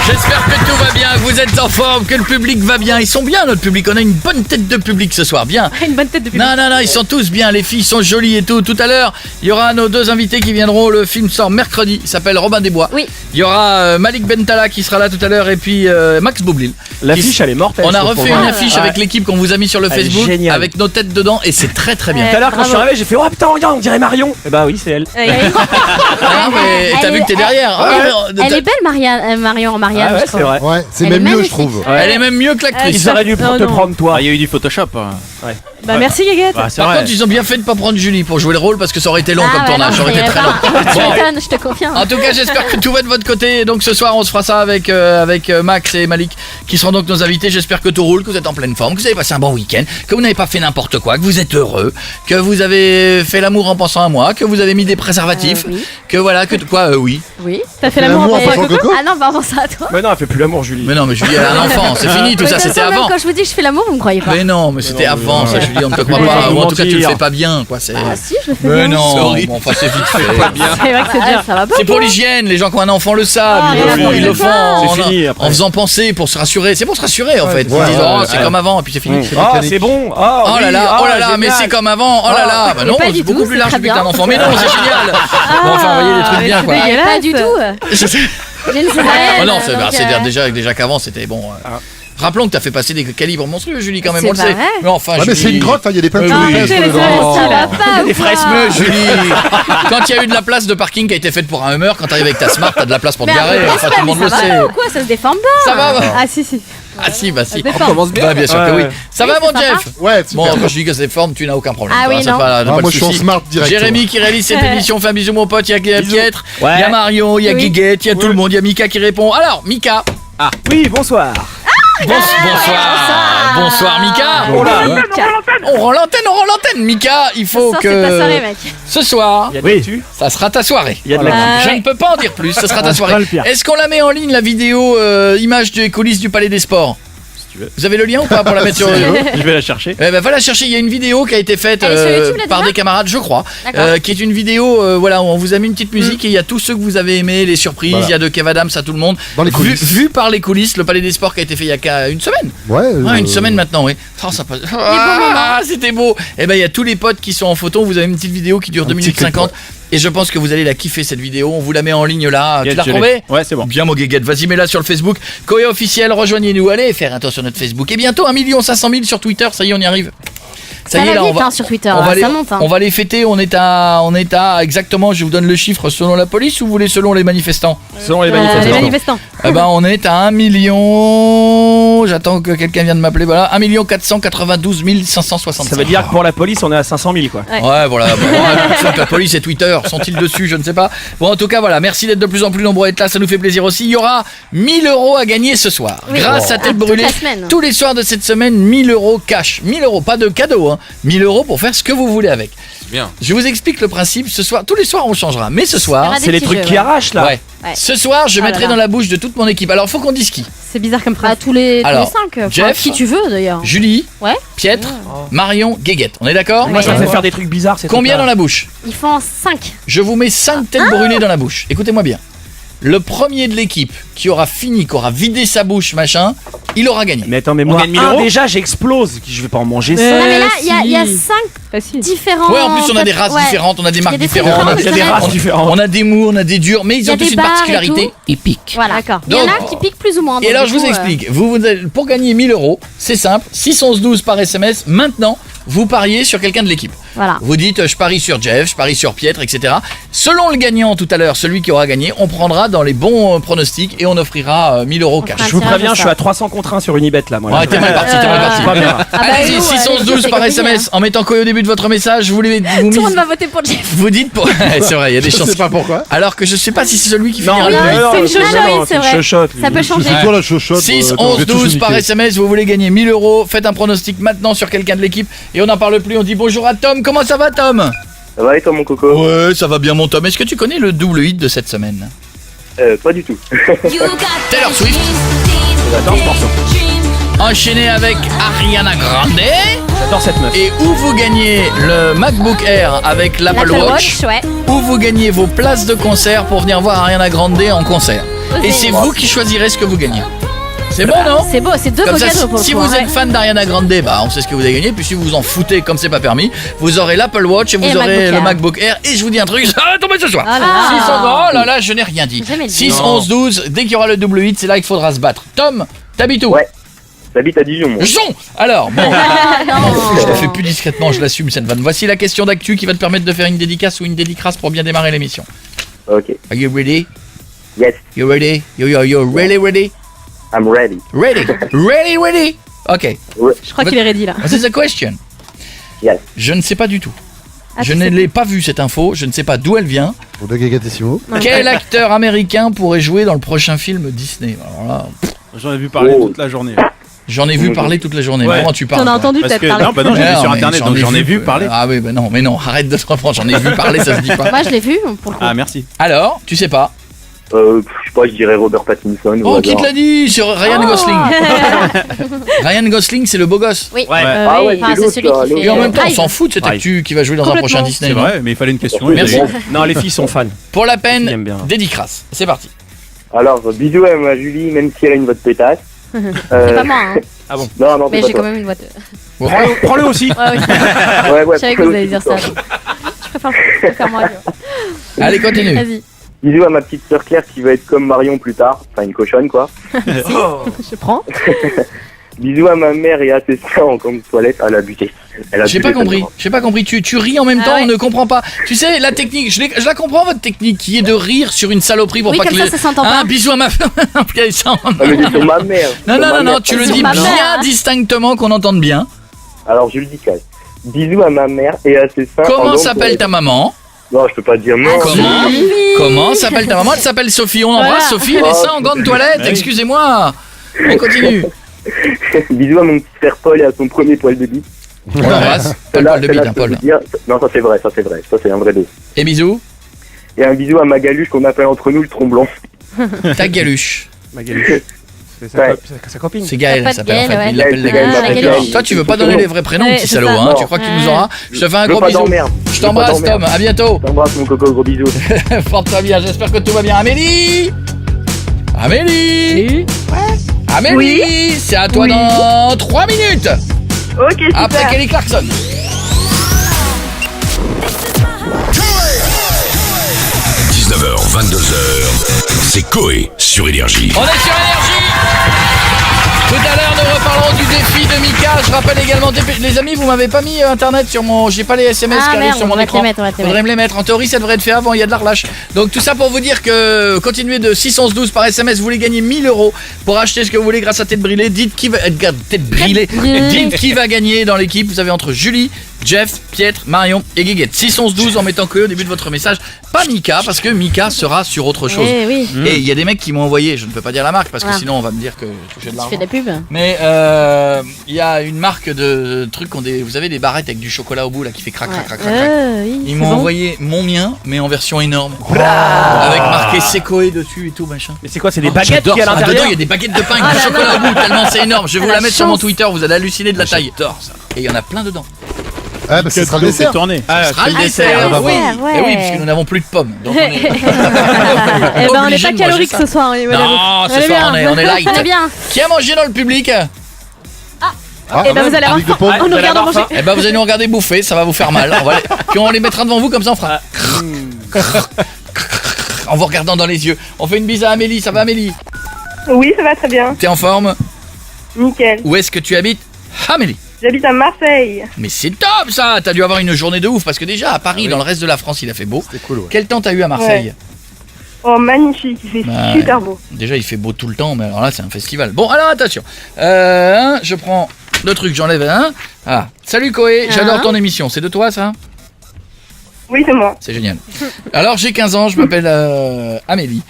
J'espère que tout va bien, que vous êtes en forme, que le public va bien. Ils sont bien, notre public. On a une bonne tête de public ce soir, bien. Une bonne tête de public. Non, ils sont tous bien. Les filles sont jolies et tout. Tout à l'heure, il y aura nos deux invités qui viendront. Le film sort mercredi. Il s'appelle Robin des Bois. Oui. Il y aura Malik Bentala qui sera là tout à l'heure et puis Max Boublil. L'affiche, elle est mortelle. On a refait une affiche avec l'équipe qu'on vous a mis sur le Elle est Facebook géniale. avec nos têtes dedans et c'est très très bien. Tout à l'heure, quand je suis arrivé, j'ai fait oh putain, regarde, on dirait Marion. Et bah oui, c'est elle. Ah, mais t'as vu que t'es derrière. Elle est belle, Marion en mariage. Ah ouais, je trouve. c'est vrai. Ouais, c'est Elle même est mieux, magnifique. je trouve. Elle est même mieux que l'actrice. Ils auraient dû Non, te non. prendre toi. Il y a eu du Photoshop. Bah merci Guéguette. Bah, c'est Par vrai. contre, ils ont bien fait de pas prendre Julie pour jouer le rôle parce que ça aurait été long comme ouais, tournage, non, ça aurait été mais très non, long. Tu Bon. m'étonnes, je te confirme. En tout cas, j'espère que tout va de votre côté. Et donc ce soir, on se fera ça avec Max et Malik qui seront donc nos invités. J'espère que tout roule, que vous êtes en pleine forme, que vous avez passé un bon week-end, que vous n'avez pas fait n'importe quoi, que vous êtes heureux, que vous avez fait l'amour en pensant à moi, que vous avez mis des préservatifs, Oui. que voilà, que quoi, oui. Oui. T'as fait l'amour en l'amour en pensant à pensant Coco Coco Ah non, bah on pense à toi. Mais non, elle fait plus l'amour, Julie. Mais non, mais Julie, elle a un enfant, c'est fini, tout Mais ça, de toute c'était façon, même avant. quand je vous dis que je fais l'amour, vous me croyez pas. Mais non, mais c'était avant, ça, Julie, on ne te croit Mais pas. non, Ou en tout cas, tu le mentir. fais pas bien, quoi. C'est... Ah si, je le fais Mais bien. non, Sorry. bon, enfin, c'est vite fait. C'est vrai que c'est dur. Ça va pas. C'est pour l'hygiène, les gens qui ont un enfant le savent, Ah, ils le font C'est en, fini, après. en faisant penser pour se rassurer. C'est pour se rassurer en fait. Ils ouais, disent ouais, oh, ouais, c'est ouais. comme avant et puis c'est fini. Ah, c'est bon. Ah, Oh là oui, là, ah, oh là là, mais génial. c'est comme avant, oh là là, bah non, pas c'est du beaucoup tout, plus c'est large très depuis bien. un enfant. Mais non, c'est génial. Bon, enfin, vous voyez les trucs bien quoi. Mais pas du tout. J'ai une césarienne. Oh non, donc, c'est déjà qu'avant c'était bon. Rappelons que t'as fait passer des calibres monstrueux, Julie, quand même, C'est on le pas sait. vrai. Mais enfin, Ouais, mais Julie... c'est une grotte, il y a des plein de Oui, choses oui. sur les le grand. ça va pas. Des ou quoi fraises Mais Julie, quand il y a eu de la place de parking qui a été faite pour un Hummer, quand t'arrives avec ta Smart, t'as de la place pour te Mais garer. Enfin, tout le monde le ça sait. va pas ou quoi Ça se déforme pas. Ça va, bah. Ah si. Ah si, bah si. Ça se déforme. Bah, bien sûr que oui. Ouais. Ça Oui, va, c'est mon sympa. Jeff? Ouais, Bon, super. quand je dis que c'est forme, tu n'as aucun problème. Ah toi, oui, c'est non. pas Ah, le moi, je suis en souci. smart direct. Jérémy qui réalise cette émission, fait un bisou mon pote, il y a Pietre, il Ouais. y a Marion, il y a Oui. Guiguette, il y a tout le monde, il y a Mika qui répond. Alors, Mika. Oui, bonsoir. Bonsoir Mika. Oh là. On rend l'antenne, Mika, il faut Ce soir, c'est ta soirée, que mec. ce soir, Il y a Oui. dessus. ça sera ta soirée. Il y a de la Je ne peux pas en dire plus, ce sera ta c'est pas soirée. le pire. Est-ce qu'on la met en ligne, la vidéo image des coulisses du Palais des Sports? tu veux. Vous avez le lien ou pas pour la mettre sur le réseau? Je vais la chercher. Va la chercher, il y a une vidéo qui a été faite Elle est sur YouTube, là, par déjà des camarades, je crois, D'accord. qui est une vidéo voilà, où on vous a mis une petite musique et il y a tous ceux que vous avez aimés, les surprises, il Voilà. y a de Kev Adams à tout le monde. Dans les coulisses. Vu par les coulisses, le Palais des Sports qui a été fait il y a une semaine. Ouais, Une semaine maintenant, oui. Oh, ça passe. Ah, c'était beau. Et ben il y a tous les potes qui sont en photo, vous avez une petite vidéo qui dure 2 minutes 50 et je pense que vous allez la kiffer cette vidéo, on vous la met en ligne là. Tu l'as retrouvée? Ouais, c'est bon. Bien mon guéguette, vas-y mets-la sur le Facebook. Koé officiel, rejoignez-nous, allez faire un tour sur notre Facebook. Et bientôt 1 500 000 sur Twitter, ça y est on y arrive. Ça y est va là vite, on va, hein, sur Twitter, on va ça les, monte. Hein. on va les fêter, on est à exactement, je vous donne le chiffre selon la police ou vous voulez selon les manifestants? Selon les Les manifestants. manifestants. Eh ben on est à 1 million, j'attends que quelqu'un vienne m'appeler, voilà, 1 492 565. Ça veut dire que pour la police, on est à 500 000 quoi. Ouais, voilà. La police et Twitter sont-ils dessus? Je ne sais pas. Bon, en tout cas, voilà. Merci d'être de plus en plus nombreux à être là. Ça nous fait plaisir aussi. Il y aura 1 000 € à gagner ce soir. Oui. Grâce à Tête toute Brûlée. la semaine. Tous les soirs de cette semaine, 1 000 € cash. 1 000 €, pas de cadeau, hein. 1 000 € pour faire ce que vous voulez avec. Bien. Je vous explique le principe. Ce soir, tous les soirs, on changera. Mais ce soir. Des C'est les petits trucs jeux, qui ouais. arrachent là. Ouais. Ouais. Ce soir, je Oh là mettrai là. dans la bouche de toute mon équipe. Alors, faut qu'on dise qui. C'est bizarre comme phrase. Tous les 5. Jeff. Qui tu veux d'ailleurs. Julie, Ouais. Pietre, Marion, Guéguette. On est d'accord? Moi, ça me Ouais. fait faire des trucs bizarres. ces Combien trucs-là. dans la bouche? Ils font 5. Je vous mets 5 têtes brûlées dans la bouche. Écoutez-moi bien. Le premier de l'équipe qui aura fini, qui aura vidé sa bouche, machin, il aura gagné. Mais attends, mais On moi, gagne 1 000 €. déjà, j'explose. Je vais pas en manger Non, ça. mais là, il y a 5 différents. Ouais, en plus on a des races Ouais. différentes, on a des marques des différentes, différentes, Il y a des Ouais. races différentes. on a des mous, on a des durs, mais Il ils y a ont tous des une barres et particularité, tout. ils piquent. Voilà. D'accord. Il y en a qui piquent plus ou moins. Et donc, alors du je vous coup, explique, pour gagner 1 000 €, c'est simple, 6 11 12 par SMS, maintenant vous pariez sur quelqu'un de l'équipe. Voilà. Vous dites je parie sur Jeff, je parie sur Pietre, etc. Selon le gagnant tout à l'heure, celui qui aura gagné, on prendra dans les bons pronostics et on offrira 1 000 € cash. fera Je vous tirage préviens, au je suis sort. à 300 contre 1 sur Unibet là. Moi, là. Ouais, t'es mal parti, t'es mal parti. Pas bien. Ah bah, Allez-y, nous, 6 11 allez, 12 c'est par compliqué, SMS, en mettant quoi au début de votre message, vous Tout le mise- monde va voter pour Jeff. vous dites pour... c'est vrai, il y a des Je chances. sais pas pourquoi. Alors que je sais pas si c'est celui qui finira Non, le plus vite. c'est une non, chochotte, non, c'est vrai. une chochotte, lui. Ça peut changer. C'est toi la chochotte. 6 11 12 par SMS, vous voulez gagner 1 000 €, faites un pronostic maintenant sur quelqu'un de l'équipe et on n'en parle plus, on dit bonjour à Tom, comment ça va Tom? Ça va et toi mon coco? Ouais, ça va bien mon Tom, est-ce que tu connais le double hit de cette semaine? Pas du tout. Taylor Swift, J'adore ce morceau. enchaîné avec Ariana Grande J'adore cette meuf. et où vous gagnez le MacBook Air avec l'Apple Watch, ouais. où vous gagnez vos places de concert pour venir voir Ariana Grande en concert. et c'est vous qui choisirez ce que vous gagnez. C'est bon, non? C'est beau, c'est deux Comme beaux ça, cadeaux pour le si coup, vous hein. êtes fan d'Ariana Grande, bah on sait ce que vous avez gagné. Puis si vous vous en foutez comme c'est pas permis, vous aurez l'Apple Watch et vous Et aurez le MacBook MacBook Air. Et je vous dis un truc, ça va tomber ce soir. Ah là là. 600, oh là là, je n'ai rien dit. Jamais dit. 6, 11, 12, dès qu'il y aura le double hit, c'est là qu'il faudra se battre. Tom, t'habites où? Ouais. J'habite à Dijon, moi. Dijon. Alors, bon, Ah, non. je le fais plus discrètement, je l'assume cette vanne. Voici la question d'actu qui va te permettre de faire une dédicace ou une dédicrace pour bien démarrer l'émission. Ok. Are you ready? Yes, You ready? You're really ready? I'm ready. Ready? Ready? Ok. Je crois qu'il est ready là. This is a question. Yes. Je ne sais pas du tout. Ah, Je tu ne sais l'ai pas vue cette info, je ne sais pas d'où elle vient. Pour de Gagatissimo. Non. Quel acteur américain pourrait jouer dans le prochain film Disney? Alors là, J'en ai vu parler Oh. toute la journée. j'en ai vu parler toute la journée. Ouais. Comment tu parles? T'en as toi entendu Parce peut-être que parler. non, bah non, j'ai vu sur mais internet, donc j'en ai vu parler. Ah oui, bah non, mais non, arrête de te reprendre, j'en ai vu parler, ça se dit pas. Moi je l'ai vu pour le coup. Ah merci. Alors, tu sais pas? Je sais pas, je dirais Robert Pattinson. Oh, au qui hasard. te l'a dit? Sur Ryan Oh. Gosling. Ryan Gosling, c'est le beau gosse. Oui. Ouais. Ah ouais, Enfin, c'est c'est l'autre, celui là, qui fait. Et en même temps, on Drive. s'en fout de cet Drive. actu qui va jouer dans un Complètement. prochain Disney. C'est non? vrai, mais il fallait une question. Merci. Non, les filles sont fans. Pour la Ils peine, aiment bien. dédicrace. C'est parti. Alors, bisous à ma Julie, même si elle a une voix de pétasse. C'est pas moi, hein. Non, non, Mais c'est j'ai pas quand même une boîte. Prends-le aussi. Ouais, oui. toi. Ouais, ouais, Je savais que vous alliez dire ça. Je préfère moi. Allez, continue. Vas-y. Bisous à ma petite sœur Claire qui va être comme Marion plus tard. Enfin, une cochonne, quoi. Je prends. Bisous à ma mère et à ses sœurs en camp de toilette. Elle a buté. Elle a J'ai buté pas compris, tellement. j'ai pas compris. Tu ris en même Ah temps, ouais. on ne comprend pas. Tu sais, la technique, je la comprends votre technique qui est de rire sur une saloperie pour Oui, pas comme que ça, les. ça s'entend Ah, pas. bisous à ma femme. Ok, ça, Ah, mais c'est sur ma mère. Non, Sur non, ma non, mère. non, tu le Sur dis ma bien mère. distinctement qu'on entende bien. Alors, je le dis quand même. Bisous à ma mère et à ses sœurs. en Comment camp de s'appelle toilette. ta maman? Non, je peux pas dire non. Comment Oui. Comment s'appelle ta maman? Elle s'appelle Sophie. On embrasse Voilà. Sophie, elle est ça en gants de toilette. Oui. Excusez-moi. On continue. Bisous à mon petit frère Paul et à son premier poil de bite. On l'embrasse. Pas le Celle-là, poil de bite, celle-là, hein, je peux Paul. vous dire- Non, ça c'est vrai. Ça c'est un vrai dos. Et bisous. Et un bisou à ma galuche qu'on appelle entre nous le tromblon. Ta galuche. Magaluche. C'est Ouais. sa copine. C'est Gaël, Pas ça de s'appelle en fait. Gaël, Il ouais. l'appelle la Gaël, Galuche. m'appelle Gaël. Gaël. Toi, tu veux pas donner les vrais prénoms, Ouais, petit c'est salaud, ça. hein. Tu Non. crois que tu nous auras? Je te fais un Je veux gros pas bisou. d'emmerde. Je t'embrasse, veux pas Tom. À bientôt. T'embrasse mon coco, gros bisous. Porte-toi bien, j'espère que tout va bien. Amélie Amélie Amélie C'est à toi dans 3 minutes. Ok, super. Après Kelly Clarkson. 19h, 22h, c'est Coé sur Énergie. On est sur Énergie. Tout à l'heure, nous reparlerons du défi de Mika. Je rappelle également, les amis, vous m'avez pas mis internet sur mon... J'ai pas les SMS Ah qui arrivent merde, sur on mon va te écran. les mettre, on va te les Faudrait me les mettre. En théorie, ça devrait être fait avant, il y a de la relâche. Donc tout ça pour vous dire que continuez de 612 par SMS, vous voulez gagner 1000 € pour acheter ce que vous voulez grâce à Tête Brûlée. Dites qui va... Tête Brûlée. Brûlée. Dites qui va gagner dans l'équipe. Vous avez entre Julie, Jeff, Pietre, Marion et Guiguette. 612 en mettant que au début de votre message. Pas Mika, parce que Mika sera sur autre chose. Eh oui. Et il y a des mecs qui m'ont envoyé, je ne peux pas dire la marque parce que Ah. sinon on va me dire que je touchais de Tu l'argent. fais de la pub. Mais il y a une marque de trucs qui ont des... Vous avez des barrettes avec du chocolat au bout là qui fait crac crac crac crac. crac. Oui, Ils c'est m'ont bon. envoyé mon mien mais en version énorme. Avec marqué Secoé dessus et tout machin. Mais c'est quoi? C'est des Oh, baguettes j'adore qui à ça. Ah, dedans l'intérieur? il y a des baguettes de pain Ah avec du là chocolat là. au bout tellement c'est énorme. Je vais Ah, vous la la mettre sur mon chance. Twitter, vous allez halluciner de la taille. J'adore ça. Et il y en a plein dedans. Ah, bah, ce sera le C'est dessert. tourné. Ah, Ce sera le Ah, dessert. c'est Ah, bah le oui. dessert, ouais. Eh oui, puisque nous n'avons plus de pommes. Donc on est... Eh ben, on Obligé n'est de pas calorique manger ça. ce soir. hein, voilà. Non, ce Allez, soir bien. on est light. On est bien. Qui a mangé dans le public? Ah, Eh ben, vous allez avoir avec de faim pommes. en nous regardant avoir manger. faim. Eh ben vous allez nous regarder bouffer, ça va vous faire mal. Puis on les mettra devant vous comme ça on fera. En vous regardant dans les yeux. On fait une bise à Amélie, ça va Amélie? Oui, ça va très bien. T'es en forme? Nickel. Où est-ce que tu habites? Amélie. J'habite à Marseille. Mais c'est top ça. T'as dû avoir une journée de ouf parce que déjà à Paris, dans le reste de la France il a fait beau. C'était cool, ouais. Quel temps t'as eu à Marseille? Oh, magnifique. Il fait Bah, super beau. Déjà il fait beau tout le temps mais alors là c'est un festival. Bon alors attention. Je prends le truc, j'enlève un. Ah. Salut Coé, j'adore ton émission. C'est de toi ça? Oui, c'est moi. C'est génial. Alors j'ai 15 ans, je m'appelle Amélie.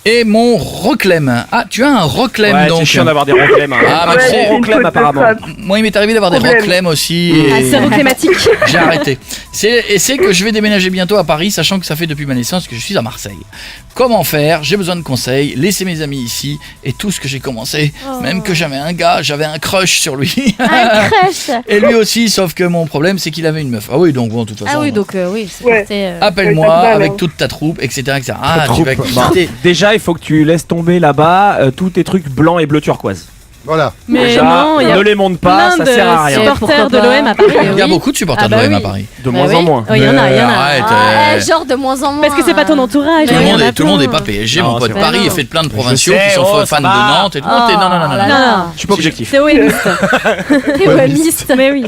Et mon reclème. Ah, tu as un reclème Ouais, donc. c'est chiant d'avoir des reclèmes. Hein. Ah, mais Ouais, tu sais, c'est une Ronclem, faute de apparemment. frappe. Moi il m'est arrivé d'avoir des Problème. reclèmes aussi. Ah, Et... c'est reclématique. J'ai arrêté. C'est que je vais déménager bientôt à Paris, sachant que ça fait depuis ma naissance que je suis à Marseille. Comment faire? J'ai besoin de conseils. Laissez mes amis ici. Et tout ce que j'ai commencé, même que j'avais un gars, j'avais un crush sur lui. Ah, crèche. Et lui aussi, sauf que mon problème, c'est qu'il avait une meuf. Ah oui, donc bon, de toute façon. Ah oui, donc oui, c'est Ouais. porté, Appelle-moi Ouais, pas de balle, avec hein. toute ta troupe, etc. etc. Ah, tu troupe. vas Bon, quitter. déjà, il faut que tu laisses tomber là-bas tous tes trucs blancs et bleu turquoise. Voilà. Mais Déjà, non, il y a ne les monte pas, plein ça sert à rien. de supporters de l'OM à Paris. Il y a beaucoup de supporters Ah bah de l'OM à oui. Paris. De moins en moins. Il y en a, il y en a. Arrête, Ah, genre de moins en moins. Parce que c'est pas ton entourage. Tout le il y en monde a est, tout le monde est plein. pas PSG, Non, mon pote. c'est Paris vrai. est fait de plein de provinciaux sais, qui sont oh, fans ça de va. Nantes et tout. Non, non. Non, non. Je suis pas objectif. C'est OMiste. T'es webiste. Mais oui.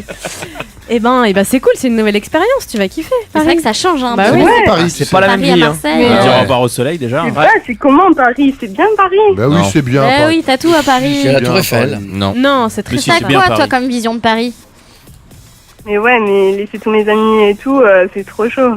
Eh ben, c'est cool, c'est une nouvelle expérience, tu vas kiffer. C'est vrai que ça change un Bah peu. oui. Ouais. Paris, C'est pas la même Paris à vie. Marseille. On Ouais. dira au revoir au soleil déjà. C'est pas, c'est comment Paris? C'est bien Paris. Bah oui, Non. c'est bien. Eh Paris. oui, t'as tout à Paris. Il y a la Bien, Tour Eiffel. Non. Non, c'est très Mais si, T'as c'est bien quoi, toi, Paris. comme vision de Paris? Mais ouais, mais laisser tous mes amis et tout, c'est trop chaud.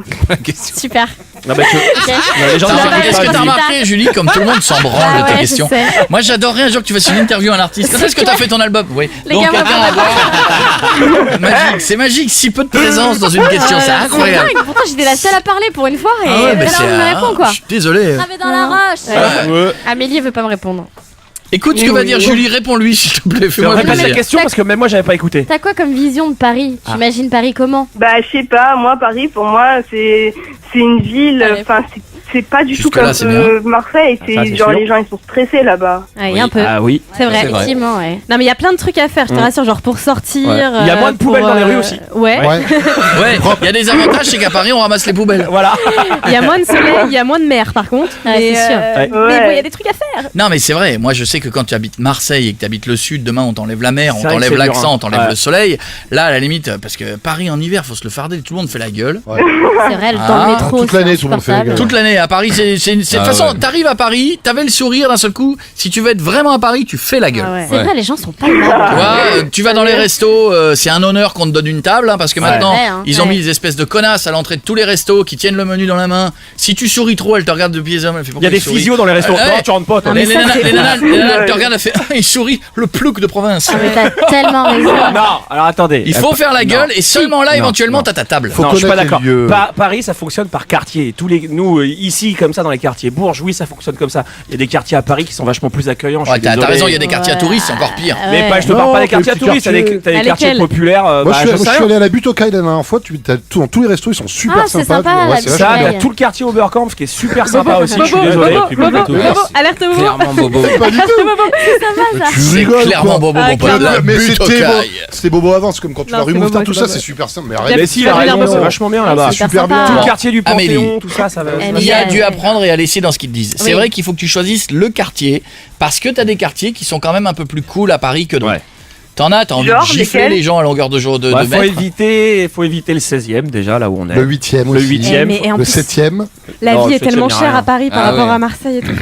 Super. Non, mais Ok. les gens T'as qui remarqué- écoutent Est-ce que pas, t'as ils disent- remarqué, Julie, comme tout le monde s'en branle Ah de tes ouais, je questions. sais. Moi, j'adorerais un jour que tu fasses une interview à un artiste. Quand est-ce que t'as fait ton album? Oui. Les Donc, gars, quelqu'un à voir. Magique, c'est magique. Si peu de présence dans une question, c'est incroyable. Dingue, pourtant j'étais la seule à parler pour une fois et Ah ouais, mais là c'est on me répond quoi. Je suis désolé. Gravé dans la roche. Ouais. Amélie veut pas me répondre. Écoute ce que va dire Julie, réponds-lui s'il te plaît, fais-moi Répète la plaisir. question parce que même moi j'avais pas écouté. T'as quoi comme vision de Paris? T'imagines Paris comment? Bah, je sais pas, moi, Paris, pour moi, c'est une ville, Allez. enfin, c'est pas du tout Jusque-là, comme c'est bien. Marseille, Ah, ça, c'est c'est genre sûr. les gens ils sont stressés là-bas. Ouais, un peu. Ah oui. C'est vrai. C'est vrai. Effectivement, ouais. Non, mais il y a plein de trucs à faire, je te rassure, genre pour sortir. Ouais. Il y a moins de poubelles dans les rues aussi. Ouais. Ouais. Ouais, il y a des avantages, c'est qu'à Paris, on ramasse les poubelles. Voilà. Il y a moins de soleil, il y a moins de mer par contre. Ouais, Mais, c'est sûr. Ouais. Mais bon, il y a des trucs à faire. Non, mais c'est vrai. Moi, je sais que quand tu habites Marseille et que tu habites le sud, demain, on t'enlève la mer, on C'est vrai que t'enlève c'est dur, l'accent, hein. on t'enlève Ouais. le soleil. Là, à la limite, parce que Paris en hiver, faut se le farder, tout le monde fait la gueule. C'est vrai, dans Ah, le métro. toute c'est l'année, tout le monde fait la insupportable. gueule. Toute l'année à Paris, c'est de toute Ah façon, ouais. t'arrives à Paris, t'avais le sourire d'un seul coup. Si tu veux être vraiment à Paris, tu fais la gueule. Ah ouais. C'est vrai, les gens sont pas aimables. Tu vois, tu vas dans les restos, c'est un honneur qu'on te donne une table, hein, parce que maintenant, Ouais, hein. ils ont Ouais. mis des espèces de connasses à l'entrée de tous les restos qui tiennent le menu dans la main. Si tu souris trop, elle te regarde de pieds et mains, elle fait Il y a des physios dans les restaurants. Ouais. Non, tu rentres pas toi. Les mais ça, nanas, c'est- les nanas, elles te regardent, elle fait il sourit, le plouc de province. Ah, mais t'as tellement raison. Non, alors attendez. Il faut faire la gueule et seulement là, Non, éventuellement, non. t'as ta table. Faut Non, je suis pas connaître d'accord. les lieux. Paris, ça fonctionne par quartier. Nous, ici, comme ça, dans les quartiers Bourges, oui, ça fonctionne comme ça. Il y a des quartiers à Paris qui sont vachement plus accueillants. je Ouais, suis t'as désolé. raison, il y a des quartiers à touristes, c'est encore pire. Mais pas, je te parle Non, pas des t'as quartiers à des petits touristes, t'as quartiers. des À quartiers lesquels populaires. Moi, Bah, je je sais suis rien. allé à la Butokai la dernière fois. Dans tous les restos, ils sont super Ah, c'est sympas. sympa, Ouais, la c'est Ça, vachement il y a bien. tout le quartier Oberkampf qui est super sympa aussi. Je suis Bobo, désolé. Bobo, puis Bobo, plutôt Bobo, merci. alerte Bobo. Clairement, Bobo. Pas du tout. Mais tu C'est rigoles, clairement quoi. Bobo, Ah, mon pote. clairement. La Mais butte au c'était beau. caille. C'était Bobo avant. C'est comme quand tu Non, vas rue c'est Bobo, Mouffetard, tout c'est ça, Bobo. c'est super simple. Mais Mais arrête. si, il a Ça veut dire raison, c'est Bobo. vachement bien là-bas. C'est super sympa. bien. Tout le Alors, quartier du Amélie. Panthéon, tout ça, ça va. Il y a Ouais. dû apprendre et à laisser dans ce qu'ils disent. C'est Oui. vrai qu'il faut que tu choisisses le quartier parce que t'as des quartiers qui sont quand même un peu plus cool à Paris que d'autres. Ouais. T'as envie Genre, de gifler lesquels les gens à longueur de jour de Faut mètres. éviter le 16e déjà là où on est. Le 8ème Le aussi. 8e. Mais et en Le plus, 7ème. la Non, vie le est tellement 7e, y a chère rien. à Paris par Ah rapport ouais. à Marseille et tout.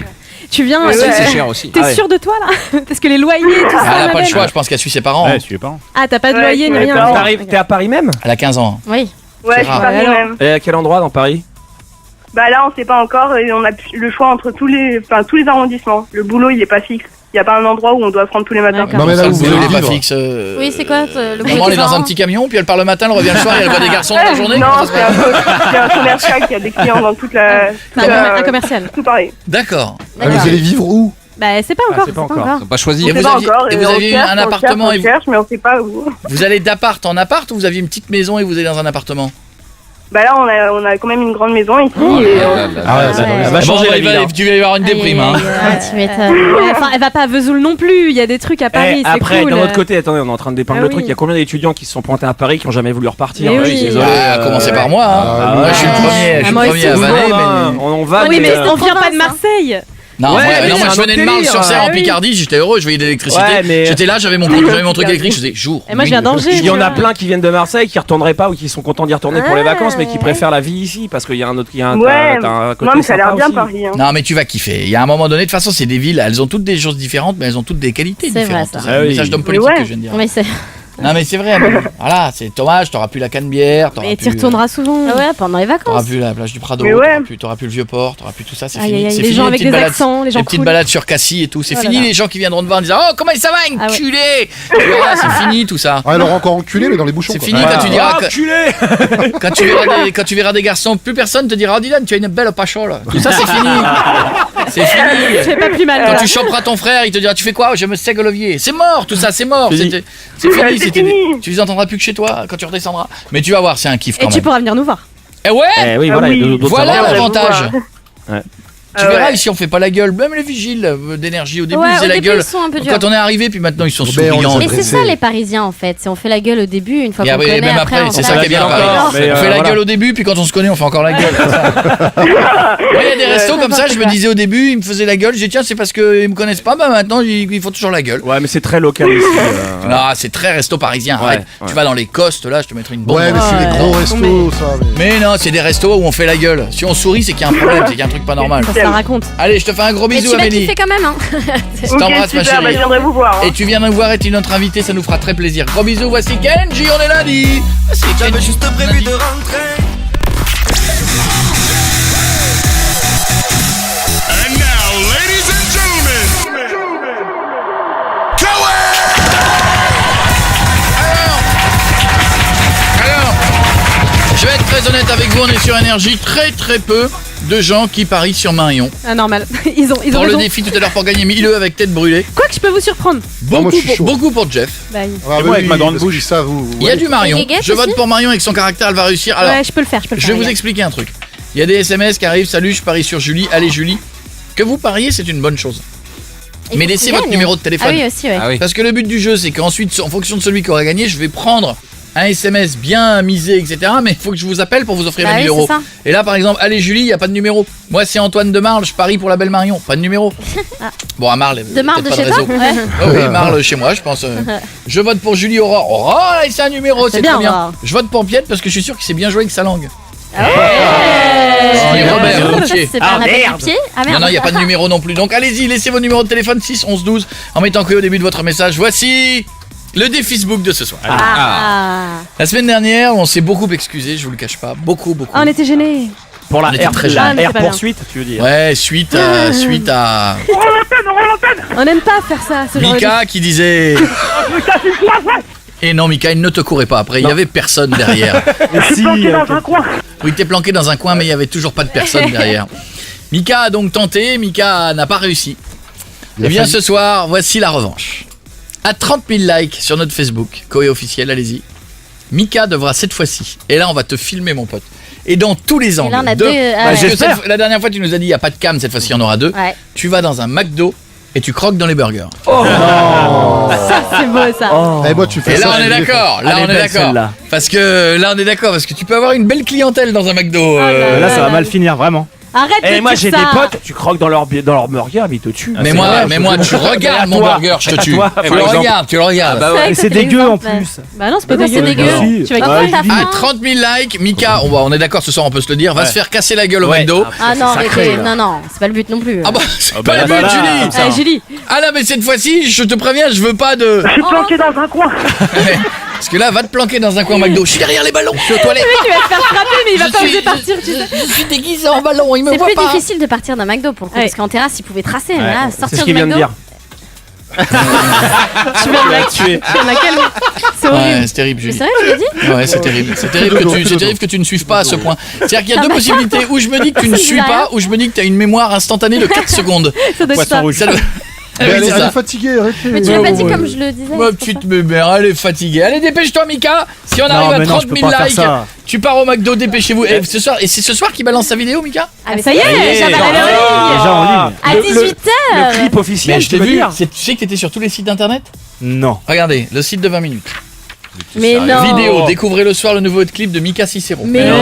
Tu viens, Ouais, C'est ouais. cher aussi. t'es Ah ouais. sûr de toi là? Parce que les loyers, tout ça. Elle a pas le Mabel. choix, je pense qu'elle suit ses parents. Ouais, suivez pas. Ah, t'as pas de Ouais, loyer ni ouais, rien. d'accord. T'es à Paris même? Elle a 15 ans. Oui. Ouais, je suis rare. Paris Alors. même. Et à quel endroit dans Paris? Bah là, on sait pas encore et on a le choix entre tous les arrondissements. Le boulot, il est pas fixe. Il y a pas un endroit où on doit se rendre tous les matins. D'accord. Non, mais là Ça, où le vous boulot, il voulez est pas vivre. fixe. Oui, c'est quoi le Maman, elle est dans un petit camion, puis elle part le matin, elle revient le soir et elle voit des garçons dans la journée. Non, Comment ça se passe c'est un commercial qui a des clients dans toute la. Un commercial. Tout pareil. D'accord. Ah, Vous allez vivre où? Bah, c'est pas Ah, encore. c'est pas c'est encore. Ils ont pas choisi. Et On vous sait pas aviez- encore. et vous on aviez eu cherche, un on appartement cherche, et on vous- cherche, mais on sait pas où. Vous allez d'appart en appart ou vous aviez une petite maison et vous allez dans un appartement? Bah là, on a quand même une grande maison ici. Oh et, là là là Ah ouais, là ça là. va. Elle va changer Bon, la il vie. va- hein. tu vas y avoir une déprime. Hein. Tu m'étonnes. Ouais, enfin, elle va pas à Vesoul non plus. Il y a des trucs à Paris. Eh, C'est après, cool. d'un autre côté, attendez, on est en train de dépeindre Ah le oui. truc. Il y a combien d'étudiants qui se sont pointés à Paris qui ont jamais voulu repartir? Mais Je oui. suis désolé. Ah, commencez par moi. Hein. Ah, Moi, ouais. je suis le premier, je suis moi le premier aussi. à Tout le vanner. monde, hein. Mais... On va. Oui, mais mais, on vient pas de province, Marseille. Non, Ouais, moi, mais non, c'est moi un je venais de autre Marle sur délire. Serre Ah en oui. Picardie, j'étais heureux, je voyais de l'électricité. Ouais, mais- J'étais là, j'avais mon truc électrique, je disais jour. Et moi, je viens d'Angers. Il y en a tu vois. plein qui viennent de Marseille qui retourneraient pas ou qui sont contents d'y retourner pour les Ah, vacances, mais qui ouais. préfèrent la vie ici parce qu'il y a un autre, il y a un, Ouais. t'as un côté Non, mais ça a l'air sympa bien aussi. Paris. Hein. Non, mais tu vas kiffer. Il y a un moment donné, de toute façon, c'est des villes, elles ont toutes des choses différentes, mais elles ont toutes des qualités C'est vrai, différentes. ça. C'est un Ah oui. message d'homme Mais politique ouais. que je viens de dire. Oui, c'est. Non, mais c'est vrai. Mais voilà, c'est dommage, t'auras plus la Canne-Bière, t'auras Mais plus. tu retourneras souvent. Ah ouais, pendant les T'auras vacances. plus la plage du Prado, Mais ouais. t'auras plus le Vieux-Port, t'auras plus tout ça, c'est Aïe, fini. aïe, aïe, C'est les fini, gens les avec petites des balades- accents, les gens les petites cool. balades sur Cassis et tout. C'est Oh là fini, là. les gens qui viendront te voir en disant oh, comment ça va, Ah ouais. enculé Voilà, c'est fini tout ça. Ouais, elle aura encore enculé, mais dans les bouchons. C'est quoi. fini Ouais. quand tu diras Ah, enculé. quand tu verras des garçons, plus personne te dira oh Dylan, tu as une belle pachole. Tout ça c'est fini. C'est fini. C'est pas plus mal. Quand voilà. tu choperas ton frère, il te dira tu fais quoi? Je me sègue l'ovier. C'est mort, tout ça, c'est mort. Fini. C'est fini. C'est c'était- fini. Tu les entendras plus que chez toi quand tu redescendras. Mais tu vas voir, c'est un kiff Et quand tu même. pourras venir nous voir. Eh ouais. Eh oui, Ah voilà. oui. il y a d'autres Voilà avantages. l'avantage. Tu verras, ici on fait pas la gueule. Même les vigiles d'énergie au début ils faisaient la gueule. Ils sont un peu durs. Quand on est arrivé, puis maintenant ils sont Ben, on souriants. les Mais c'est ça les Parisiens en fait, c'est on fait la gueule au début, une fois Et qu'on après, connaît, même après, on c'est fait ça la qui est bien. gueule. Paris. Mais, On fait la voilà. gueule au début, puis quand on se connaît, on fait encore la gueule. Moi, il y a des restos comme ça, je me disais au début, ils me faisaient la gueule. J'ai dit, tiens, c'est parce qu'ils me connaissent pas, bah maintenant ils font toujours la gueule. Ouais, mais c'est très local ici. Non, c'est très resto parisien. Arrête. Ouais. Tu vas dans les costes, là, je te mettrai une bombe. Ouais, mais c'est les gros restos, ça. Mais non, c'est des restos où on fait la gueule. Si on sourit, c'est qu'il y a un problème, c'est qu'il y a un truc pas normal. Ça raconte. Allez, je te fais un gros Mais bisou, tu vas Amélie. kiffer quand même, hein. Je Ok, t'embrasse, ma super, bah, je chérie. viendrai vous voir. hein. Et tu viens nous voir, et tu es notre invité, ça nous fera très plaisir. Gros bisous, voici Kenji, on est lundi. J'avais juste prévu de rentrer. And now, ladies and gentlemen, Alors, je vais être très honnête avec vous, on est sur Énergie, très peu de gens qui parient sur Marion. Ah, normal. Ils ont Pour le raison. défi tout à l'heure pour gagner 1000 avec tête brûlée. Quoi que je peux vous surprendre. moi, je suis chaud. Beaucoup pour Jeff. Bah, Ah, moi, avec ma grande bouche. Ça, vous. Il y a du Marion. Et Guéguette Je vote aussi pour Marion avec son caractère, elle va réussir. Alors, ouais, je peux le faire. je vais vous expliquer un truc. Il y a des SMS qui arrivent. Salut, je parie sur Julie. Allez, Julie. Que vous pariez, c'est une bonne chose. Et Mais faut laissez qu'on votre gagne. numéro de téléphone. Ah oui, aussi, ouais. Parce que le but du jeu, c'est qu'ensuite, en fonction de celui qui aura gagné, je vais prendre un SMS bien misé, etc. Mais il faut que je vous appelle pour vous offrir Bah un oui, numéro. c'est ça. Et là, par exemple, allez Julie, il n'y a pas de numéro. Moi, c'est Antoine de Marle, je parie pour la belle Marion. Pas de numéro. Bon, à Marle. De Marle de chez toi. Ouais. Oh oui, Marle chez moi, je pense. Je vote pour Julie Aurore. Aurore, là, c'est un numéro, c'est bien, très bien. Aurore. Je vote pour Piette parce que je suis sûr qu'il sait bien jouer avec sa langue. Oh, Et Robert Ça, Routier. c'est pas un appel du pied. Ah merde. Non, il n'y a pas de numéro non plus. Donc allez-y, laissez vos numéros de téléphone 6 11 12 en mettant que au début de votre message. Voici le défi Facebook de ce soir. Ah. La semaine dernière, on s'est beaucoup excusé, je vous le cache pas. Beaucoup. Ah, on était gênés. Pour la On était R, très la jeunes. R poursuite, tu veux dire. Ouais, suite à On n'aime pas faire ça, ce genre de Mika qui disait. Et non, Mika, il ne te courait pas après, il n'y avait personne derrière. Mais si, Oui, t'es planqué dans un coin, mais il n'y avait toujours pas de personne derrière. Mika a donc tenté, Mika n'a pas réussi. Eh bien, ce soir, voici la revanche. À 30 000 likes sur notre Facebook, Koé officiel, allez-y. Mika devra cette fois-ci, et là on va te filmer mon pote, et dans tous les angles. là, on a de- deux, ah Parce ouais. que la dernière fois tu nous as dit il n'y a pas de cam, cette fois-ci il y en aura deux. Ouais. Tu vas dans un McDo et tu croques dans les burgers. C'est beau ça. Eh, moi, tu fais Et ça. là on je est le défends. d'accord, là Elle est on est belle, d'accord. celle-là. Parce que là on est d'accord, parce que tu peux avoir une belle clientèle dans un McDo. Là, ça va mal finir, vraiment. Arrête de Et moi, dire j'ai ça. des potes, tu croques dans leur burger, mais ils te tuent. Mais moi, tu regardes mon burger, je te tue. Toi, Tu par le exemple. regardes, tu le regardes. Et c'est dégueu en plus. Bah non, c'est pas Non, c'est dégueu. dégueu. Tu vas Bah, kiffer. t'as faim. À 30 000 likes, Mika, on est d'accord ce soir, on peut se le dire, va se faire casser la gueule au Ouais. McDo. Ah non, sacré, arrêtez. là. Non, c'est pas le but non plus. Ah bah, c'est Ah pas bah le là, but, là, Julie. Allez, Julie. Ah là, mais cette fois-ci, je te préviens, je veux pas de. Je suis planqué dans un coin. Parce que là, va te planquer dans un coin McDo. Je suis derrière les ballons, je suis aux toilettes. Tu vas te faire frapper, mais il va Je pas suis- oser partir, tu sais. Je suis déguisé en ballon, il me C'est voit plus pas. difficile de partir d'un McDo pour le coup, Ouais. parce qu'en terrasse, ils pouvaient tracer. Mais là, C'est sortir ce du qu'il vient de McDo. dire. Tu viens de la tuer. Tu viens de quel C'est Ouais, horrible. c'est terrible, C'est Julie. vrai, tu l'as dit Ouais, c'est terrible. C'est terrible que tu ne suives pas à ce point. C'est-à-dire qu'il y a Ah deux bah, possibilités. Où je me dis que tu ne Ça suis dit rien. pas, ou je me dis que tu as une mémoire instantanée de 4 secondes. Ça doit être ça. Poisson rouge. Ça doit- Mais Oui, elle c'est est ça. fatiguée, arrêtez. Mais tu l'as pas dit ouais. comme je le disais. Ma c'est pour petite ça. bébère, elle est fatiguée. Allez, dépêche-toi, Mika. Si on Non, arrive à mais non, 30 je peux 000 pas faire likes, ça. tu pars au McDo, dépêchez-vous. Et c'est ce soir qu'il balance sa vidéo, Mika? Ah, mais Ça y est, Ça y est, déjà, genre, elle est en ligne. déjà en ligne. À Le- 18h. Le clip officiel, Mais je tu t'ai veux vu. dire Tu sais que t'étais sur tous les sites internet? Non. Regardez, le site de 20 minutes. Mais non. Vidéo, découvrez le soir le nouveau clip de Mika Cicero. Mais non.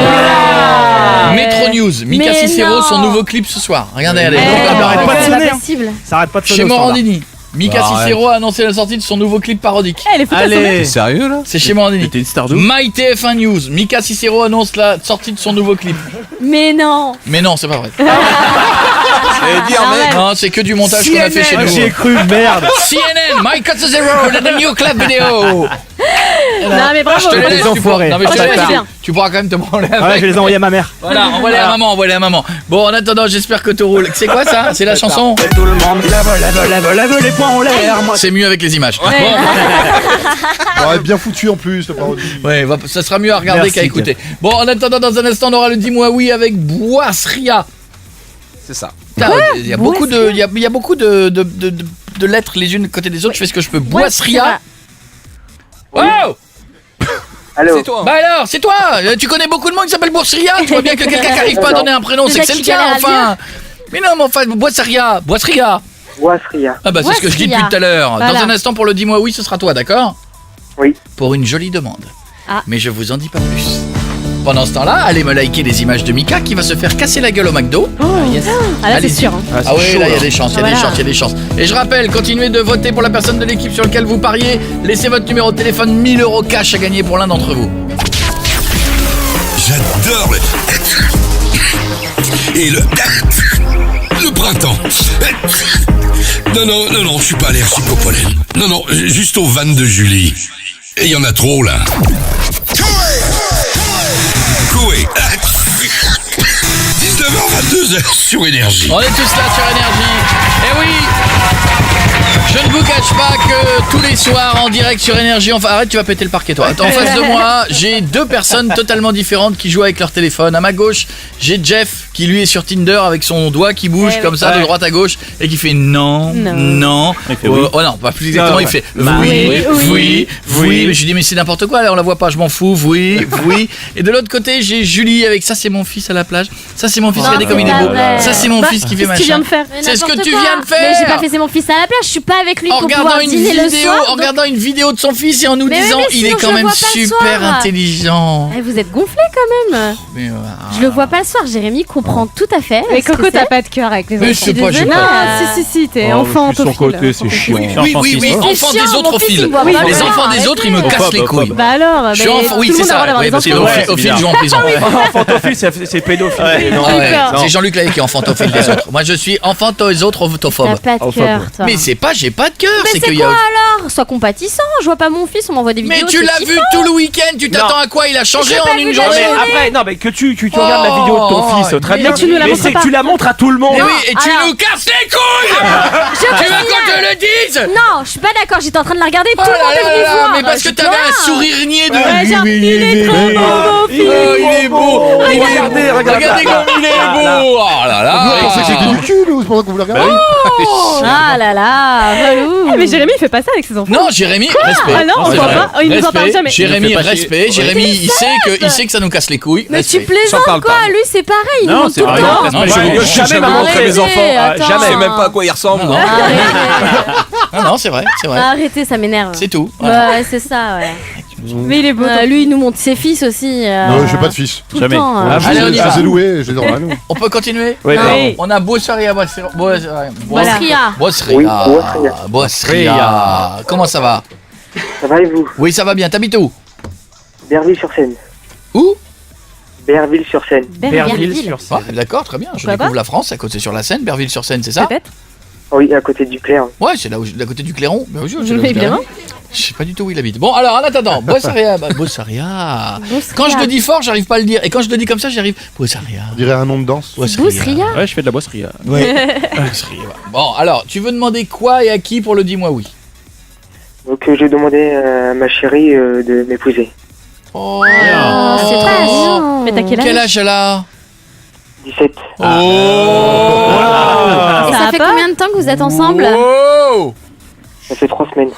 Metro News, Mika Mais Cicero, non. son nouveau clip ce soir. Regardez, allez. Eh, Donc, arrête pas de c'est sonner. pas possible. Ça arrête pas de sonner Chez au standard. Morandini, Mika Bah, Cicero a annoncé la sortie de son nouveau clip parodique. Elle est foutue à son Allez. T'es sérieux là C'est chez Morandini. T'es une star de ouf. My TF1 News, Mika Cicero annonce la sortie de son nouveau clip. Mais non. Mais non, c'est pas vrai. Arrête. Non, c'est que du montage qu'on a fait chez Ah, nous. J'y ai cru, merde. CNN, Mike Cicero, the new club vidéo. Non, mais bravo. Je te les Les laisse, tu pourras- enfoirés. non, mais je te Ah, laisse, c'est bien. tu pourras quand même te branler Ah ouais, avec. je vais les envoyer à ma mère. Voilà, envoie-les à maman, envoie-les à maman. Bon, en attendant, j'espère que tout roule. C'est quoi ça? C'est la chanson? Tout le monde lève les poings en l'air. Moi, C'est mieux avec les images. Bon, Ça va être bien foutu en plus, la parodie. ouais, ça sera mieux à regarder Merci, qu'à écouter. Bon, en attendant, dans un instant, on aura le Dis-moi oui avec Boisseria. C'est ça. Putain, il y a beaucoup de, il y a beaucoup de lettres les unes à côté des autres. Je fais ce que je peux. Boisseria. Oh! Allô. C'est toi. Bah alors, c'est toi. Tu connais beaucoup de monde qui s'appelle Boisseria. Tu vois bien que quelqu'un qui arrive pas à donner un prénom, c'est que c'est le tien, enfin. Mais non, mais enfin, Boisseria. Boisseria. Ah bah c'est ce que je dis depuis tout à l'heure. Voilà. Dans un instant pour le dis-moi oui, ce sera toi, d'accord? Oui. Pour une jolie demande. Ah. Mais je vous en dis pas plus. Pendant ce temps-là, allez me liker les images de Mika qui va se faire casser la gueule au McDo. Ah là, c'est Allez-y. sûr. hein. Ah oui, là il y a des chances, il y a des chances, il y a des chances. Et je rappelle, continuez de voter pour la personne de l'équipe sur laquelle vous pariez. Laissez votre numéro de téléphone, 1000 € cash à gagner pour l'un d'entre vous. J'adore et le printemps. Non, je suis pas allergique au pollen. Non, juste aux vannes de Julie. Et il y en a trop là. Coué. 19h, 22h sur Énergie. On est tous là sur Énergie. Et oui, je ne vous cache pas que tous les soirs en direct sur Énergie, enfin arrête, tu vas péter le parquet toi. En face de moi, j'ai deux personnes totalement différentes qui jouent avec leur téléphone. À ma gauche, j'ai Jeff qui lui est sur Tinder avec son doigt qui bouge Eh comme oui. ça de droite à gauche et qui fait non. Il fait oui. Oh non, pas plus exactement, il fait oui. Mais je lui dis mais c'est n'importe quoi, là on la voit pas, je m'en fous. Oui. Et de l'autre côté, j'ai Julie avec ça c'est mon fils à la plage. Ça c'est mon fils, Non, regardez comme il est c'est beau. pas vrai. Ça c'est mon fils qui fait Qu'est-ce que tu viens machin. de faire? C'est ce que N'importe tu quoi. viens de faire. Mais j'ai pas fait c'est mon fils à la plage, je suis pas avec lui En pour regardant pouvoir une dîner le vidéo, soir. en donc- regardant une vidéo de son fils et en nous Mais oui, disant mais il est sinon, quand je le même vois pas le super soir. intelligent. Eh, vous êtes gonflé quand même. Mais, Je le vois pas le soir, Jérémy comprend tout à fait. Mais ce que Coco, c'est. t'as pas de cœur avec les Mais enfants. c'est pas, j'ai Non, pas. si, t'es Oh, enfant de son côté, c'est chiant. Oui, enfant C'est des chiant, autres mon fils, fils. il me voit pas Les le enfants soir, des autres, ils me arrêtez. cassent les couilles. Bah alors, Je suis enfant, oui, c'est ça. Ouais, parce que pédophile joue en prison. Enfantophile, c'est pédophile. Non. Ah ouais, D'accord. c'est Jean-Luc Lahaye qui est enfantophile des autres. Moi, je suis enfant des autres T'as autophobe. pas de cœur, toi. Mais c'est pas, j'ai pas de cœur, Mais c'est c'est qu'il y quoi a. alors? Sois compatissant, je vois pas mon fils, on m'envoie des vidéos. Mais tu c'est l'as kiffant. vu tout le week-end, tu t'attends à quoi? Il a changé J'ai en pas une vu journée. la Mais après, non, mais que tu regardes la vidéo de ton fils, très mais bien. tu nous la Mais montres c'est que pas. tu la montres à tout le monde. Mais oui, et tu alors- nous casses les couilles. Tu veux qu'on te le dise? Non, je suis pas d'accord, j'étais en train de la regarder, tout Oh le là monde est là venu là, voir. mais parce que Je t'avais un pleure. sourire niais de. Ouais, genre, il est trop beau, mon fils. Oh, il est beau. Regardez. Regardez comme il est beau. Oh là là. C'est tout le cul, nous, c'est pendant que vous le regardez. Ah là là, relou. Mais Jérémy, il fait pas ça avec ses enfants. Non, Jérémy, respect. Ah non, on C'est voit vrai. pas. Oh, il nous en parle Respect. jamais. Jérémy, Il me fait pas chier. respect. Jérémy, il sait que ça nous casse les couilles. Mais tu Respect. plaisantes parle quoi? pas. Lui c'est pareil, il Non, monte c'est tout le vrai. temps. Non, Je ouais. rigole jamais Jamais montrer mes arrêtez, enfants. attends. Je sais même pas à quoi il ressemble. Non, Arrêtez. non, c'est vrai, c'est vrai. Arrêtez, ça m'énerve. C'est tout. Voilà. Ouais, c'est ça, ouais. Mais il est beau. Lui, il nous montre ses fils aussi. Non, j'ai pas de fils. Tout Jamais. le temps. Ah, Allez, on y Je va. les ai loués, je les ai dans On peut continuer? Ouais, Non. pardon. Oui. On a Boisseria, Boisseria. Boisseria. Boisseria. Comment ça va? Ça va et vous? Oui, ça va bien. T'habites où? Berville-sur-Seine. Où? Berville-sur-Seine. Berville-sur-Seine. Ah, d'accord, très bien. Je Pourquoi découvre pas la France, à côté sur la Seine, Berville-sur-Seine, c'est ça? Peut-être. Oui, à côté du Clair. Ouais, c'est là où, à côté du Clairon. Ben oui, c'est là où Mais je évidemment. Je sais pas du tout où il habite. Bon, alors, en attendant, Boisseria. Boisseria. Quand je le dis fort, j'arrive pas à le dire. Et quand je le dis comme ça, j'y arrive. Boisseria. On dirait un nom de danse. Bousseria. Ouais, je fais de la boisserie. Boisseria. Bon, alors, tu veux demander quoi et à qui pour le dis-moi oui? Donc j'ai demandé à ma chérie de m'épouser. Oh, c'est pas mignon. Mais t'as quel âge elle a? 17. Et ça Ça fait va pas combien de temps que vous êtes ensemble? Oh. Ça fait 3 semaines.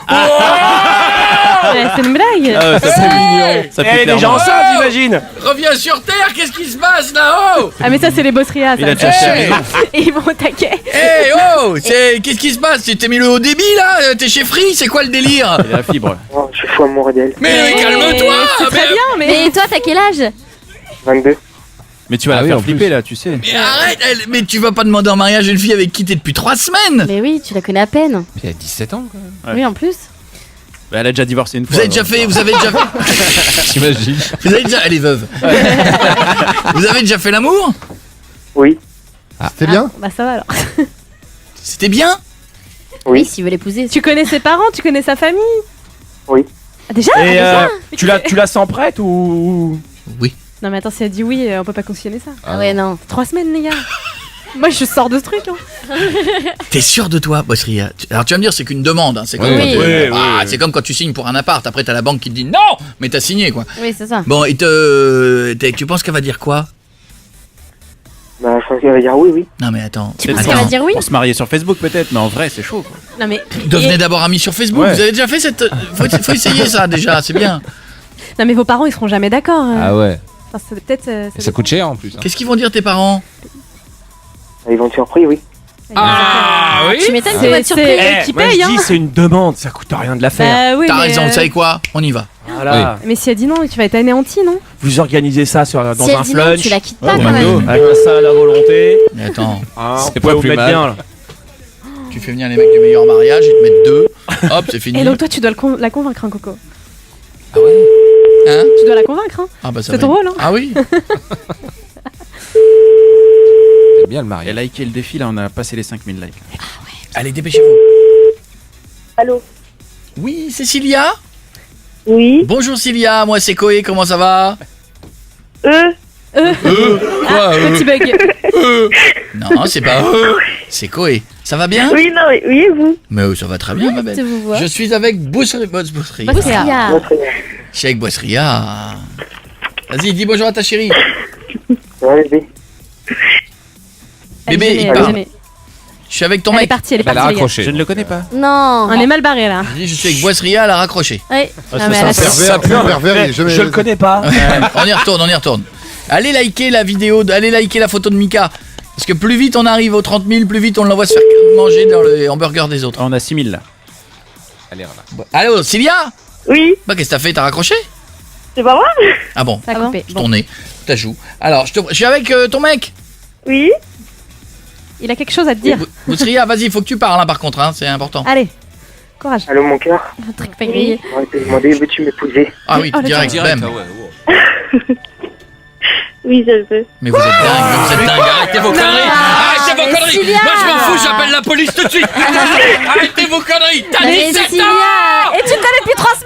Ouais, c'est une blague. Ça c'est mignon. Ça fait déjà enceinte, j'imagine. Reviens sur Terre, qu'est-ce qui se passe là-haut? Ah, mais ça, c'est les Bosserias. Il a ça. déjà Hey, Et ils vont au taquet. hey, oh, qu'est-ce qui se passe? Tu t'es mis le haut débit là? T'es chez Free? C'est quoi le délire? Il a la fibre. Oh, je suis fou amoureux d'elle. Mais calme-toi! C'est très bien, mais. Mais toi, t'as quel âge? 22. Mais tu vas la faire flipper là, tu sais. Mais arrête, mais tu vas pas demander en mariage une fille avec qui t'es depuis 3 semaines? Mais oui, tu la connais à peine. Puis il a 17 ans quand même. Ouais. Oui, en plus. Bah, elle a déjà divorcé une fois. Vous avez déjà fait, vous avez déjà elle est veuve. Vous avez déjà fait l'amour? Oui. C'était bien? Bah, ça va alors. C'était bien? Oui. Oui, s'il veut l'épouser. Tu connais ses parents, tu connais sa famille. Oui. Ah, déjà? Et Déjà tu la sens prête ou Oui. Non, mais attends, si elle dit oui, on peut pas cautionner ça. Ah ouais, non. 3 semaines, les gars. Moi, je sors de ce truc. Hein. T'es sûr de toi, Boisseria? Alors tu vas me dire, c'est qu'une demande, hein. C'est comme, Oui. quand tu- Oui, oui. c'est comme quand tu signes pour un appart. Après t'as la banque qui te dit non, mais t'as signé quoi. Oui, c'est ça. Bon, tu penses qu'elle va dire quoi? Bah, je pense qu'elle va dire oui, oui. Non mais attends. Tu penses Attends. qu'elle va dire oui? Pour se marier sur Facebook peut-être, mais en vrai c'est chaud. Quoi. Non, mais. Devenez d'abord amis sur Facebook. Ouais. Vous avez déjà fait cette. Faut essayer ça déjà, c'est bien. Non, mais vos parents, ils seront jamais d'accord. Ah ouais. Enfin, c'est peut-être. Et ça coûte cher en plus. Hein. Qu'est-ce qu'ils vont dire tes parents? Ils vont être surpris, oui. Ah oui. Tu m'étonnes qu'il va être surpris. c'est qui moi, paye, je hein. dis, c'est une demande, ça coûte rien de la faire. Bah oui, T'as mais, raison, vous savez quoi? On y va. Voilà. Mais si elle dit non, tu vas être anéanti, non? Vous organisez ça dans Si un elle dit non, flunch. tu la quittes pas Ouais, quand même. Avec ça à la volonté. Mais attends, Hein, C'est vous pas pouvez vous plus mettre mal. bien là. tu fais venir les mecs du meilleur mariage, ils te mettent 2. Hop, c'est fini. Et donc toi, tu dois la convaincre, hein, Coco. Ah ouais? Hein? Tu dois la convaincre, hein. Ah bah ça C'est va. ton rôle, hein. Ah oui? J'aime bien le Et mariage. liké le défi, là, on a passé les 5000 likes. Allez, dépêchez-vous. Allô? Oui, c'est Cilia? Oui. Bonjour Cilia, moi c'est Koé, comment ça va? Eux? Quoi, Petit bug. Non, c'est pas c'est Koé. Ça va bien? Oui, non, oui, et vous? Mais ça va très bien ma belle. Je vous vois. Je suis avec Bousseria. Bousseria. Je suis avec Bousseria. Vas-y, dis bonjour à ta chérie. Ouais, bébé. Bébé, Elle est il gênée, parle. elle est gênée. Je suis avec ton Elle est mec. partie, elle est Elle a partie, les gars. raccroché. Je ne le connais pas. Non. On est mal barré là. Je dis, je suis avec Boisseria, elle a raccroché. Ouais. Ah, Non, mais elle a c'est un pervers, il est jamais... Je le connais pas. On y retourne. Allez liker la vidéo, allez liker la photo de Mika. Parce que plus vite on arrive aux 30 000, plus vite on l'envoie se faire manger dans les hamburgers des autres. On a 6000 là. Allez, voilà. Allô, Cilia? Oui, Bah qu'est-ce que t'as fait? T'as raccroché? c'est pas moi? Ah bon, Ça a coupé. je tournais. T'as joué. Alors, je suis avec ton mec. Oui. Il a quelque chose à te dire. Bousseria, vas-y, faut que tu parles hein, par contre, hein, c'est important. Allez, courage. Allô, mon cœur? Un truc pas grillé. Ouais, t'as demandé, veux-tu m'épouser? Ah oui, Oh, le direct, bam. Oui, je le veux. Mais vous êtes dingue, arrêtez vos conneries. Arrêtez vos conneries. Cilia. Moi je m'en fous, j'appelle la police tout de suite. Arrêtez vos conneries. T'as Mais 17 Cilia. ans. Et tu le connais depuis 3 T'as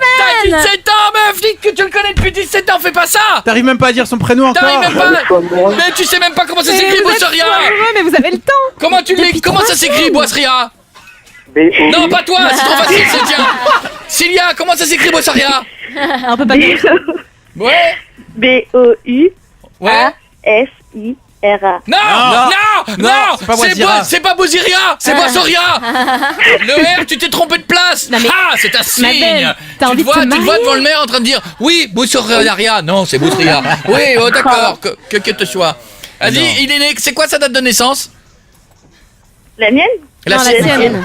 semaines. 17 ans, meuf, dites que tu le connais depuis 17 ans, fais pas ça. T'arrives même pas à dire son prénom T'arrives même encore. pas. Mais tu sais même pas comment ça s'écrit, vous êtes Boisseria. amoureux, mais vous avez le temps. Comment ça s'écrit, Boisseria? B-O-U. Non, pas toi, c'est trop facile, c'est tiens. Cilia, comment ça s'écrit, Boisseria? On peut pas dire. Ouais. B-O-U. Ouais. S-I-R-A. Non, c'est pas Boisiria. c'est pas Boisiria, c'est Boisseria. Le R, tu t'es trompé de place. Non, mais- Ah, c'est un signe. belle, t'as Tu envie te de vois, te tu te vois marier. devant le maire en train de dire oui, Boisseria. Non, c'est Boisseria. Oui, oh, d'accord, que te soit. Vas-y, Non. il est né. C'est quoi sa date de naissance? La mienne? La Non, la sienne. tienne.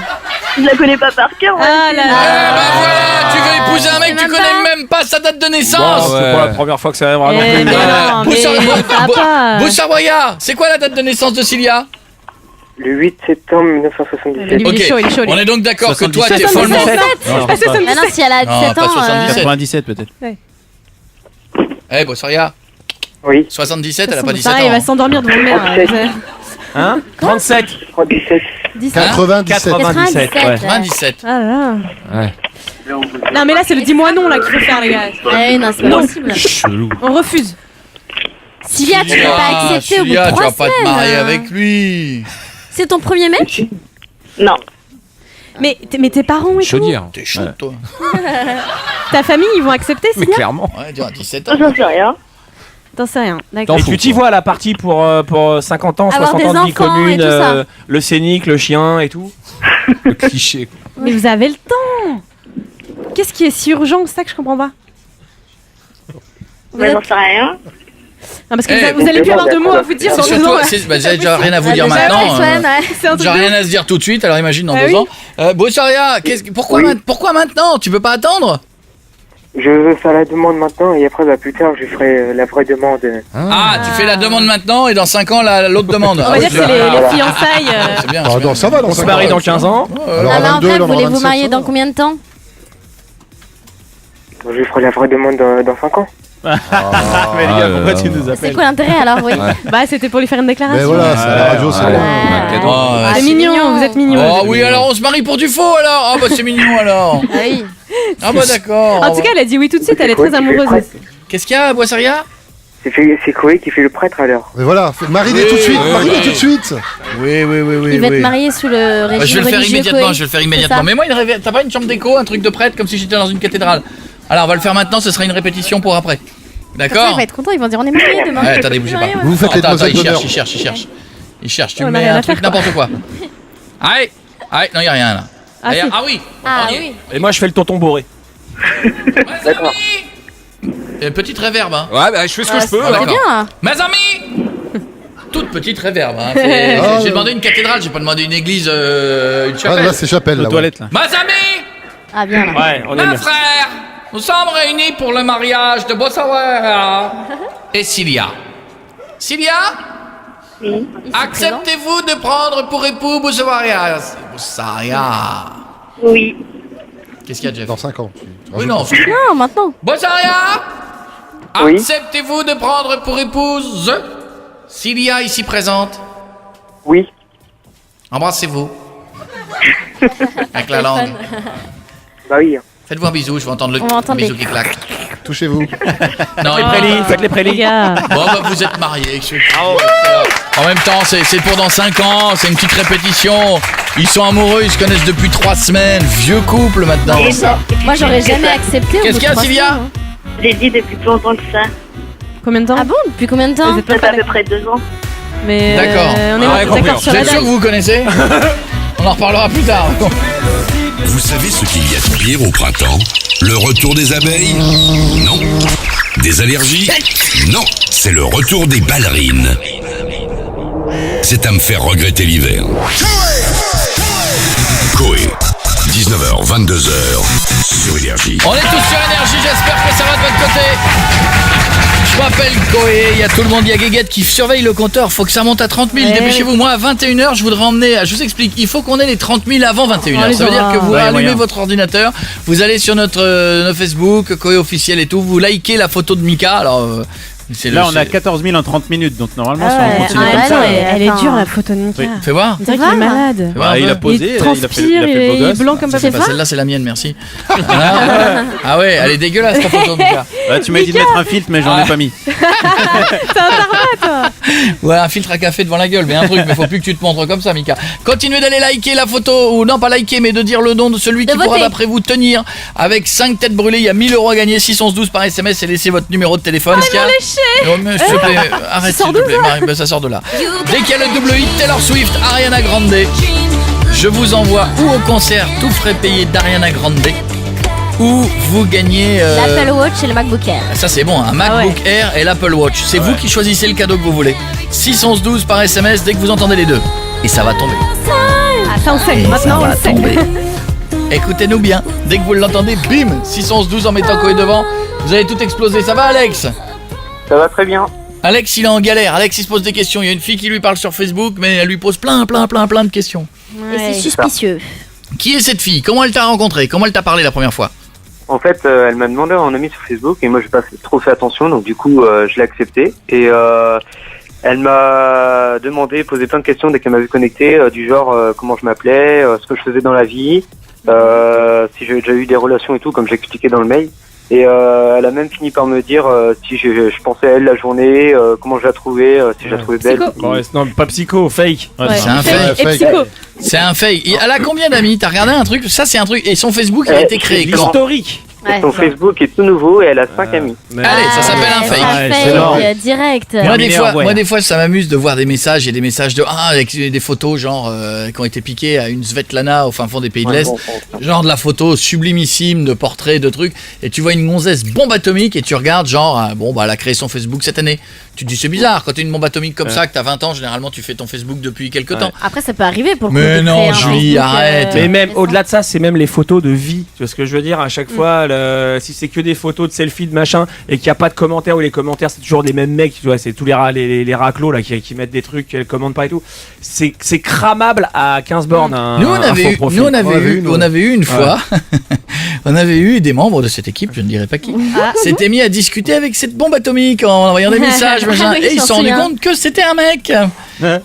Je la connais pas par cœur. Ah là Eh là. ben voilà, tu veux épouser un mec, tu même connais pas. même pas sa date de Bon, naissance. c'est pas la première fois que ça arrive. Eh, mais non, mais ça va pas. Boussaroya, c'est quoi la date de naissance de Cilia? Le 8 septembre 1977. Il est chaud, il est chaud. On est donc d'accord que toi 77. t'es follement. 77. Non, Ah, c'est ça, Ah non, si elle a Non, 17 pas ans. 77. 97 peut-être. Eh Boussaroya, Oui. 77, elle a pas 17 Pareil, il ans. va s'endormir devant le maire. Hein 37. 37. 97. 97. Ouais. 97. Ah là. Ouais. Non mais là c'est le dis-moi non là qu'il faut faire les gars. Eh non, c'est pas Non. possible. Chelou. On refuse. Cilia, tu peux pas accepter au bout de Cilia, tu 3 vas pas te marier semaines. avec lui. C'est ton premier mec? Non. Mais tes parents et tout, Chaudière. T'es chaud toi. ta famille ils vont accepter Mais Cilia? clairement. Ouais, tu as 17 ans. J'en sais rien. T'en sais rien. D'accord. Et tu t'y vois la partie pour 50 ans, Avoir 60 des ans de vie enfants et commune, tout ça. le scénic, le chien et tout. Le cliché. quoi. Mais vous avez le temps. Qu'est-ce qui est si urgent que ça que je comprends pas? Vous Bah, êtes- j'en sais rien. Non parce que Eh, vous allez plus avoir de mots à vous dire C'est dans 2 surtout, ans. là. j'ai déjà rien à vous dire Déjà, maintenant. Swan, ouais. C'est un truc J'ai de rien à se dire tout de suite, alors imagine dans Ah 2 oui. ans. Boussaria, pourquoi, Oui. pourquoi maintenant? Tu peux pas attendre? Je veux faire la demande maintenant et après, bah, plus tard, je ferai la vraie demande. Ah, tu fais la demande maintenant et dans 5 ans l'autre demande. On va dire que c'est les fiançailles. C'est bien. Ah, c'est bien. non, ça va, dans On se 5 marie ans. dans 15 ans. Alors, Ah, à mais en 22, vrai, là, on aura voulez-vous 27, marier ça dans va. combien de temps? Je ferai la vraie demande dans 5 ans. Mais les gars, pourquoi tu nous C'est appelles? quoi l'intérêt alors? Oui. Bah c'était pour lui faire une Mais déclaration. voilà, c'est à la radio, c'est Ouais. bon. Un cadeau. Oh, ouais. C'est mignon, vous êtes mignon. Oh oui, alors on se marie pour du faux alors. Ah bah c'est mignon alors. Ah oui. Ah bah d'accord. En tout cas, elle a dit oui tout de suite, elle est très amoureuse. Qu'est-ce qu'il y a, Boissaria? C'est Chloé qui fait le prêtre alors. Mais voilà, marie-les tout de suite, marie-les tout de suite. Oui. Il va être marié sous le Bah, régime je vais le faire religieux immédiatement, Coé. je vais le faire C'est immédiatement. ça. Mais moi, t'as pas une chambre d'écho, un truc de prêtre, comme si j'étais dans une cathédrale. Alors, on va le faire maintenant, ce sera une répétition pour après. Comme ça, il D'accord? va être content, ils vont dire on est mariés demain. Ouais, attendez, bougez pas. Ouais, ouais. Vous faites les Attends, demoiselles il d'honneur. cherche. Il cherche, tu On me a mets rien un à truc, faire, n'importe quoi. Allez, non, y a rien là. Ah, si. Ah oui. Ah on y est. oui. Et moi, je fais le tonton bourré. D'accord. Une petite réverbe, hein. Ouais, bah je fais ce que Ah, je peux. c'est d'accord. bien. Mes amis, toute petite réverbe. Hein. J'ai demandé une cathédrale, j'ai pas demandé une église, une chapelle. Là, c'est chapelle. Aux Là, toilettes, là. Mes amis, Ah, bien là. Ouais, on mes aime. frères, nous sommes réunis pour le mariage de Bossawara et Cilia. Cilia, acceptez-vous de prendre pour époux Bossawara? Oui. Qu'est-ce qu'il y a, Jeff? Dans 5 ans. Oui, non. Non, maintenant. Bossaria, Oui. acceptez-vous de prendre pour épouse Cilia ici présente? Oui. Embrassez-vous. Avec la langue. Bah oui. Faites-vous un bisou, je vais entendre le On va entendre bisou les- qui claque. Touchez-vous. Non, Les prélis, faites les Les prélis. gars. Bon, bah, vous êtes mariés. En même temps, c'est pour dans 5 ans, c'est une petite répétition. Ils sont amoureux, ils se connaissent depuis 3 semaines. Vieux couple maintenant. Moi, j'aurais jamais accepté. au Qu'est-ce bout qu'il y a, de 3 Sylvia? semaines, hein. Je l'ai dit depuis plus longtemps que ça. Combien de temps? Ah bon? Depuis combien de temps? Vous êtes pas Ça fait à peu d'accord. près 2 ans. Mais D'accord. on est Ah ouais, d'accord compris. sur Vous la êtes sûr date. que vous vous connaissez? On en reparlera plus tard. Vous savez ce qu'il y a de pire au printemps? Le retour des abeilles? Non. Des allergies? Non. C'est le retour des ballerines. C'est à me faire regretter l'hiver. Coé. 19h, 22h sur Énergie. On est tous sur Énergie, j'espère que ça va de votre côté. Je m'appelle Coé, il y a tout le monde, il y a Guéguette qui surveille le compteur, faut que ça monte à 30 000, Ouais. dépêchez-vous. Moi à 21h, je voudrais emmener, je vous explique, il faut qu'on ait les 30 000 avant 21h. Oh, Ça veut les dire que vous Ouais, allumez moyen. votre ordinateur, vous allez sur notre Facebook, Coé officiel et tout, vous likez la photo de Mika, alors... c'est Là, le- on a c'est- 14 000 en 30 minutes, donc normalement, Ah si on ouais, continue ah comme ouais, ça. non, Elle est Attends. dure la photo de Mika. Oui. Fais voir. On dirait qu'il est Ça va, malade. Fais voir un Ouais, il peu. a posé, Il il a transpire, fait le beau il est gosse. blanc comme Ça, pas c'est pas possible. celle-là, c'est la mienne, merci. Ah ouais, elle est dégueulasse ta photo, Mika. Ouais, tu m'as dit de mettre un filtre, mais j'en ai pas mis. Ouais, un filtre à café devant la gueule, mais un truc, mais faut plus que tu te montres comme ça, Mika. Continuez d'aller liker la photo, ou non pas liker, mais de dire le nom de celui qui De pourra voter. d'après vous tenir avec 5 têtes brûlées. Il y a 1000 € à gagner, 612 par SMS et laissez votre numéro de téléphone. S'il y a- Oh, mais s'il te plaît, arrête s'il te plaît, Marie, ben, ça sort de là. Dès qu'il y a le double hit, Taylor Swift, Ariana Grande, je vous envoie ou au concert tout frais payé d'Ariana Grande, ou vous gagnez... L'Apple Watch et le MacBook Air. Ça c'est bon, un MacBook Air et l'Apple Watch. C'est vous qui choisissez le cadeau que vous voulez. 612 par SMS dès que vous entendez les deux. Et ça va tomber. Ah, ça on sait. Et ça Maintenant on va le sait. tomber. Écoutez-nous bien. Dès que vous l'entendez, bim 612 en mettant Coé devant. Vous allez tout exploser. Ça va Alex? Ça va très bien. Alex il est en galère. Alex il se pose des questions. Il y a une fille qui lui parle sur Facebook, mais elle lui pose plein de questions. Et c'est suspicieux. Qui est cette fille? Comment elle t'a rencontré? Comment elle t'a parlé la première fois? En fait, elle m'a demandé en ami sur Facebook et moi j'ai pas trop fait attention, donc du coup je l'ai accepté. Et elle m'a demandé, posé plein de questions dès qu'elle m'a vu connecté, du genre comment je m'appelais, ce que je faisais dans la vie, si j'avais déjà eu des relations et tout, comme j'expliquais dans le mail. Et elle a même fini par me dire si je pensais à elle la journée, comment je la trouvais, si je la trouvais belle. Psycho. Ouais, non, pas psycho, fake. Ouais. C'est un Fake fake. et psycho. C'est un fake. Elle a combien d'amis? T'as regardé un truc? Ça c'est un truc. Et son Facebook il a été créé quand? Historique. Ouais. Son Facebook est tout nouveau et elle a 5 amis. Allez, ça s'appelle un fake. Ouais, c'est fake, énorme. direct. Moi des fois ça m'amuse de voir des messages et des messages de avec des photos genre qui ont été piquées à une Svetlana au fin fond des pays de l'Est, genre de la photo sublimissime de portraits de trucs, et tu vois une gonzesse bombe atomique et tu regardes genre bon bah elle a créé son Facebook cette année. Tu te dis c'est bizarre quand t'es une bombe atomique comme ça, que t'as 20 ans, généralement tu fais ton Facebook depuis quelques temps. Après, ça peut arriver pour le coup. Mais de non, créer un Julie, Facebook, arrête. Mais même au-delà de ça, c'est même les photos de vie. Tu vois ce que je veux dire? À chaque fois, si c'est que des photos de selfies, de machin, et qu'il n'y a pas de commentaires, ou les commentaires, c'est toujours les mêmes mecs, tu vois, c'est tous les raclos là, qui mettent des trucs, qui commentent pas et tout. C'est cramable à 15 bornes. Nous on avait eu une fois, on avait eu des membres de cette équipe, je ne dirais pas qui, s'étaient mis à discuter avec cette bombe atomique en envoyant des messages, machin, Oui, et ils j'en se sont rendus souviens. compte que c'était un mec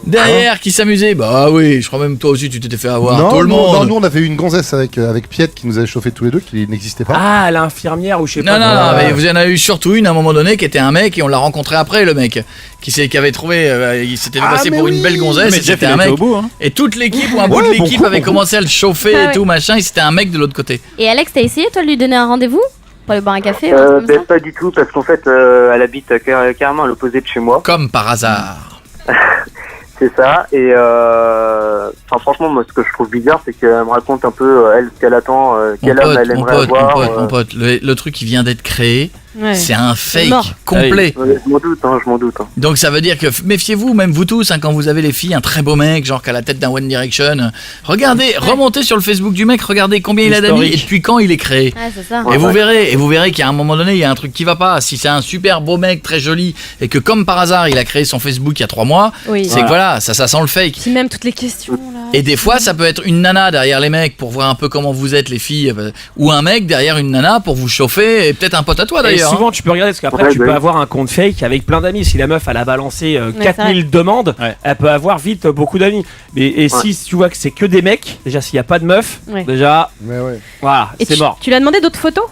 derrière qui s'amusait. Bah oui, je crois même toi aussi tu t'étais fait avoir. Non, tout le non, monde. non, nous on avait eu une gonzesse avec Piette qui nous avait chauffé tous les deux, qui n'existait pas. Ah, l'infirmière ou je sais Non, pas. non, non, mais vous en avez eu surtout une à un moment donné qui était un mec et on l'a rencontré après, le mec qui avait trouvé, il s'était fait passer mais pour oui. une belle gonzesse Mais et Jeff, c'était il un était mec. au bout, hein. Et toute l'équipe ou un bout de Ouais, bon l'équipe coup, avait bon commencé à le chauffer Ah et ouais. tout machin et c'était un mec de l'autre côté. Et Alex, t'as essayé toi de lui donner un rendez-vous pour aller boire un café ou un truc comme ça? Pas du tout, parce qu'en fait elle habite carrément à l'opposé de chez moi. Comme par hasard. C'est ça, et enfin franchement moi ce que je trouve bizarre c'est qu'elle me raconte un peu elle ce qu'elle attend, quel homme elle aimerait avoir. Mon pote, le truc qui vient d'être créé, Ouais. C'est un fake mort. complet. Ouais, je m'en doute. Donc ça veut dire que méfiez-vous, même vous tous, quand vous avez les filles, un très beau mec, genre qui a la tête d'un One Direction. Regardez, remontez sur le Facebook du mec, regardez combien il a d'amis et depuis quand il est créé. Ouais, c'est ça. Et vous verrez qu'à un moment donné, il y a un truc qui va pas. Si c'est un super beau mec, très joli, et que comme par hasard, il a créé son Facebook il y a 3 mois, c'est que voilà, ça sent le fake. Puis même toutes les questions là. Et des fois, ça peut être une nana derrière les mecs pour voir un peu comment vous êtes les filles, ou un mec derrière une nana pour vous chauffer, et peut-être un pote à toi Et d'ailleurs. souvent, tu peux regarder parce qu'après, tu peux avoir un compte fake avec plein d'amis. Si la meuf, elle a balancé 4000 demandes, elle peut avoir vite beaucoup d'amis. Et si tu vois que c'est que des mecs, déjà, s'il n'y a pas de meuf, déjà, voilà, c'est mort. Tu lui as demandé d'autres photos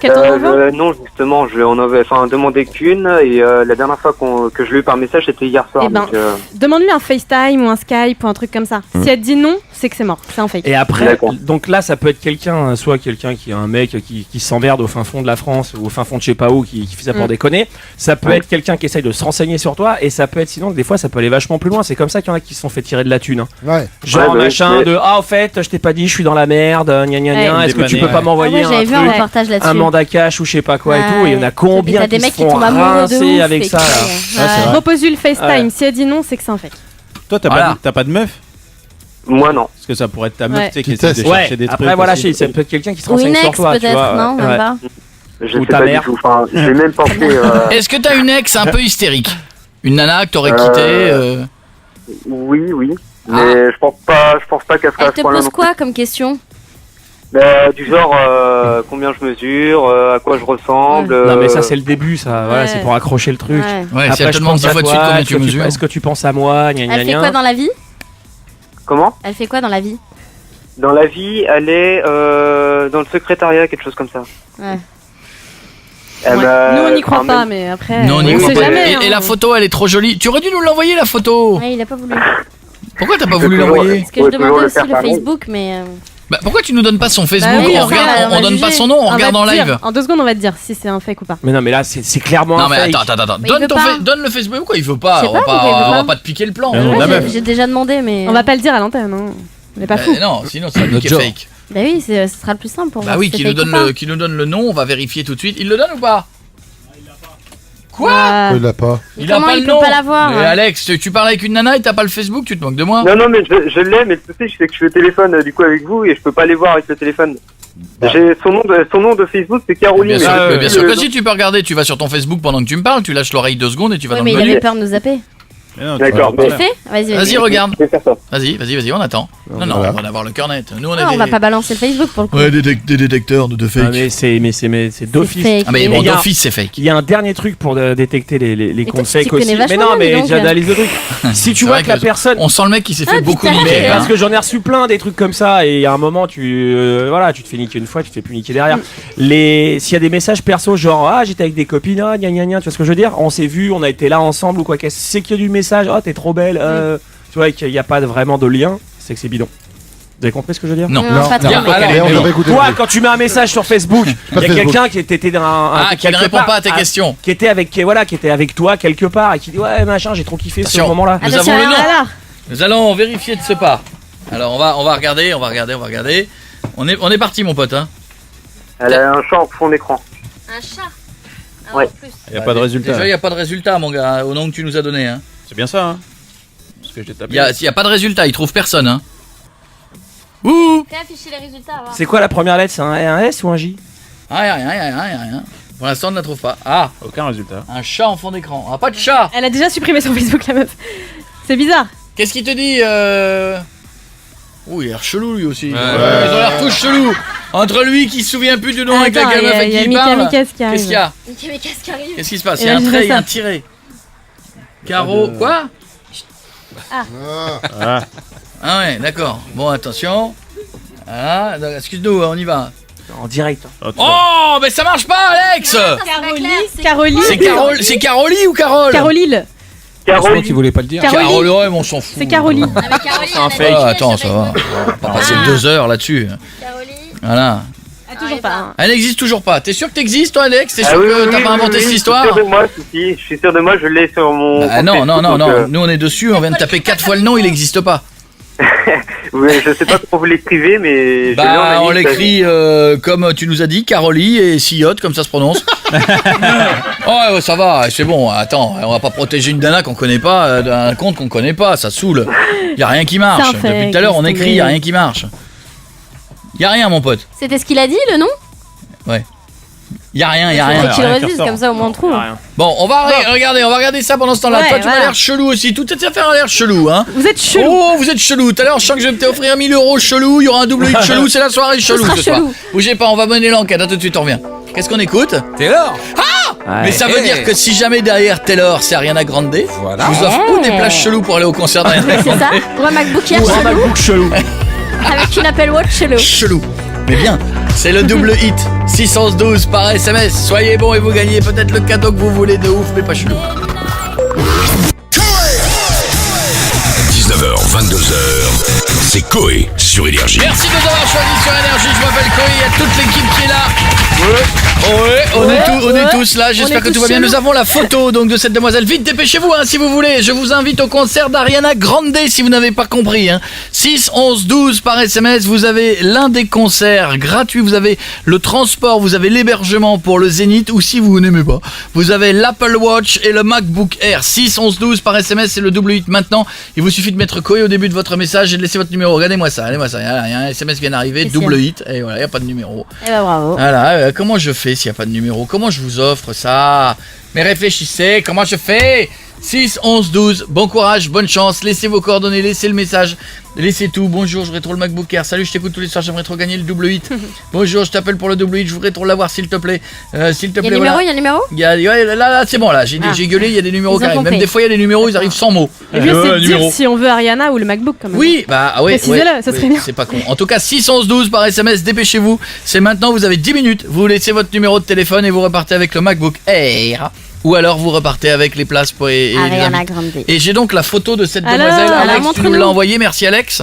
qu'elle t'en envoie? Non, justement, je en avais demandé qu'une et la dernière fois que je l'ai eu par message, c'était hier soir. Eh ben, donc, demande-lui un FaceTime ou un Skype ou un truc comme ça. Si elle te dit non, c'est que c'est mort, c'est un fake. Et après, donc là, ça peut être quelqu'un, soit quelqu'un qui est un mec qui s'emmerde au fin fond de la France ou au fin fond de je sais pas où, qui fait ça pour déconner. Ça peut être quelqu'un qui essaye de se renseigner sur toi, et ça peut être sinon, des fois, ça peut aller vachement plus loin. C'est comme ça qu'il y en a qui se sont fait tirer de la thune. Hein. Genre machin de ah, au fait, je t'ai pas dit, je suis dans la merde, gna gna gna, est-ce que tu peux pas m'envoyer j'avais vu un reportage là-dessus. un mandat cash ou je sais pas quoi et tout, et il y en a combien des qui mecs se qui font tombent amoureux de rincer ouf avec et ça qui- là. Repose-lui le FaceTime. Si elle dit non, c'est que c'est un fake. Toi, t'as pas de meuf? Moi, non. Parce que ça pourrait être ta meuf, Ouais. tu sais, qui essaie de chercher des trucs. Après, voilà, aussi. ça peut être quelqu'un qui se Ou renseigne une sur ex toi. tu peut-être, vois. non, même pas. Je Ou sais ta pas mère. du tout. Enfin, j'ai même pensé. Est-ce que t'as une ex un peu hystérique? Une nana que t'aurais quitté Oui. Mais je pense pas qu'elle ferait Elle à te ce point-là pose non quoi comme question? Du genre combien je mesure, à quoi je ressemble. Non mais ça c'est le début, ça. Voilà, Ouais. c'est pour accrocher le truc. Ouais. si elle te je demande pense 10 à fois de toi, suite combien est-ce tu que mesures. Est-ce que tu penses à moi? Gna, gna, Elle fait gna. quoi dans la vie? Comment? Elle fait quoi dans la vie? Dans la vie, elle est dans le secrétariat, quelque chose comme ça. Ouais. Nous on n'y croit pas, mais après. Non, on n'y croit sait pas. jamais. Et la photo, elle est trop jolie. Tu aurais dû nous l'envoyer la photo. Ouais, il a pas voulu. Pourquoi t'as pas voulu l'envoyer? Parce que je demandais aussi le Facebook, mais. Bah pourquoi tu nous donnes pas son Facebook? Bah oui, on on regarde, va on donne juger. pas son nom, on va regarde en te dire. live. En 2 secondes, on va te dire si c'est un fake ou pas. Mais non mais là c'est clairement Non un mais fake. attends, Mais il veut pas. donne le Facebook. Pourquoi il veut pas? Je sais On va pas pourquoi il veut on va pas. pas te piquer le plan. Ouais, j'ai déjà demandé, mais. On va pas le dire à l'antenne, hein. On est pas fou. Non, sinon ça va piquer genre. fake. Bah oui, ce sera le plus simple pour moi. Bah oui, qui nous donne le nom, on va vérifier tout de suite. Il le donne ou pas? Quoi? Il l'a pas. Il a comment pas il le peut nom. pas l'avoir? Mais Alex, tu parles avec une nana et t'as pas le Facebook, tu te moques de moi? Non, mais je l'ai, mais le souci, c'est que je suis au téléphone du coup avec vous et je peux pas les voir avec le téléphone. J'ai son nom de Facebook, c'est Caroline. Bien sûr, mais mais bien sûr que si tu peux regarder, tu vas sur ton Facebook pendant que tu me parles, tu lâches l'oreille 2 secondes et tu vas Oui, dans mais le il menu. avait peur de nous zapper. D'accord. Tu le fais? Vas-y, regarde. Je vais faire ça. Vas-y, on attend. Non, Voilà. on va avoir le cœur net. Nous, on est Ah, on des... va pas balancer le Facebook pour le coup. Ouais, des détecteurs de fake. Ah, mais c'est d'office. fake. Ah mais Et bon, il y a- d'office c'est fake. Il y a un dernier truc pour détecter les comptes toi, tu fake connais aussi. vachement Mais non, bien, mais dis donc. j'analyse le truc. Si tu C'est vois vrai que la personne. On sent le mec qui s'est fait Ah, beaucoup putain. niquer. Mais hein. parce que j'en ai reçu plein des trucs comme ça, et à un moment tu te fais niquer une fois, tu te fais plus niquer derrière. S'il y a des messages perso genre ah j'étais avec des copines, ah gna gna gna, tu vois ce que je veux dire, on s'est vu, on a été là ensemble ou quoi, c'est qu'il y a du message, ah t'es trop belle, tu vois qu'il n'y a pas vraiment de lien, c'est que c'est bidon. Vous avez compris ce que je veux dire? Non. Pas trop, Bien, mais- alors, Et on non. va écouter Toi, le truc. quand tu mets un message sur Facebook, il y a Facebook. quelqu'un qui était dans Ah, qui ne quelque répond part, pas à tes questions. qui était avec toi quelque part et qui dit ouais machin j'ai trop kiffé ce Attention. moment-là. Nous Attention, avons le nom. Alors, Nous allons vérifier de ce pas. Alors on va regarder. On est parti mon pote hein. Elle a un chat en fond d'écran. Un chat. Ouais. En plus. Il n'y a pas de résultat. Déjà il n'y a pas de résultat mon gars au nom que tu nous as donné hein. C'est bien ça, hein? Parce que j'ai tapé. Il y a pas de résultat, il trouve personne hein. Ouh. Fais afficher les résultats. C'est quoi la première lettre? C'est un S ou un J? Ah rien. Pour l'instant on ne la trouve pas. Ah, Aucun résultat. un chat en fond d'écran. Ah pas de chat. elle a déjà supprimé son Facebook, la meuf. C'est bizarre. Qu'est-ce qu'il te dit Ouh, il a l'air chelou lui aussi. Ouais. Ils ont l'air tous chelous. Entre lui qui se souvient plus du nom avec Attends, la meuf avec il y a qui il Mika parle. Mikas qui arrive. Qu'est-ce qu'il y a? Mais qu'est-ce qui arrive? Qu'est-ce qui se passe? Et Il y a là, un je trait, fais il y a ça. un tiré. Caro, quoi? Ah. Ah ouais, d'accord. Bon, attention. Ah, excuse-nous, on y va. En direct. Oh, mais ça marche pas, Alex! Caroline. C'est Caroli ou Carole? Carolile. Je crois Caroline. qu'il voulait pas le dire. Caroline. Carole, ouais, mais on s'en fout. C'est Caroline. C'est un fake. Ah, attends, ça va. On va pas passer 2 heures là-dessus. Voilà. Ah, toujours pas. hein. Elle n'existe toujours pas. T'es sûr que t'existes, toi, Alex? T'es sûr Ah oui, que oui, t'as oui, pas inventé oui, cette oui, histoire? Je suis sûr de moi, si, je suis sûr de moi, je l'ai sur mon. Bah compte non, Facebook, non. donc, Nous, on est dessus, on vient de taper 4 fois le nom, il n'existe pas. oui, je sais pas comment vous l'écrivez, mais. je l'ai en Bah, on ami, l'écrit comme tu nous as dit, Caroli et Sillotte, comme ça se prononce. Oh, ça va, c'est bon. Attends, on va pas protéger une nana qu'on connaît pas d'un compte qu'on connaît pas. Ça saoule. Y a rien qui marche. C'est un fake, Depuis tout à l'heure, on laisse écrit, y a rien qui marche. Y a rien, mon pote. C'était ce qu'il a dit, le nom? Ouais. Y a rien, y a Faudrait rien. qu'il le redise, comme ça au moins on trouve. Bon, on va regarder ça pendant ce temps-là. Ouais, Toi, tu m'as voilà. l'air chelou aussi. Toutes tes affaires ont l'air chelou, hein. Vous êtes chelou. Oh, vous êtes chelou. Tout à l'heure, je sens que je vais t'offrir 1000 € chelou. Il y aura un double hit chelou. C'est la soirée chelou sera ce soir. chelou. Bougez pas, on va mener l'enquête. À tout de suite, on revient. Qu'est-ce qu'on écoute? Taylor. Mais ça veut dire que si jamais derrière Taylor, c'est Ariana Grande, Voilà. je vous offre ou des places cheloues pour aller au concert d'Ariana C'est Grande. ça? Ou un MacBook Air Ou un chelou MacBook chelou. avec une Apple Watch chelou. Chelou. Mais bien, c'est le double hit. 612 par SMS. Soyez bons et vous gagnez peut-être le cadeau que vous voulez de ouf, mais pas chelou. 19h, 22h, c'est Coé sur Énergie. Merci de nous avoir choisis sur Énergie. Je m'appelle Coé, il y a toute l'équipe qui est là. On est tous là, j'espère que tout va bien. Nous avons la photo donc de cette demoiselle. Vite, dépêchez-vous si vous voulez. Je vous invite au concert d'Ariana Grande si vous n'avez pas compris. 6, 11, 12 par SMS. Vous avez l'un des concerts gratuits. Vous avez le transport, vous avez l'hébergement pour le Zénith ou si vous n'aimez pas, vous avez l'Apple Watch et le MacBook Air. 6, 11, 12 par SMS, c'est le double hit maintenant. Il vous suffit de mettre Coé au début de votre message et de laisser votre numéro. Regardez-moi ça. Il y a un SMS qui vient d'arriver, double hit. Et voilà, il n'y a pas de numéro. Eh ben bravo. Voilà, comment je fais s'il n'y a pas de numéro? Comment je vous offre ça? Mais réfléchissez, comment je fais? 6, 11, 12, bon courage, bonne chance, laissez vos coordonnées, laissez le message, laissez tout. Bonjour, je voudrais trop le MacBook Air. Salut, je t'écoute tous les soirs, j'aimerais trop gagner le double hit. Bonjour, je t'appelle pour le double hit, je voudrais trop l'avoir s'il te plaît. S'il te Il y a plaît, le numéro, voilà. il y a le numéro? Ouais, là, c'est bon, là, j'ai gueulé, il y a des numéros Ils qui ont arrivent. Même compris. des fois, il y a des numéros, ils arrivent sans mots. Le mieux, c'est de dire numéro. si on veut Ariana ou le MacBook quand même. Oui, bah ouais, Précisez-le, ça serait bien. c'est pas con. En tout cas, 6, 11, 12 par SMS, dépêchez-vous. C'est maintenant, vous avez 10 minutes. Vous laissez votre numéro de téléphone et vous repartez avec le MacBook Air. Ou alors vous repartez avec les places pour Ariana Grande. Et j'ai donc la photo de cette Alors, demoiselle. Alex, tu nous montre-nous. l'as envoyé. Merci Alex.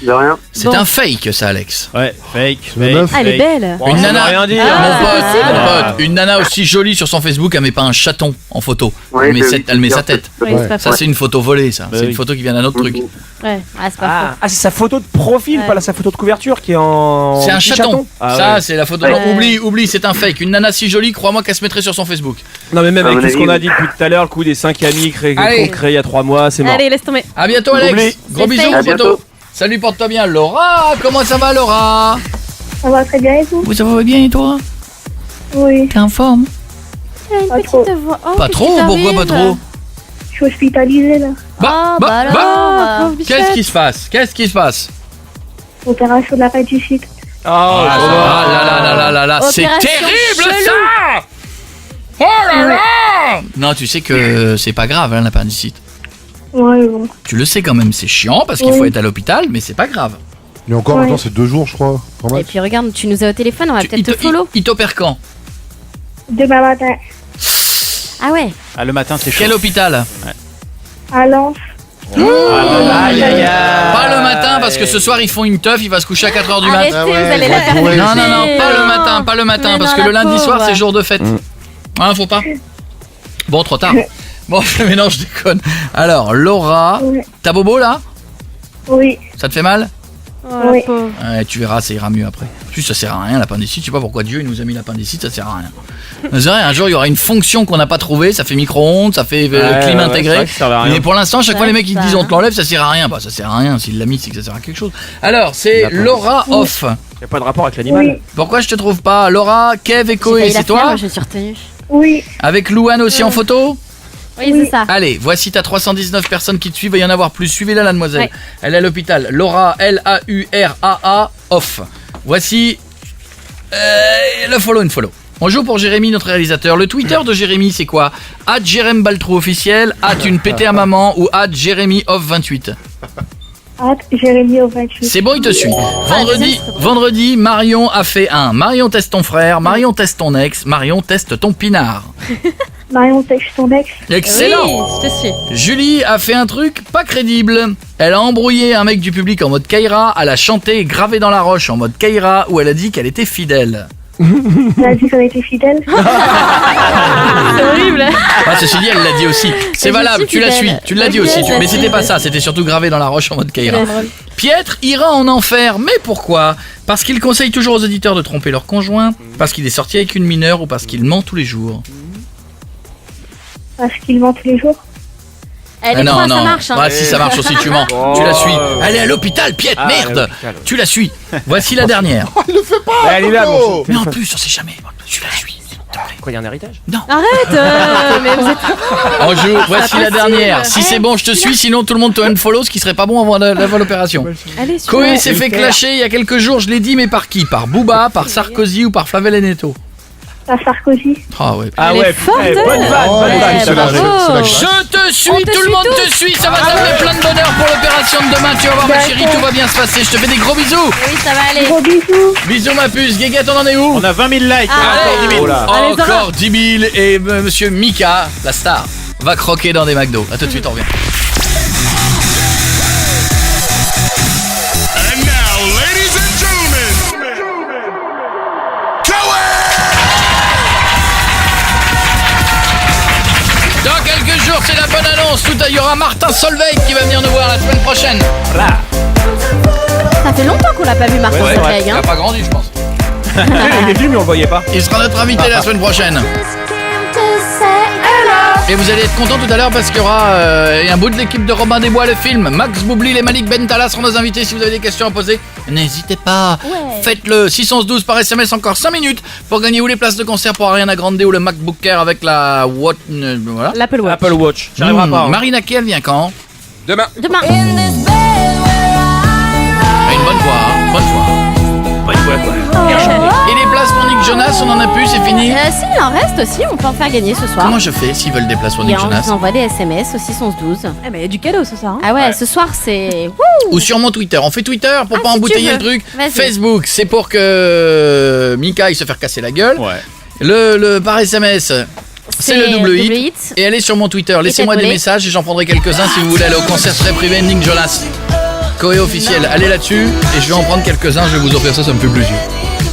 De rien. C'est Bon. un fake ça, Alex. Ouais, fake. la meuf. Ah, elle est belle. Bon, Une ça nana. veut rien dire. Ah, Mon pote, c'est mon pote, une nana aussi jolie sur son Facebook, elle met pas un chaton en photo. Oui, elle met, bah sa- oui, elle met c'est sa bien. tête. Oui, c'est pas Ça faux. c'est une photo volée ça. Bah C'est oui. une photo qui vient d'un autre truc. Ouais. Ah, c'est pas Ah, c'est sa photo de profil, Ouais. pas sa photo de couverture qui est en. C'est un petit chaton. Ah, Ça ouais. c'est la photo. Ouais. Non, oublie, c'est un fake. Une nana si jolie, crois-moi qu'elle se mettrait sur son Facebook. Non, mais même À avec mon tout ce qu'on avis, a dit depuis tout à l'heure, le coup des 5 amis Allez. qu'on crée il y a 3 mois, c'est mort. Allez, laisse tomber. À bientôt Alex. Oublie. Gros C'est bisous, fake. À photo. bientôt. Salut, porte-toi bien. Laura, comment ça va Laura? Ça va très bien et vous? Ça va bien et toi? Oui. T'es en forme? Une Pas petite trop. voix. Oh, Pas qu'est-ce trop, qui t'arrive? pourquoi pas trop? Je suis hospitalisée là. Ah, bah alors. pauvre bichette. Qu'est-ce qui se passe? Qu'est-ce qui se passe? Opération de l'appendicite. Oh, Ah là, c'est Opération terrible chelou. ça! Oh là là! Non, tu sais que c'est pas grave, hein, l'appendicite. Ouais, bon. Tu le sais quand même, c'est chiant parce qu'il faut Oui. être à l'hôpital, mais c'est pas grave. Mais encore Ouais. maintenant, c'est 2 jours, je crois. Grand Et max. puis regarde, tu nous as au téléphone, on va peut-être te follow. Il t'opère quand? Demain matin. Ah ouais. Ah, le matin, c'est chaud. Quel hôpital? À Lens. Aïe, aïe, aïe. Pas le matin parce que ce soir ils font une teuf, il va se coucher à 4h du mat. Arrêtez, Ah vous ouais, allez ils la vont faire être bourrés. Non, coucher. pas le matin Mais parce non, que le la lundi soir pauvre. c'est jour de fête. Hein, faut pas? Bon, trop tard. Bon, mais non, je déconne. Alors, Laura, Ouais. t'as bobo là? Oui. Ça te fait mal? Oh, la Oui. pauvre. Ouais, tu verras, ça ira mieux après. En plus, ça sert à rien l'appendicite. Je sais pas pourquoi Dieu il nous a mis l'appendicite, ça sert à rien. C'est vrai, un jour il y aura une fonction qu'on n'a pas trouvée, ça fait micro-ondes, ça fait clim ouais, intégré. c'est vrai que ça servait à rien. Mais pour l'instant, chaque fois les mecs ils Ça. disent on te l'enlève, ça sert à rien. Bah ça sert à rien. S'il l'a mis, c'est que ça sert à quelque chose. Alors, c'est Laura Off. Y a pas de rapport avec l'animal. Oui. Pourquoi je te trouve pas? Laura, Kev et J'ai Koé, failli la c'est faire, toi? moi, je suis retenue. Oui. Avec Louane aussi en photo? Oui, c'est ça. Allez, voici ta 319 personnes qui te suivent, il va y en avoir plus. Suivez-la, la demoiselle. Ouais. Elle est à l'hôpital. Laura, L-A-U-R-A-A, off. Voici le follow and follow. On joue pour Jérémy, notre réalisateur. Le Twitter de Jérémy, c'est quoi? @Jérém Baltrou officiel, @une pété à maman ou @Jérémy off 28. Jérémy au 28. C'est bon, il te suit. c'est Vendredi, Marion a fait un. Marion teste ton frère, Marion teste ton ex, Marion teste ton pinard. Marion, t'es ton ex. Excellent. Oui, je te suis. Julie a fait un truc pas crédible. Elle a embrouillé un mec du public en mode Kaira, elle a chanté gravé dans la roche en mode Kaira où elle a dit qu'elle était fidèle. Elle a dit qu'on était fidèles. C'est horrible. Ah, ceci dit, elle l'a dit aussi. C'est Je valable, suis tu l'as fidèle. su. Tu l'as dit Ok, aussi. je Mais suis c'était pas fidèle. ça, c'était surtout gravé dans la roche en mode Kaira. Drôle. Pietre ira en enfer, mais pourquoi? Parce qu'il conseille toujours aux auditeurs de tromper leur conjoint, parce qu'il est sorti avec une mineure ou parce qu'il ment tous les jours. Parce qu'il ment tous les jours. Eh, des fois, ça marche. Hein. Ah, si ça marche aussi, tu mens. Oh. Tu la suis. Elle est à l'hôpital, Pietre, Ah, merde. elle est à l'hôpital. Tu la suis. Voici la dernière. Oh, il le fait pas. Elle est là, Coco. Mais en plus, on sait jamais. Tu la suis. Quoi, il y a un héritage? Arrête, mais vous êtes. On joue. Voici la possible. dernière. Si c'est bon, je te suis. Sinon, tout le monde te unfollow, ce qui serait pas bon avant l'opération. Allez, super. Koé s'est fait clasher il y a quelques jours, je l'ai dit, mais par qui? Par Booba, par Sarkozy ou par Flavel Eneto? Par Sarkozy. Ah ouais. Ah Elle est ouais, forte, putain, bonne elle. vanne, Oh, bonne ouais, vanne. c'est la- bravo. c'est la- Je te suis, On te tout le suit monde tous. te suit, ça va t'amener plein de bonheur pour l'opération de demain. Tu vas voir ma chérie, tout va bien se passer. Je te fais des gros bisous. Oui, ça va aller. Gros bisous. Bisous ma puce. Guéguette, on en est où? On a 20 000 likes. Ah, encore 10 000. Oh là. Allez, Zara. Encore 10 000 et monsieur Mika, la star, va croquer dans des McDo. A tout de suite, on revient. And now, ladies and gentlemen, Dans quelques jours, c'est la bonne annonce. Il y aura Martin Solveig qui va venir nous voir la semaine prochaine. Là. Ça fait longtemps qu'on l'a pas vu, Martin Ouais, Solveig. Il Hein. n'a pas grandi, je pense. Il est venu, mais on le voyait pas. Il sera notre invité la semaine prochaine. Et vous allez être content tout à l'heure parce qu'il y aura un bout de l'équipe de Robin des Bois, le film. Max Boublil et Malik Bentala seront nos invités. Si vous avez des questions à poser, n'hésitez pas. Ouais. Faites-le. 612 par SMS, encore 5 minutes pour gagner ou les places de concert pour Ariana Grande ou le MacBook Air avec la voilà. L'Apple Watch. Apple Watch. J'arriverai pas. hein. Marina Kaye, elle vient quand? Demain. Demain. Elle a une bonne voix, hein. Bonne voix. Et les places pour Nick Jonas, on en a plus, c'est fini. Si, il en reste aussi, on peut en faire gagner ce soir. Comment je fais s'ils veulent des places pour Et Nick on Jonas? vous envoie des SMS au 611-12. Eh, mais il y a du cadeau ce soir. Hein. Ah ouais, ce soir c'est. Ou sur mon Twitter. On fait Twitter pour Ah, pas si tu embouteiller veux. le truc. Vas-y. Facebook, c'est pour que Mika il se faire casser la gueule. Ouais. Le par SMS, c'est le double hit. hit. Et allez sur mon Twitter, laissez-moi des collé. messages et j'en prendrai quelques-uns si vous voulez aller au concert très privé de Nick Jonas. Koé officiel, allez là-dessus et je vais en prendre quelques-uns, je vais vous offrir ça, ça me fait plaisir.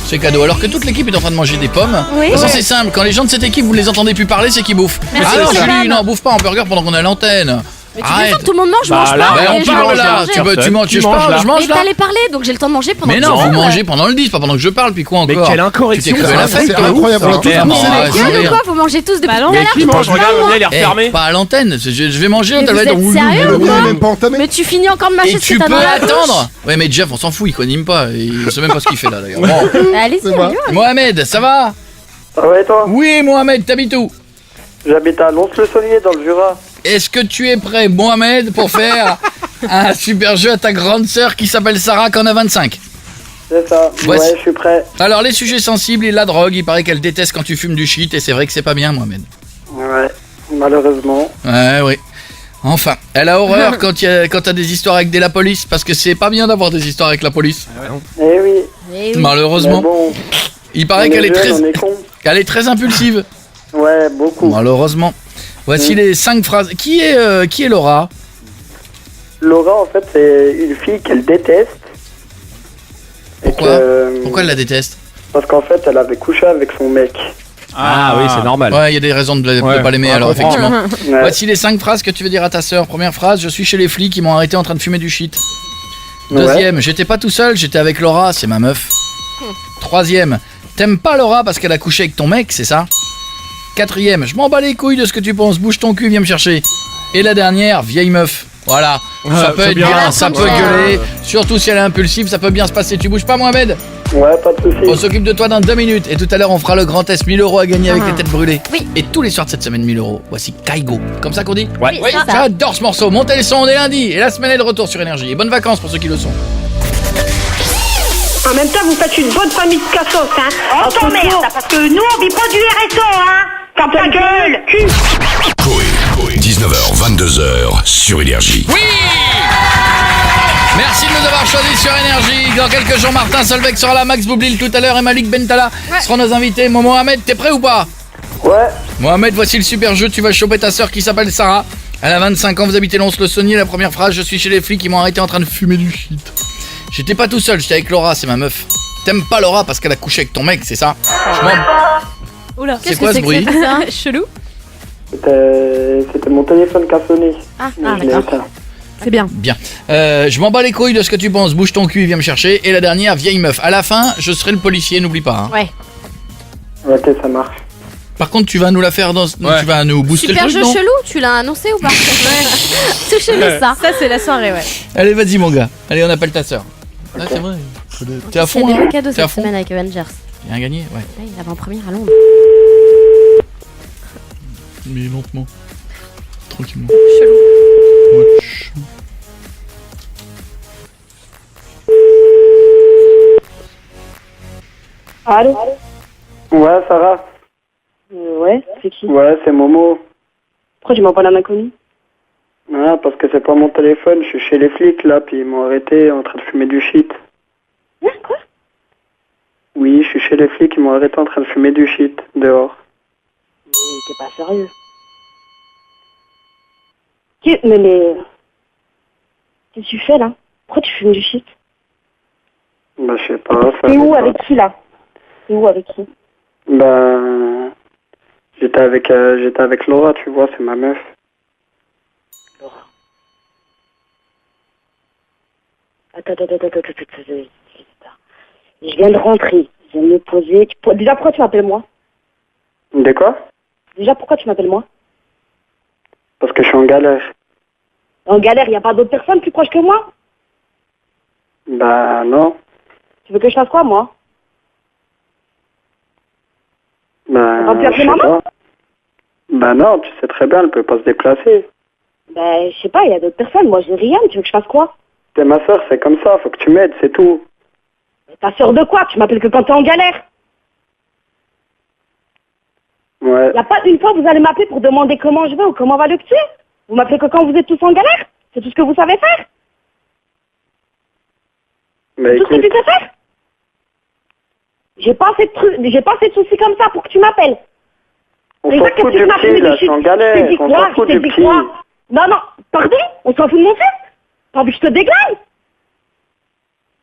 C'est cadeau. Alors que toute l'équipe est en train de manger des pommes. Oui. De toute façon, c'est simple. Quand les gens de cette équipe, vous ne les entendez plus parler, c'est qu'ils bouffent. Merci, Ah non, monsieur Julie, Bam. non, bouffe pas en burger pendant qu'on est à l'antenne. Mais tu fais ça, tout le monde mange, Bah, mange là, pas. Ben, et on je parle mange là. manger. Tu manges, Tu je manges, parle, là. je mange Mais là. t'allais parler, donc j'ai le temps de manger pendant Mais que non, tu vous parles. mangez pendant le 10, pas pendant que je parle, puis quoi Mais encore? quelle incorrection, Tu t'es cru ça. la fête, C'est toi. incroyable, on a tous Merde, commencé. arrête, Quoi sans de rire. quoi vous mangez tous depuis Bah tout non. à Mais l'heure. qui mange? je Regarde, comprends pas, il est Eh, refermé. pas à l'antenne, je vais manger, Mais on vous va êtes sérieux Le ou mien quoi est même pas entamé. Mais tu finis encore de mâcher Et ce tu que t'as peux dans la bouche. attendre. Ouais, mais Jeff, on s'en fout, il connaît pas. Il sait même pas ce qu'il fait là d'ailleurs. Bon. Bah, allez-y, C'est moi. on y va. Mohamed, ça va? Ouais, toi? Oui, Mohamed, t'habites où? J'habite à Lons-le-Saunier dans le Jura. Est-ce que tu es prêt, Mohamed, pour faire un super jeu à ta grande sœur qui s'appelle Sarah, qui en a 25? C'est ça. Voici. Ouais, je suis prêt. Alors, les sujets sensibles et la drogue, il paraît qu'elle déteste quand tu fumes du shit, et c'est vrai que c'est pas bien, Mohamed. Ouais, malheureusement. Ouais, oui. Enfin, elle a horreur quand t'as des histoires avec la police, parce que c'est pas bien d'avoir des histoires avec la police. Eh oui. Eh oui. Malheureusement. Mais bon, Il paraît on qu'elle est est jeune, très, on est con. elle est très impulsive. Ouais, beaucoup. Malheureusement. Voici les 5 phrases. Qui est Laura? Laura, en fait, c'est une fille qu'elle déteste. Et Pourquoi que, Pourquoi elle la déteste? Parce qu'en fait, elle avait couché avec son mec. Ah oui, c'est normal. Ouais, il y a des raisons de Ouais. pas l'aimer Ouais, alors, je comprends. effectivement. Ouais. Voici les 5 phrases que tu veux dire à ta sœur. Première phrase, je suis chez les flics, ils m'ont arrêté en train de fumer du shit. Deuxième, j'étais pas tout seul, j'étais avec Laura, c'est ma meuf. Troisième, t'aimes pas Laura parce qu'elle a couché avec ton mec, c'est ça? Quatrième, je m'en bats les couilles de ce que tu penses, bouge ton cul, viens me chercher. Et la dernière, vieille meuf. Voilà, ça peut c'est être bien. bien, ça peut Cher. gueuler, surtout si elle est impulsive, ça peut bien se passer. Tu bouges pas, Mohamed? Ouais, pas de On soucis. s'occupe de toi dans 2 minutes. Et tout à l'heure, on fera le grand test 1000 € à gagner avec les têtes brûlées. Oui. Et tous les soirs de cette semaine, 1000 €. Voici Kaigo. Comme ça qu'on dit? Ouais. Oui, c'est ça. J'adore ce morceau. Montez le son, on est lundi. Et la semaine est de retour sur Énergie. Et bonnes vacances pour ceux qui le sont. En même temps, vous faites une bonne famille de cassos, hein. On t'emmerde, parce que nous, on vit pas du RSO, hein. Ferme ta gueule, cul. Koé, 19h, 22h sur Énergie. Oui! Merci de nous avoir choisis sur Énergie. Dans quelques jours, Martin Solveig sera là, Max Boublil tout à l'heure et Malik Bentala seront nos invités. Mon Mohamed, t'es prêt ou pas? Ouais. Mohamed, voici le super jeu. Tu vas choper ta sœur qui s'appelle Sarah. Elle a 25 ans, vous habitez Lons-le-Saunier. La première phrase, je suis chez les flics, ils m'ont arrêté en train de fumer du shit. J'étais pas tout seul, j'étais avec Laura, c'est ma meuf. T'aimes pas Laura parce qu'elle a couché avec ton mec, c'est ça? Oula, C'est quoi ce bruit? Chelou. C'était mon téléphone qui a sonné. Ah, d'accord. C'est bien. Bien. Je m'en bats les couilles de ce que tu penses. Bouge ton cul, viens me chercher. Et la dernière, vieille meuf. À la fin, je serai le policier, n'oublie pas. Hein. Ouais. Ok, ça marche. Par contre, tu vas nous la faire dans. Tu vas nous booster Super le truc, jeu non? chelou, tu l'as annoncé ou pas? C'est chelou ça. Ça, c'est la soirée, ouais. Allez, vas-y, mon gars. Allez, on appelle ta sœur. Ah, c'est vrai. T'es à fond, C'est hein? le cadeau T'es à cette fond? semaine avec Avengers. J'ai rien gagné, ouais. Ouais, il avait en première à Londres. Mais lentement. Tranquillement. Chelou. Wesh. Allô? Ouais, Sarah. Ouais, c'est qui? Ouais, c'est Momo. Pourquoi tu m'appelles un inconnu? Ah, parce que c'est pas mon téléphone, je suis chez les flics là, puis ils m'ont arrêté en train de fumer du shit. Quoi? Oui, je suis chez les flics, ils m'ont arrêté en train de fumer du shit, dehors. Mais t'es pas sérieux. Mais... Qu'est-ce que tu fais là? Pourquoi tu fumes du shit? Bah, je sais pas, ça... T'es où avec qui là? T'es où avec qui? Bah... J'étais avec Laura, tu vois, c'est ma meuf. Laura. Attends. Je viens de rentrer, je viens de me poser. Déjà, pourquoi tu m'appelles moi? De quoi? Déjà, pourquoi tu m'appelles moi? Parce que je suis en galère. En galère, y a pas d'autres personnes plus proches que moi? Bah, non. Tu veux que je fasse quoi, moi? Bah, On va plus appeler je sais maman? pas. Bah non, tu sais très bien, elle peut pas se déplacer. Ben, je sais pas, y a d'autres personnes. Moi, j'ai rien. Tu veux que je fasse quoi? T'es ma soeur, c'est comme ça, faut que tu m'aides, c'est tout. Ta sœur de quoi? Tu m'appelles que quand t'es en galère. Ouais. Y a pas une fois vous allez m'appeler pour demander comment je vais ou comment va le petit? Vous m'appelez que quand vous êtes tous en galère? C'est tout ce que vous savez faire? Mais Tout ce que tu sais faire? J'ai pas assez de soucis comme ça pour que tu m'appelles. on s'en fout du petit, là, je suis en galère, on s'en fout du petit. Non, pardon? On s'en fout de mon fils? T'as envie que je te déglingue?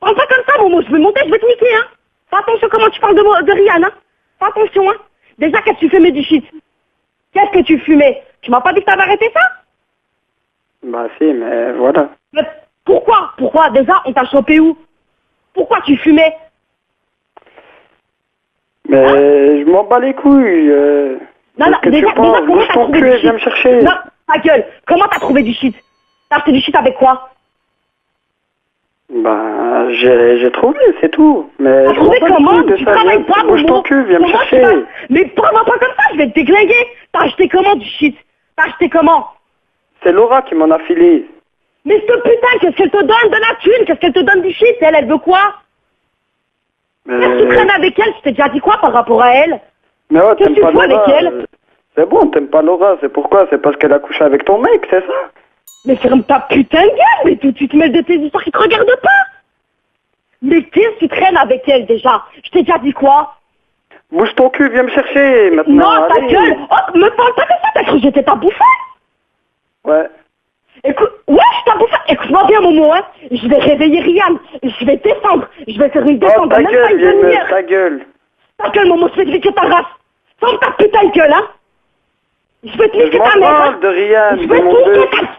Parle pas comme ça, Momo, je vais monter, je vais te niquer, hein. Fais attention comment tu parles de Rihanna, hein. Fais attention, hein. Déjà, qu'est-ce que tu fumais du shit? Qu'est-ce que tu fumais? Tu m'as pas dit que t'avais arrêté ça? Bah si, mais voilà. Mais pourquoi? Déjà, on t'a chopé où? Pourquoi tu fumais? Mais je m'en bats les couilles. Non, déjà, comment t'as trouvé du shit? Viens me chercher. Non, ta gueule. Comment t'as trouvé du shit? T'as acheté du shit avec quoi? Bah, j'ai trouvé, c'est tout. Mais T'as je m'en trouvé bats les comment? couilles de Tu ça. travailles pas, Bouge ton Momo. cul, viens me Comment chercher. tu vas- Mais parle-moi pas comme ça, je vais te déglinguer. T'as acheté comment du shit? T'as acheté comment? C'est Laura qui m'en a filé. Mais ce putain, qu'est-ce qu'elle te donne de la thune? Qu'est-ce qu'elle te donne du shit? Elle veut quoi? Qu'est-ce que tu traînes avec elle? Je t'ai déjà dit quoi par rapport à elle? Mais ouais, Qu'est-ce t'aimes que pas tu fous avec Laura. elle? C'est bon, t'aimes pas Laura, c'est pourquoi? C'est parce qu'elle a couché avec ton mec, c'est ça? Mais ferme ta putain de gueule, mais tu te mêles de tes histoires qui te regardent pas. Mais qu'est-ce que tu traînes avec elle déjà? Je t'ai déjà dit quoi? Bouge ton cul, viens me chercher maintenant. Non, ta allez. gueule. Oh, me parle pas comme ça, t'as cru que j'étais ta bouffonne? Ouais. Écoute, ouais, je t'avoue ça. Écoute-moi bien, Momo, hein. Je vais réveiller Rihanna. Je vais descendre. Je vais faire une descente. Oh, ta même pas gueule, une vieille demi-heure. meuf, ta gueule. Ta gueule, Momo, je vais te niquer ta race. Ferme ta putain de gueule, hein. Je vais te Je niquer m'en ta mère. parle de Rihanna, Je de vais mon te bœuf. niquer ta...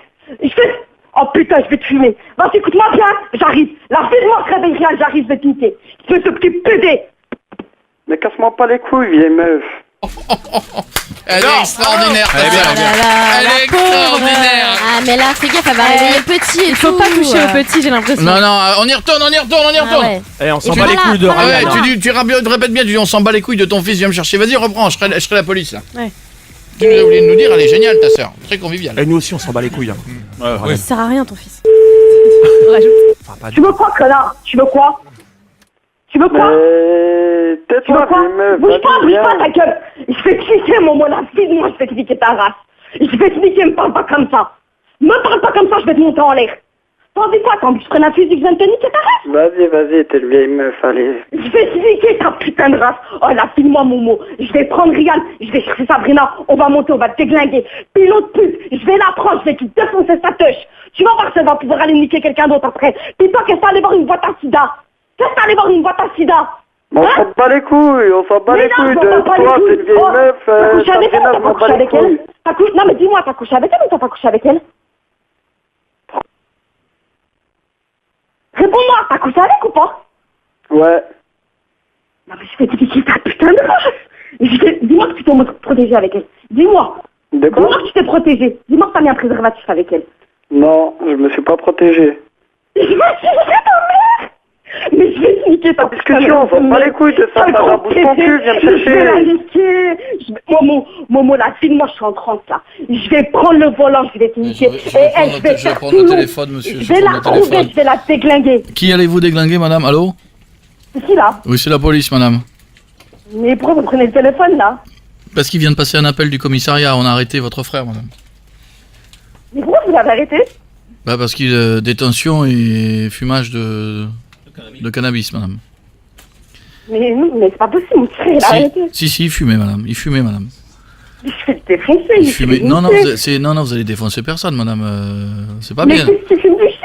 Je vais... Oh putain, je vais te fumer. Vas-y, écoute-moi bien, j'arrive. La fille de moi se réveille, Rihanna, j'arrive, je vais te niquer. Je vais ce petit PD. Mais casse-moi pas les couilles, vieille meuf. Elle est extraordinaire, ta Elle est bien, sœur. elle est bien. Elle est extraordinaire. Ah, mais là, fais gaffe, elle va réveiller le petit et Il faut tout. pas toucher au petit, j'ai l'impression. Non, on y retourne. Ah ouais. Eh, on s'en Et bat puis les voilà. couilles de Ah ouais, Rihanna. tu répètes bien, tu dis on s'en bat les couilles de ton fils, viens me chercher. Vas-y, reprends, je serai la police là. Ouais. Tu nous as oublié de nous dire, elle est géniale ta sœur, très conviviale. Et nous aussi, on s'en bat les couilles. Hein. Ça sert à rien, ton fils. Rajoute. Enfin, pas Tu veux quoi, connard? Tu veux quoi? Tu veux quoi? Mais Tu veux tais-toi, quoi? vieille meuf. Bouge vas-y, pas viens. ta gueule. Je vais te niquer, Momo, la fille de moi, je vais te niquer ta race. Je vais te niquer, me parle pas comme ça. Me parle pas comme ça, je vais te monter en l'air. T'as envie quoi? T'as envie que je prenne un fusil que je viens de te niquer ta race? Vas-y, t'es une vieille meuf, allez. Je vais te niquer ta putain de race. Oh, la fille de moi, Momo. Je vais prendre Rihanna, je vais chercher Sabrina, on va monter, on va te déglinguer. Puis l'autre pute, je vais la prendre, je vais te défoncer sa touche. Tu vas voir si elle va pouvoir aller niquer quelqu'un d'autre après. Puis toi, qu'est-ce que ça aller voir une boîte à sida? Qu'est-ce que t'es allé voir une boîte à sida? On s'en bat les couilles, on s'en bat les couilles de toi, c'est une vieille meuf. T'as couché avec elle ou t'as pas couché avec elle? couilles. Non mais dis-moi, t'as couché avec elle ou t'as pas couché avec elle? Réponds-moi, t'as couché avec ou pas? Ouais. Non mais je vais te piquer ta putain de race. Dis-moi que tu t'es protégé avec elle. Dis-moi. De quoi? Dis-moi que tu t'es protégé. Dis-moi que t'as mis un préservatif avec elle. Non, je me suis pas protégé. Je vais tirer ta mère. Mais je vais te niquer ta discussion, on s'en bat les couilles de ça, ça va bouger ton cul, viens me chercher. Je vais la niquer. Momo, la fille, moi je suis en transe là. Je vais prendre le volant, je vais te niquer. Et elle, je vais faire prendre le téléphone, monsieur. Je vais la trouver, je vais la déglinguer. Qui allez-vous déglinguer, madame? Allô? C'est qui là? Oui, c'est la police, madame. Mais pourquoi vous prenez le téléphone là? Parce qu'il vient de passer un appel du commissariat. On a arrêté votre frère, madame. Mais pourquoi vous l'avez arrêté? Bah parce qu'il détention et fumage de cannabis, madame. Mais non, mais c'est pas possible, mon frère, il a arrêté. Si, il fumait, madame. Il fumait, madame. Je vais le défoncer. Il fumait. Non, vous allez défoncer personne, madame. C'est pas mais bien. Mais qu'est-ce qu'il fume du shit?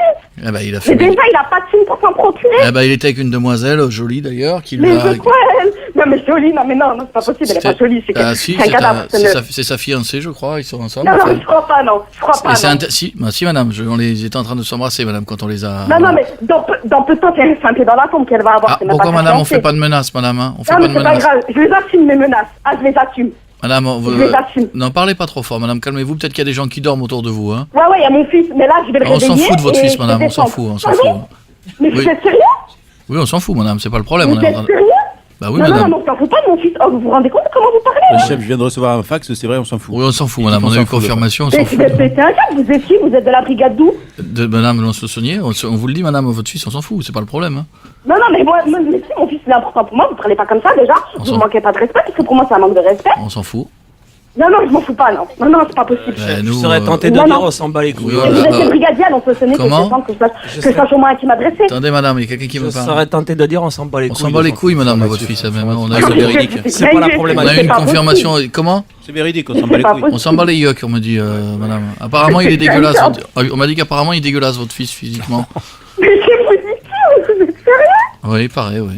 Eh ben, il a Mais fumé. déjà, il a pas de thune pour s'en procurer. Eh ben, il était avec une demoiselle, jolie d'ailleurs, qui lui Mais a... c'est quoi elle? Non mais jolie, non mais non, c'est pas possible, elle est pas jolie, c'est Ah si, un cadavre. c'est sa fiancée, je crois, ils sont ensemble. Non, enfin. je crois pas, non, je crois pas. Si, madame, on les était en train de s'embrasser, madame, quand on les a... Non, mais dans peu de temps, c'est un pied dans la tombe qu'elle va avoir. Pourquoi, madame, on fait pas de menaces, madame, hein? On fait non, pas mais de c'est pas menaces. grave, je les assume mes menaces. Ah, je les assume. Madame, Je les assume. non, parlez pas trop fort, madame, calmez-vous, peut-être qu'il y a des gens qui dorment autour de vous, hein. Ouais, il y a mon fils, mais là, je vais le réveiller. On s'en fout de votre fils, madame, on s'en fout, on s'en fout. Mais vous êtes sérieux? Oui, on s'en fout, madame, c'est pas le problème. Vous êtes sérieux? Bah oui, non, madame. Non, on s'en fout pas de mon fils. Oh, vous vous rendez compte de comment vous parlez? Le chef, je viens de recevoir un fax, c'est vrai, on s'en fout. Oui, on s'en fout, madame, on a eu confirmation, on s'en fout. Mais vous êtes un gars, vous êtes qui? Vous êtes de la brigade d'où? De madame Lons-le-Saunier, on vous le dit, madame, votre fils, on s'en fout, c'est pas le problème, hein. Non, mais moi, si mon fils est important pour moi, vous parlez pas comme ça déjà. Vous manquez pas de respect, parce que pour moi, c'est un manque de respect. On s'en fout. Non, je m'en fous pas, non. Non, c'est pas possible. Je serais tenté de dire, on s'en bat les couilles. Vous êtes brigadier, donc ce n'est Comment? que je sache au moins à qui m'adresser. Attendez, madame, il y a quelqu'un qui me parle. Je serais tenté de dire, on s'en bat les couilles. On s'en bat les couilles, madame, de votre fils, même. On a eu véridique. C'est pas la problématique. On a eu une confirmation. Comment? C'est véridique, on s'en bat les couilles. On s'en bat les yeux, on me dit, madame. Apparemment, il est dégueulasse. On m'a dit qu'apparemment, il est dégueulasse, votre fils, physiquement. Mais c'est positif, vous êtes sérieux? Oui, pareil, oui.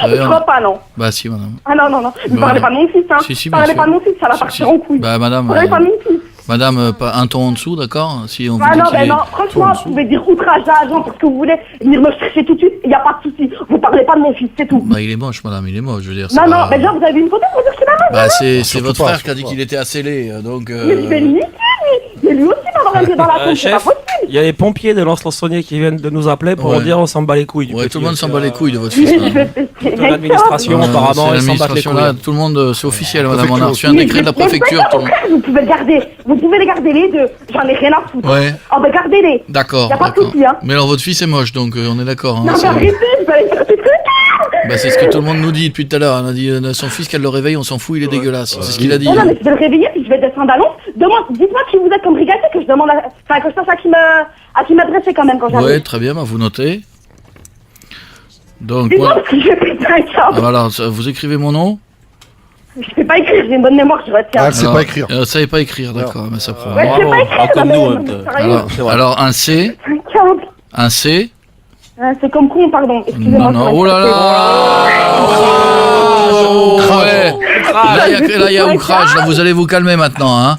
Je crois pas, non. Bah si, madame. Ah non, vous parlez pas de mon fils, hein. Si, parlez pas de mon fils, ça va partir en couille. Bah madame. Vous parlez pas de mon fils. Madame, pas un ton en dessous, d'accord? Si on vous Ah dit non, qu'il est... non, franchement, vous pouvez dire outrage à agent parce que vous voulez venir me chercher tout de suite, il n'y a pas de souci. Vous parlez pas de mon fils, c'est tout. Bah il est moche, madame, il est moche, je veux dire. Non, mais genre vous avez vu une photo pour dire qu'il est moche? Bah c'est votre frère qui a dit qu'il était asselé, donc... Mais je vais le niquer, lui. Mais lui aussi va avoir un pied dans la tombe, c'est pas possible. Il y a les pompiers de Lons-le-Saunier qui viennent de nous appeler pour dire on s'en bat les couilles. Ouais, tout le monde s'en bat les couilles de votre fils. De l'administration, apparemment, ils s'en battent les couilles. Tout le monde, c'est officiel, madame, on a reçu un décret de la préfecture. Vous pouvez les garder les deux, j'en ai rien à foutre. Ouais. Oh bah gardez-les. D'accord. Y'a pas de souci, hein. Mais alors votre fils est moche, donc on est d'accord. Non, mais arrêtez, vous allez faire des trucs. Bah c'est ce que tout le monde nous dit depuis tout à l'heure. On a dit son fils qu'elle le réveille, on s'en fout, il est dégueulasse. C'est ce qu'il a dit. Non, mais je vais le réveiller, puis je vais descendre à Lons. Dites-moi qui vous êtes comme brigadier, que je demande, enfin que je sache à qui m'adresser quand même quand j'arrive. Ouais, très bien, bah, vous notez. Donc Dites-moi parce que je vais péter un câble. Voilà, vous écrivez mon nom. Je sais pas écrire, j'ai une bonne mémoire, je retiens. Ah, elle sait pas écrire. Elle savait pas écrire, d'accord, mais ça prend. Ouais, je sais pas écrire, comme nous, alors un C. Un C. C'est comme con, pardon. Excusez-moi. Non, oh là là. Ouais. Là, il y a outrage. Là, vous allez vous calmer maintenant, hein.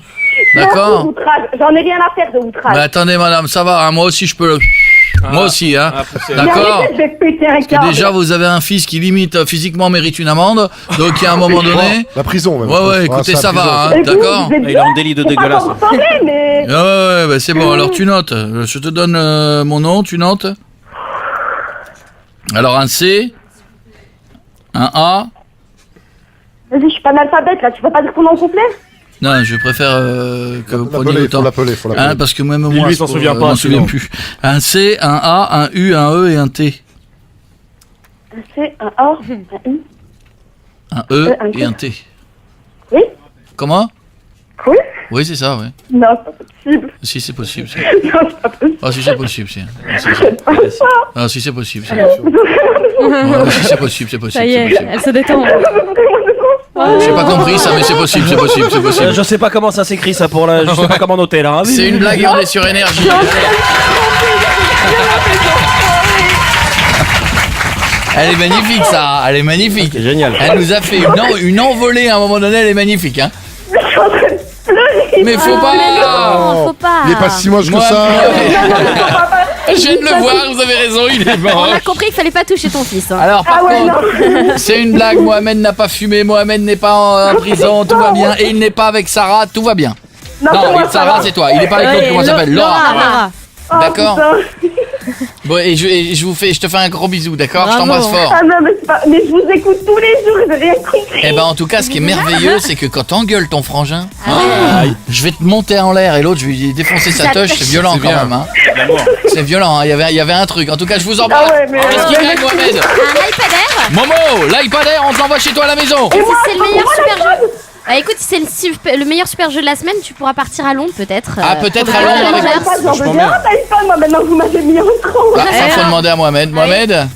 D'accord. J'en ai rien à faire de outrage. Mais attendez, madame, ça va. Hein, moi aussi, je peux le. Moi aussi, hein. D'accord. Parce que déjà, vous avez un fils qui limite physiquement mérite une amende. Donc, il y a un moment donné. La prison, même. Ouais, écoutez, ça va, hein. D'accord. Il a un délit de dégueulasse. Ouais, bah, c'est bon. Alors, tu notes. Je te donne mon nom, tu notes. Alors, un C. Un A. Vas-y, je suis pas analphabète là, tu peux pas dire ton nom complet? Non, je préfère que vous preniez le temps. Faut l'appeler. Hein, parce que même moi, lui, s'en souvient pas, m'en souviens plus. Un C, un A, un U, un E et un T. Un C, un A, un U. Un E et un T. Oui. Comment? Oui. Oui, c'est ça, oui. Non, c'est pas possible. Si, c'est possible. Non, c'est pas possible. Ah, si, c'est possible, si. C'est pas ça. Ah, si, c'est possible, si. Non, si, c'est possible, c'est possible. Ça y est, elle se détend. J'ai pas compris ça, mais c'est possible, c'est possible, c'est possible. Je sais pas comment ça s'écrit ça pour la. Je sais pas comment noter là. C'est une blague et on est sur énergie. Elle est magnifique, Sarah. Elle est magnifique. C'est génial. Elle nous a fait une envolée à un moment donné. Elle est magnifique, hein. Mais je suis en train de pleurer. Mais faut pas. Non, faut pas. Il est pas si moche que ça. Je viens de le voir. Vous avez raison. Il est mort. On a compris qu'il fallait pas toucher ton fils. Hein. Alors par contre, c'est une blague. Mohamed n'a pas fumé. Mohamed n'est pas en prison. Tout va bien. Et il n'est pas avec Sarah. Tout va bien. Non, Sarah, c'est toi. Il est pas avec l'autre. Comment ça s'appelle? Laura. D'accord. Bon, et je te fais un gros bisou, d'accord? Je t'embrasse fort. Ah non, mais je vous écoute tous les jours, je n'ai rien compris. Eh ben en tout cas, ce qui est merveilleux, c'est que quand t'engueules ton frangin, je vais te monter en l'air et l'autre, je vais lui défoncer sa touche. C'est violent quand même, hein. C'est violent, hein. Il y avait un truc. En tout cas, je vous embrasse. Qu'est-ce qu'il gagne, Mohamed? Un iPad Air. Momo, l'iPad Air, on te l'envoie chez toi à la maison. Et si c'est le meilleur super jeu. Bah écoute, si c'est le meilleur super jeu de la semaine, tu pourras partir à Londres peut-être. Ah, peut-être à Londres avec moi, maintenant vous m'avez mis en trop. Ça, faut demander à Mohamed. Mohamed?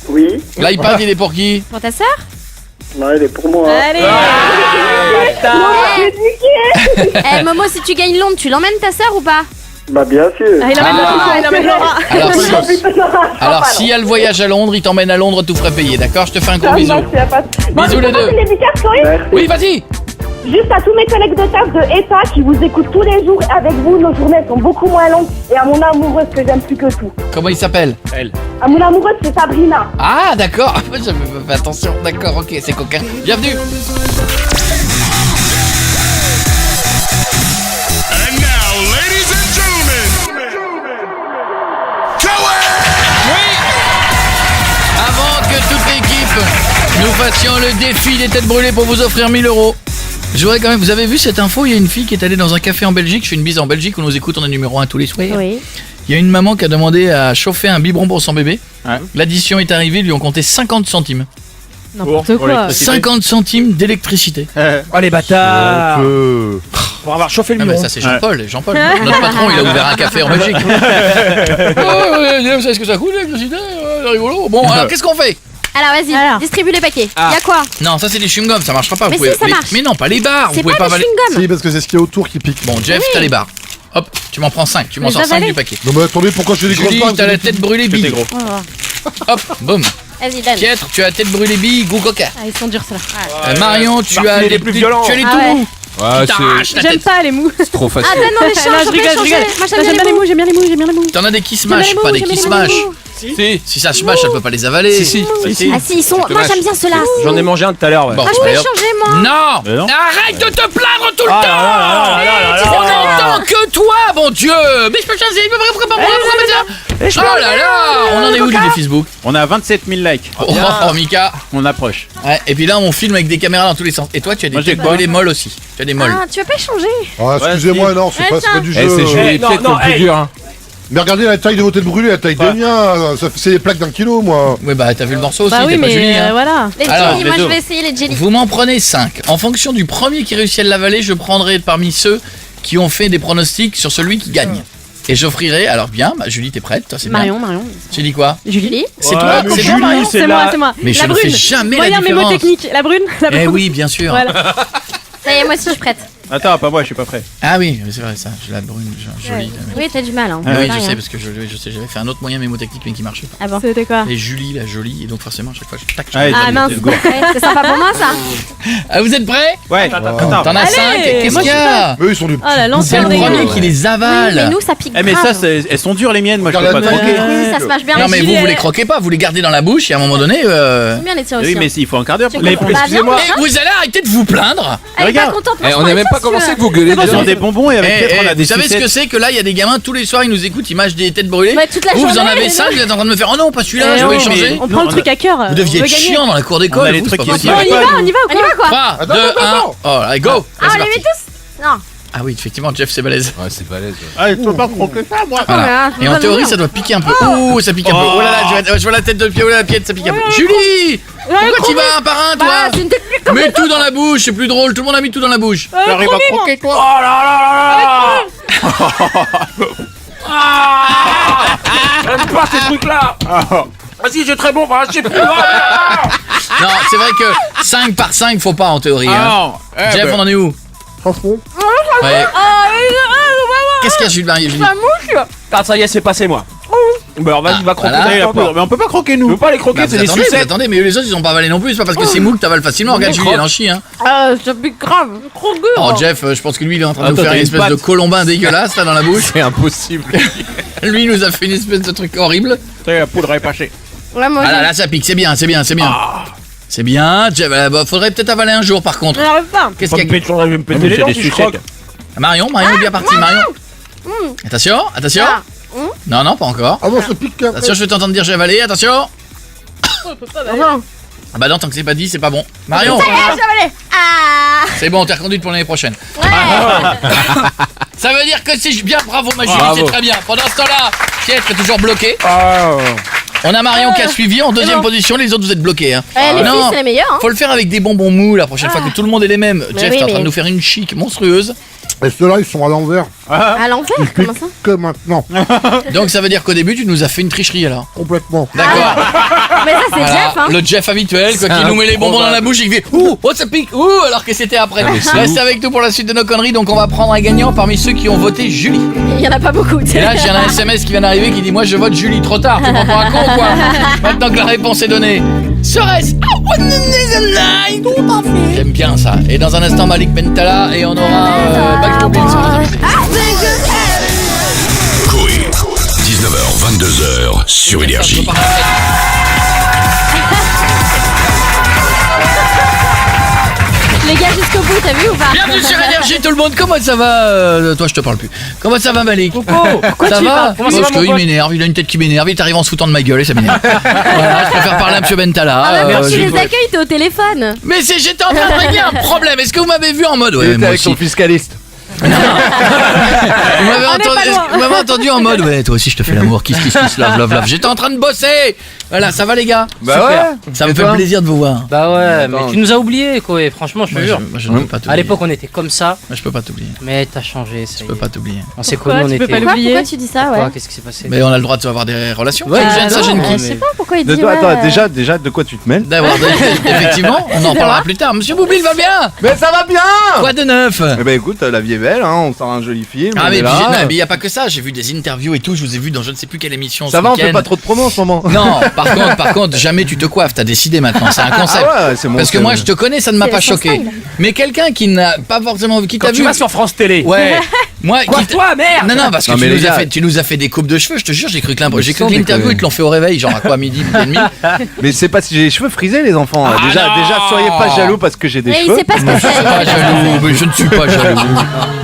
Oui. L'iPad, il est pour qui? Pour ta sœur? Non, il est pour moi. Allez. Eh Momo, si tu gagnes Londres, tu l'emmènes ta sœur ou pas? Bah bien sûr. Il emmène Laura. Alors s'il y a le voyage à Londres, il t'emmène à Londres, tout frais payé, d'accord? Je te fais un gros bisou. Bisous les deux. Oui, vas-y. Juste à tous mes collègues de taf de ETA qui vous écoutent tous les jours avec vous, nos journées sont beaucoup moins longues. Et à mon amoureuse que j'aime plus que tout. Comment il s'appelle? Elle. À mon amoureuse, c'est Sabrina. Ah d'accord, j'avais pas fait attention. D'accord, ok, c'est coquin. Bienvenue. And now, ladies and gentlemen, Oui. Avant que toute l'équipe nous fassions le défi des têtes brûlées pour vous offrir 1000 €. Je voudrais quand même, vous avez vu cette info? Il y a une fille qui est allée dans un café en Belgique. Je fais une bise en Belgique, on nous écoute, on est numéro 1 tous les soirs. Oui. Il y a une maman qui a demandé à chauffer un biberon pour son bébé. Ouais. L'addition est arrivée, ils lui ont compté 50 centimes. N'importe quoi. 50 centimes d'électricité. Oh les bâtards. Pour avoir chauffé le biberon. biberon. Ça c'est Jean-Paul. Jean-Paul, notre patron, il a ouvert un café en Belgique. Vous savez ce que ça coûte l'électricité? C'est rigolo. Bon, alors qu'est-ce qu'on fait? Alors vas-y, distribue les paquets. Y'a quoi? Non, ça c'est des chewing-gums, ça marchera pas. Mais vous pouvez... si, ça marche. Mais non, pas les barres. C'est vous pouvez pas pas des avaler. chewing-gums. Si, parce que c'est ce qu'il y a autour qui pique. Bon, Jeff, t'as les barres. Hop, tu m'en prends 5. Tu m'en sors 5 du paquet. Non, mais attendez, pourquoi je fais des grosses Julie, barres? t'as la tête brûlée bille. Hop, boum. Vas-y, donne. Pietre, tu as la tête brûlée bille, goût coca. Ah, ils sont durs ceux-là. Marion, tu as les plus violents. Tu as les tout mous. Ouais, J'aime pas les mous. c'est trop facile. Ah, donne dans les champs, je rigole. Moi j'aime bien les mous, j'aime bien les mous. T'en as des qui smashent, pas des qui smashent. Si ça smash, elle peut pas les avaler. Si. Ah si, ils sont... Moi j'aime bien ceux-là. J'en ai mangé un tout à l'heure. Ouais. Bon, Ah, je peux changer moi. Non. Arrête de te plaindre tout le temps. On n'entend que toi, bon Dieu. Mais je peux changer, oh là là. On en est où du Facebook? On a 27 000 likes. Oh Mika. On approche. Ouais, et puis là on filme avec des caméras dans tous les sens. Et toi tu as des têtes brûlées molles aussi. Tu as des molles. Ah, tu veux pas changer? Ah, excusez-moi, non, c'est pas du jeu. C'est joli, peut-être le plus dur. Hein. Mais regardez la taille de vos têtes brûlées, la taille des miens, c'est des plaques d'1 kilo, moi. Ouais, bah t'as vu le morceau aussi, Bah oui, t'es pas Julie. mais Hein. voilà. Les Alors, jellies, moi je vais essayer les jellies. Vous m'en prenez 5. En fonction du premier qui réussit à l'avaler, je prendrai parmi ceux qui ont fait des pronostics sur celui qui gagne. Et j'offrirai, alors bien, bah, Julie, t'es prête? Toi, c'est bien. Marion. Tu dis quoi? Julie. C'est toi, mais c'est Julie, toi, Marion. C'est moi. Mais je ne fais jamais la Regarde mes différence. mots techniques. La brune. Eh oui, bien sûr. Voilà. Ça y est, moi aussi je suis prête. Attends, pas moi, je suis pas prêt. Ah oui, c'est vrai ça, j'ai la brune, jolie. Oui, t'as du mal. Hein. Ah oui, je Rien. sais, parce que je sais, j'avais fait un autre moyen mémotechnique mais qui marchait pas. Ah bon? C'était quoi? Et Julie, la jolie, et donc forcément à chaque fois je tac. Ah mince. Ouais, c'est sympa pour moi ça. Ah, vous êtes prêts? Ouais. T'en as 5? Qu'est-ce moi, qu'il y je a? Eux, ils sont du. Oh là, C'est l'ancien le premier dégueu. qui les avale. Oui, mais nous ça pique Eh, mais grave. ça, elles sont dures les miennes, moi je peux Regarde pas la tranquille. Oui, ça se marche bien. Non mais Julie, vous les croquez pas, vous les gardez dans la bouche et à un moment donné. J'aime bien les tirs aussi. Oui, mais il faut un quart d'heure pour Tu les comprends pas excusez-moi. bien, Et vous allez arrêter de vous plaindre. Elle est pas Regarde. contente. On n'a même pas commencé que vous gueulez Ils déjà. ont des bonbons et avec Pietro, on a des Vous savez ce que sucettes. c'est que là il y a des gamins tous les soirs ils nous écoutent, ils mâchent des têtes brûlées. Ouais, toute la Vous en journée, avez les 5, vous êtes en train de me faire oh non pas celui-là, Eh je vais oh, changer. On prend le truc à cœur. Vous deviez être On veut gagner. chiant dans la cour On d'école. a les vous, trucs c'est pas ici. possible. On y va ou quoi? 3, 2, 1. Oh là, go. Ah, Là, on c'est les parti. met tous? Non. Ah oui, effectivement, Jeff c'est balèze. Ouais, c'est balèze. Ah, je peux pas croquer ça, moi. Voilà. Et en théorie ça doit piquer un peu. Ouh, ça pique un peu. Oh là là, je vois la tête de pied, oh là la pied, ça pique un peu. Julie, pourquoi tu vas un par un toi? C'est une technique comme Mets tout dans la bouche, c'est plus drôle, tout le monde a mis tout dans la bouche. J'arrive à croquer, toi. Oh là J'aime pas ces trucs-là. Vas-y, j'ai très bon, je sais plus. Non, c'est vrai que 5 par 5 faut pas en théorie. Hein. Jeff, on en est où? Franchement. Ouais. Qu'est-ce qu'il y a Julie? Ah, ça y est, c'est passé, moi. Bah alors vas-y, va croquer. Voilà. la poudre. Mais on peut pas croquer, On nous. peut pas les croquer, Bah, c'est des sucettes. attendez, mais les autres ils ont pas avalé non plus, c'est pas parce que c'est mou que t'avales facilement. Regarde Julie, elle en chie, hein. Ça pique grave. Trop dur. Oh Jeff, je pense que lui il est en train de nous Attends, faire t'as une une espèce de patte. colombin dégueulasse là dans la bouche. C'est impossible. Lui il nous a fait une espèce de truc horrible. La poudre est pâchée. Ouais, moi Ah là là, ça pique, c'est bien. C'est bien, Jeff, faudrait peut-être avaler un jour par contre. j'arrive pas. Qu'est-ce qu'il y a Je vais me péter les dents si je croque. Marion est bien parti, Marion. Attention. Non, pas encore. Ah bon, ça pique après. Attention, je vais t'entendre dire j'ai avalé, attention. Ah bah non, tant que c'est pas dit, c'est pas bon. Marion, c'est bon, t'es reconduite pour l'année prochaine. Ça veut dire que c'est bien, bravo ma Julie, Bravo. c'est très bien. Pendant ce temps-là, Piètre est toujours bloqué. Oh. On a Marion qui a suivi en deuxième position, les autres vous êtes bloqués. Hein. Les filles, Non, c'est les meilleures. Hein. faut le faire avec des bonbons mous la prochaine fois que tout le monde est les mêmes. Jeff, oui, t'es en train mais- de nous faire une chic monstrueuse. Et ceux-là, ils sont à l'envers. À l'envers, comment ça? Que maintenant. Donc ça veut dire qu'au début tu nous as fait une tricherie alors. Complètement. D'accord. Mais ça, c'est Voilà, Jeff, hein. le Jeff habituel, quoi, qui nous met les bonbons dans la bouche et qui fait ouh, oh ça pique, ouh, alors que c'était après. Restez avec nous pour la suite de nos conneries, donc on va prendre un gagnant parmi ceux qui ont voté Julie. Il y en a pas beaucoup. Et là j'ai un SMS qui vient d'arriver qui dit moi je vote Julie, trop tard, tu m'en prends un con ou quoi? Maintenant que la réponse est donnée, serait-ce J'aime bien ça. Et dans un instant Malik Bentala et on aura Backstreet Boys sur les invités. Coé, 19h, 22h sur Énergie. Les gars, jusqu'au bout, t'as vu ou pas? Bienvenue sur Énergie tout le monde, comment ça va toi je te parle plus. Comment ça va Malik? Ça va? Comment ça va, Parce mon qu'il pote m'énerve, il a une tête qui m'énerve, il t'arrive en se foutant de ma gueule et ça m'énerve. Voilà, je préfère parler à monsieur Bentala. Ah, merci je- les accueils, t'es au téléphone. Mais j'étais en train de régler un problème, est-ce que vous m'avez vu en mode ouais, moi aussi. fiscaliste. Vous m'avez entendu en mode ouais toi aussi je te fais l'amour, kiss, love. J'étais en train de bosser. Voilà, ça va les gars? Bah Super. ouais. Ça me Et fait toi plaisir de vous voir. Bah ouais, mais tu nous as oubliés, Koé, franchement, je te jure. Moi, je ne peux pas t'oublier. À l'époque, on était comme ça, Moi, je peux pas t'oublier. mais t'as changé, ça Je y peux est. pas t'oublier. On s'est Pourquoi connus, on tu peux était. pas l'oublier? Pourquoi tu dis ça, ouais? Quoi, qu'est-ce qui s'est passé? Mais on a le droit de avoir des relations. Ouais, Ça non, gêne Je qui? sais pas pourquoi il De dit toi, ouais. attends, déjà, de quoi tu te mêles D'avoir effectivement, on en parlera plus tard. Monsieur Boublil va bien? Mais ça va bien. Quoi de neuf? Eh ben écoute, la vie est belle, hein, on sort un joli film. Ah on mais est puis là. il y a pas que ça, j'ai vu des interviews et tout, je vous ai vu dans je ne sais plus quelle émission Ça ce va, on week-end. fait pas trop de promo en ce moment. Non, par contre, jamais tu te coiffes, t'as décidé maintenant, c'est un concept. Ah ouais, c'est mon Parce que style. moi je te connais, ça ne m'a C'est pas son choqué. style. Mais quelqu'un qui n'a pas forcément qui Quand t'a tu vu. vas sur France Télé. Ouais. Moi qui Toi, merde. Non, parce que Non, mais les gars- tu nous as fait des coupes de cheveux, je te jure, j'ai cru que Mais sans l'interview déconner. ils te l'ont fait au réveil, genre à quoi, midi et demi. Mais c'est pas si j'ai les cheveux frisés, les enfants. Ah déjà, non. soyez pas jaloux parce que j'ai des Mais il cheveux. sait pas ce que Je suis pas c'est. jaloux, mais je ne suis pas jaloux.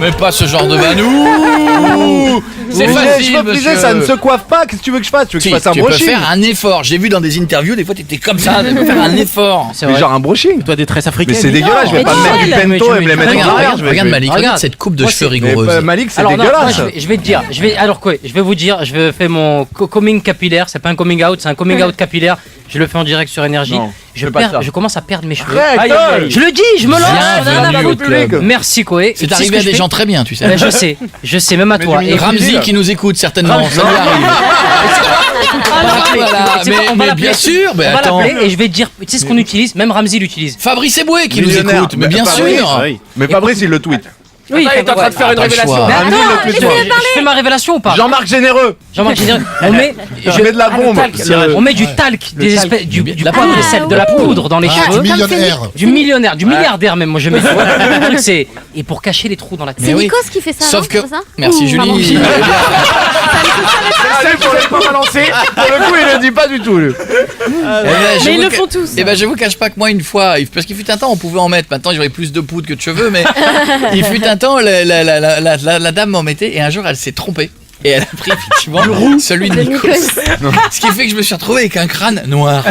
Mais pas ce genre de banou. C'est Mais les facile, cheveux frisés, monsieur. ça ne se coiffe pas. Qu'est-ce que tu veux que je fasse? Tu veux que Si, je fasse un tu peux brushing? faire un effort. J'ai vu dans des interviews, des fois t'étais comme ça, tu peux faire un effort. C'est Mais vrai. genre un brushing. Toi, des tresses Mais africaines. c'est dégueulasse, je vais mais pas me mettre du Michel. pento et me les mettre en Regarde, arrière. regarde, regarde Malik, regarde cette coupe de Moi, cheveux Mais rigoureuse. Malik, c'est Alors non, moi, dégueulasse. je vais te dire, alors quoi, je vais vous dire, je vais faire mon coming capillaire, c'est pas un coming out, c'est un coming out capillaire, je le fais en direct sur Énergie, Non, fais pas ça. je commence à perdre mes cheveux. Arrête, Je le dis, je me lance. Bienvenue au club. Merci Koé. C'est Tu sais ce arrivé que à je des fais gens très bien, tu sais. Ben, je sais, même à Mais toi. du Et milieu Ramzi qui nous écoute certainement, ça lui arrive. on va l'appeler. Voilà, Tu sais quoi, on va mais l'appeler. bien sûr, mais On va attends. l'appeler et je vais te dire, tu sais ce qu'on utilise, même Ramzi l'utilise. Fabrice Eboué qui nous Millionnaire. écoute, mais bien Fabrice, sûr. oui. Mais Fabrice, il le tweet. Oui, Il est en train de faire une pas le révélation. choix. Mais Ramzi, attends, le tweet. je fais ma révélation ou pas? Jean-Marc Généreux. Jean-Marc Généreux, on met, Je mets de la bombe. on met du talc, des espèces, du poivre de sel, de la poudre dans les Ah, cheveux. du millionnaire. Du millionnaire, du milliardaire même, moi je mets. Le truc c'est et pour cacher les trous dans la tête. C'est oui. Nikos qui fait ça. Sauf non, que. c'est ça Merci Pardon. Julie. Allez, pour les pas balancer. Pour le coup, il le dit pas du tout, lui. Mais ils le font tous. Eh ben je vous cache pas que moi une fois, parce qu'il fut un temps on pouvait en mettre, maintenant j'aurais plus de poudre que de cheveux, mais il fut un temps la dame m'en mettait et un jour elle s'est trompée. Et elle a pris effectivement celui de Nikos. Ce qui fait que je me suis retrouvé avec un crâne noir.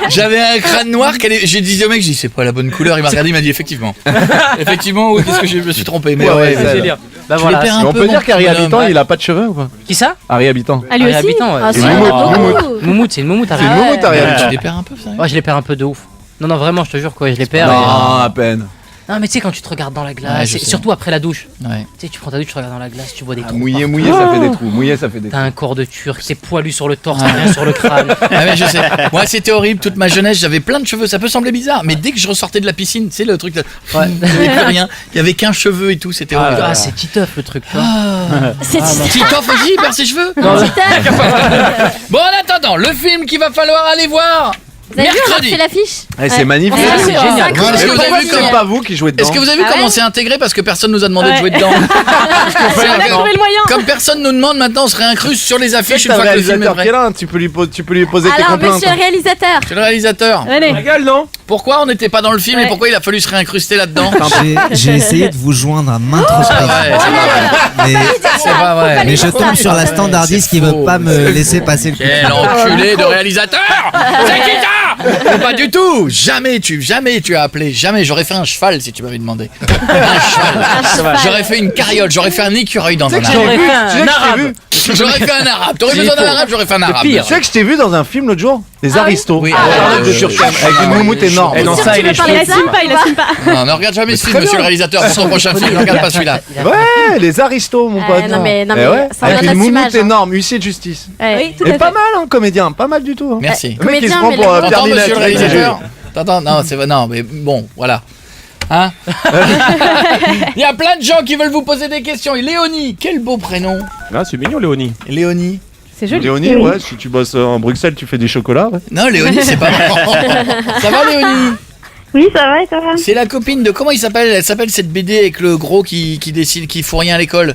J'avais un crâne noir, j'ai dit au mec, j'ai dit c'est pas la bonne couleur, il m'a regardé, il m'a dit effectivement. Effectivement, oui, qu'est-ce que je me suis trompé, mais ouais, c'est c'est bien. Bah Tu voilà. les perds un Mais on peu, peut mon dire qu'Harry petit Habitant, bonhomme. il a pas de cheveux ou pas? Qui ça? Harry Habitant. Ah, lui Harry aussi. Habitant, ouais. Ah, C'est si, il y en a Moumout, beaucoup. Moumout, c'est une moumoute. C'est une moumoute, Harry Tu Habitant. les perds un peu, ça. Ouais, je les perds un peu de ouf. Non, vraiment, je te jure quoi, je les perds. Non, à peine. Non, mais tu sais, quand tu te regardes dans la glace, Ouais, je sais. surtout après la douche. Ouais. Tu sais, tu prends ta douche, tu regardes dans la glace, tu vois des trous. Mouillé, partout. mouillé, ça fait des trous. Mouillé, ça fait des T'as trous. un corps de turc, c'est poilu sur le torse, t'as rien sur le crâne. Ah mais je sais. Moi c'était horrible toute ma jeunesse, j'avais plein de cheveux, ça peut sembler bizarre, mais dès que je ressortais de la piscine, tu sais le truc là, il n'y avait plus rien, il y avait qu'un cheveu et tout, c'était horrible. Ah, c'est Titeuf le truc, toi. C'est Titoff aussi, il perd ses cheveux. Non, Bon en attendant, le film qu'il va falloir aller voir Vous avez vu, on a mercredi. fait l'affiche. C'est magnifique. Ah, c'est génial. Ouais, est-ce que vous avez vu C'est comment- pas vous qui jouez dedans. Est-ce que vous avez vu Ah comment ouais c'est intégré parce que personne nous a demandé de Ouais. jouer dedans? On a trouvé le moyen. Comme personne nous demande maintenant, on se réincruste sur les affiches une T'as fois le que le film est réalisateur qui est prêt. là, tu peux lui poser tes Alors, complaintes. monsieur le réalisateur. C'est le réalisateur. Allez. La gueule, non? Pourquoi on n'était pas dans le film et Ouais. pourquoi il a fallu se réincruster là-dedans? J'ai essayé de vous joindre à maintes Ah reprises. ouais, c'est pas vrai. Mais, C'est pas vrai. mais je tombe sur la standardiste qui veut pas me laisser passer le coup. Quel enculé de réalisateur! C'est qui ça? Pas du tout! Jamais tu as appelé, jamais. J'aurais fait un cheval si tu m'avais demandé. Un cheval. J'aurais fait une carriole, j'aurais fait un écureuil dans un arabe. J'aurais fait Tu sais un que je t'ai arabe. vu J'aurais fait un arabe. T'aurais besoin d'un arabe, j'aurais fait un arabe. pire. Tu sais que je t'ai vu dans un film l'autre jour? Les Aristos. Oui, de Turquem, avec une moumoute énorme. Et dans ça, il est Il cheveux. assume pas, il assume pas. Non, ne regarde jamais ce film, très monsieur le bien. réalisateur. Pour son prochain film, ne regarde pas celui-là. Ouais, les Aristos, mon pote. non, mais Eh ouais, ça avec donne une notre moumoute image, hein. énorme, huissier de justice. Ouais. Oui, tout Et à pas fait. mal, hein, comédien, pas mal du tout. Hein. Merci. Le mec, il se Comédien, prend mais pour la- Pierre T'entends, Ninet. monsieur le réalisateur? T'entends? Non, c'est non, mais bon, voilà. Hein? Il y a plein de gens qui veulent vous poser des questions. Et Léonie, quel beau prénom. Ah, c'est mignon, Léonie. Léonie. C'est joli. Léonie, ouais, si tu bosses en Bruxelles, tu fais des chocolats. Ouais. Non, Léonie, c'est pas Ça va, Léonie? Oui, ça va, ça va. C'est la copine de comment il s'appelle? Elle s'appelle cette BD avec le gros qui décide qui fout rien à l'école.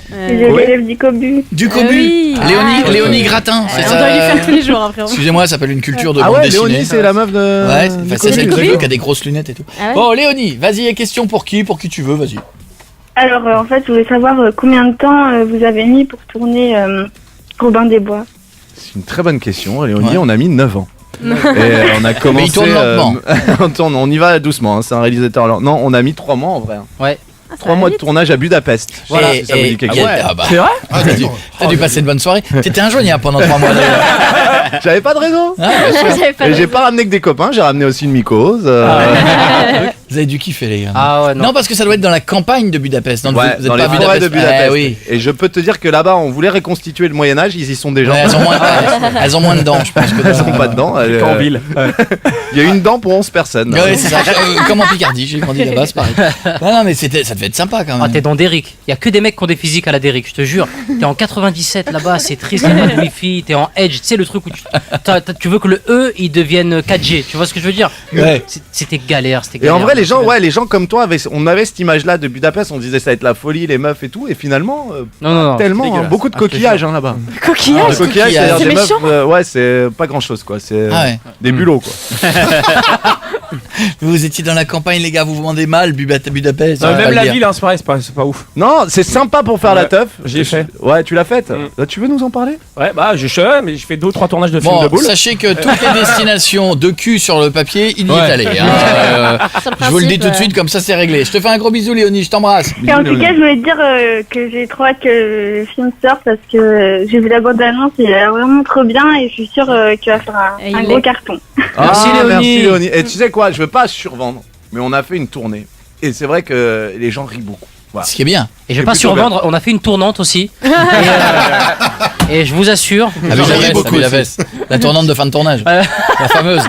C'est l'élève du Cobu. Du Cobu. oui. Léonie, Ah, Léonie Gratin. C'est On ça. doit lui faire tous les jours, hein, frérot. Excusez-moi, ça s'appelle une culture de Ah bande ouais, dessinée. Léonie, c'est la meuf de. Ouais, du c'est celle Cobu. qui a des grosses lunettes et tout. Ah ouais. Bon, Léonie, vas-y, question pour qui tu veux, vas-y. Alors, en fait, je voulais savoir combien de temps vous avez mis pour tourner Robin des Bois. C'est une très bonne question, Léonie. Ouais. On a mis 9 ans. Et on a commencé. Mais il tourne lentement. on y va doucement, hein, c'est un réalisateur lent. Non, on a mis 3 mois en vrai. Hein. Ouais. 3 mois de tournage à Budapest. Voilà, si ça vous dit quelque chose. Ah bah, C'est vrai? t'as dû passer de bonnes soirées. T'étais injoignable pendant 3 mois. d'ailleurs. J'avais pas de réseau. Ah, bien sûr. J'avais pas Et le- j'ai pas ramené que des copains, j'ai ramené aussi une mycose. Vous avez dû kiffer, les gars. Ah ouais, non. Non, parce que ça doit être dans la campagne de Budapest. Vous Ouais, êtes dans pas les à forêts de Budapest. Eh oui. Et je peux te dire que là-bas, on voulait reconstituer le Moyen-Âge, ils y sont déjà. Ouais, elles ont moins de dents, je pense. Elles sont pas dedans. En ville. Il y a une dent pour 11 personnes. Ouais, c'est ça. Comme en Picardie, j'ai grandi là-bas, c'est pareil. Non, mais ça devait être sympa quand Ah, même. t'es dans Derrick. Il y a que des mecs qui ont des physiques à la Derrick, je te jure. T'es en 97 là-bas, c'est triste, il y a pas de wifi. T'es en Edge, tu sais le truc où tu veux que le E il devienne 4G. Tu vois ce que je veux dire? Ouais. C'était galère, c'était Et galère. en vrai, les gens comme toi, on avait cette image-là de Budapest, on disait ça va être la folie, les meufs et tout, et finalement, Non, tellement, hein, dégueulasse. beaucoup de coquillages hein, là-bas. Coquillage. Coquillages, c'est-à-dire C'est des meufs, méchant. ouais, c'est pas grand-chose quoi, c'est Ah ouais. des bulots quoi. Vous étiez dans la campagne, les gars, vous vous vendez mal, Budapest. Non, on va même le la dire. ville, hein, c'est pareil, c'est pas ouf. Non, c'est sympa pour faire la Ouais, teuf. j'ai fait. Ouais, tu l'as faite. Mm. Tu veux nous en parler? Ouais, bah, je sais, mais je fais 2 ou 3 tournages de films de Bon, boules. sachez que toutes les destinations de cul sur le papier, il y est allé. Hein. Sur le Je vous le dis principe, tout de suite, comme ça c'est réglé. Je te fais un gros bisou, Léonie, je t'embrasse. Et en tout cas, je voulais te dire que j'ai trop hâte que le film sorte parce que j'ai vu la bande-annonce et il a l'air vraiment trop bien et je suis sûre qu'il va faire Et un il gros est. carton. Merci, Léonie. Merci Léonie. Et tu sais quoi, je veux pas survendre, mais on a fait une tournée. Et c'est vrai que les gens rient beaucoup. Voilà. Ce qui est bien. Et je vais C'est pas plutôt survendre, on a fait une tournante aussi. Et je vous assure, Avec la ris veste, beaucoup avec la aussi. veste. La tournante de fin de tournage. Ouais. La fameuse.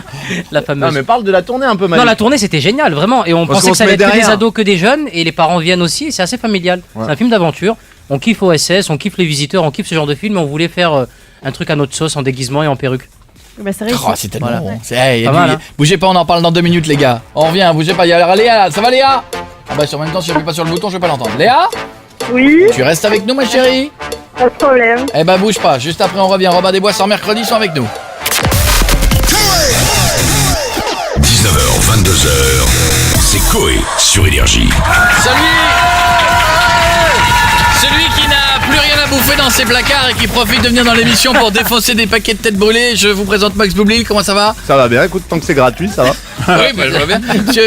la fameuse. Non, mais parle de la tournée un peu, Non, Malik. la tournée c'était génial, vraiment. Et on Parce pensait qu'on que ça se allait met être que des derrière. ados, que des jeunes. Et les parents viennent aussi. Et c'est assez familial. Ouais. C'est un film d'aventure. On kiffe OSS, on kiffe les visiteurs, on kiffe ce genre de film. Et on voulait faire un truc à notre sauce en déguisement et en perruque. Bah, c'est réussi. Oh, c'est tellement Voilà. bon. Hey, Pas mal, hein. Bougez pas, on en parle dans 2 minutes, les gars. On revient, bougez pas. Il y a Léa là. Ça va, Léa? Ah bah, en même temps, si j'appuie pas sur le bouton, je vais pas l'entendre. Léa? Oui, Tu restes avec nous, ma chérie? pas de problème. Eh bah, bouge pas. Juste après, on revient. Robin des Bois sort mercredi, sont avec nous. 19h, 22h, c'est Coé sur Énergie. Celui qui n'a plus rien à bouffer dans ses placards et qui profite de venir dans l'émission pour défoncer des paquets de têtes brûlées, je vous présente Max Boublil, comment ça va? Ça va bien, écoute, tant que c'est gratuit, ça va. Oui, bah je vois bien.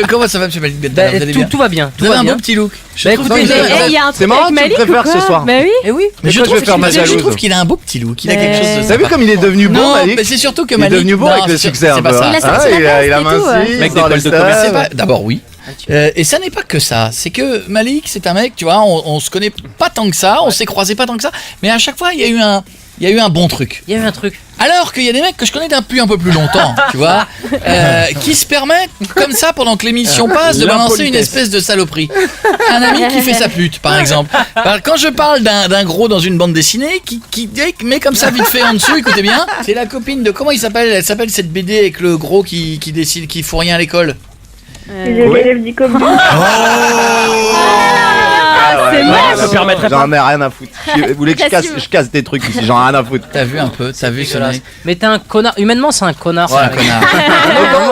Comment ça va, monsieur Malik Bentaleb, vous allez bien? Tout va bien. Vous avez un beau petit look. Bah, écoutez, Non, Eh, il y a un C'est truc marrant, avec tu le Malik ou préfères quoi ce soir. Bah oui. Eh oui. Mais je toi, je trouve, vais faire ma je jalouse. trouve qu'il a un beau petit look, il a quelque chose de... T'as vu comme il est devenu beau, Non, Malik? mais c'est surtout que Il est Malik... devenu beau Non, avec le c'est succès un c'est pas peu. ça. Il a hein. sorti la Il a veste et tout, minci, Mec il sort d'école les de commerce, stars. C'est pas... D'abord oui, Et ça n'est pas que ça. C'est que Malik, c'est un mec, tu vois, on se connaît pas tant que ça, on s'est croisé pas tant que ça, mais à chaque fois, il y a eu un bon truc. Il y a eu un truc. Alors qu'il y a des mecs que je connais depuis un peu plus longtemps, tu vois, qui se permettent, comme ça, pendant que l'émission passe, de balancer une espèce de saloperie. Un ami qui fait sa pute, par exemple. Alors, quand je parle d'un gros dans une bande dessinée, qui met comme ça vite fait en dessous, écoutez bien, c'est la copine de, comment il s'appelle? Elle s'appelle cette BD avec le gros qui décide, qui fout rien à l'école. Les élèves du Covid. C'est ouais, moche. ça me permettrait pas. J'en ai rien à foutre. Vous voulez que je casse des trucs ici, j'en ai rien à foutre. T'as vu un peu, t'as vu ce mec. Mais t'es un connard. Humainement, c'est un connard. Ouais, un connard.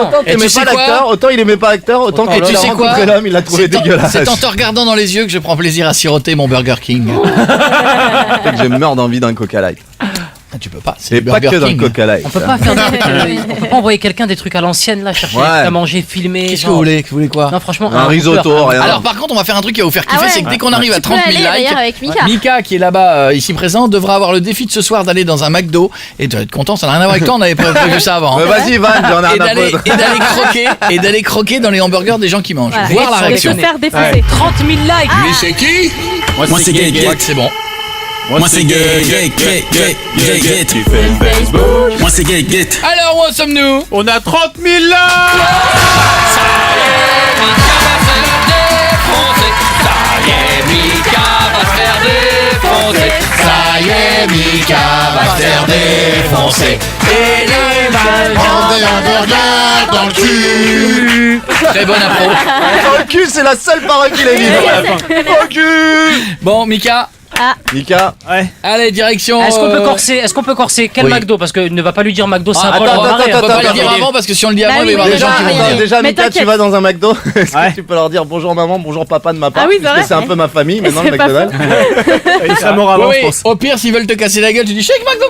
Autant t'aimais pas l'acteur, autant il aimait pas l'acteur, autant que tu sais quoi, l'homme, il l'a trouvé dégueulasse. C'est en te regardant dans les yeux que je prends plaisir à siroter mon Burger King. C'est que je meurs d'envie d'un Coca Light. Tu peux pas, c'est pas que dans le Coca Light. On peut pas faire des trucs, on peut pas envoyer quelqu'un des trucs à l'ancienne là, chercher à manger, filmer. Qu'est-ce que vous voulez? Vous voulez quoi? Non, franchement, un risotto, rien. Alors par contre, on va faire un truc qui va vous faire kiffer, c'est que dès qu'on arrive à 30 000 likes, avec Mika qui est là-bas ici présent devra avoir le défi de ce soir d'aller dans un McDo et tu vas être content, ça n'a rien à voir avec toi, on avait prévu ça avant. Vas-y Van, j'en ai rien à foutre. Et d'aller croquer dans les hamburgers des gens qui mangent. Voir la réaction. Se faire défoncer. 30 000 likes. Mais c'est qui? Moi c'est Gay. C'est bon. Moi c'est Gay. Tu fais le Facebook. Moi c'est Gay. Alors où en sommes-nous? On a 30 000 likes. Ça y est, Mika va se faire défoncer. Ça y est, Mika va se faire défoncer. Et les balles Des hamburgers dans le cul. Très bonne impro. Dans le cul, c'est la seule parole qu'il a dit. Dans le cul. Bon, Mika. Mika. Ouais. Allez, direction. Est-ce qu'on peut corser quel McDo? Parce que ne va pas lui dire McDo, c'est un peu on peut pas le dire avant parce que si on le dit avant, il va y avoir des gens qui vont venir. Déjà, Mika, tu vas dans un McDo. Est-ce que tu peux leur dire bonjour maman, bonjour papa de ma part? Ah oui, parce que c'est un peu ma famille maintenant, le McDonald's. Ça m'aura avant, je pense. Au pire, s'ils veulent te casser la gueule, tu dis Shake McDo,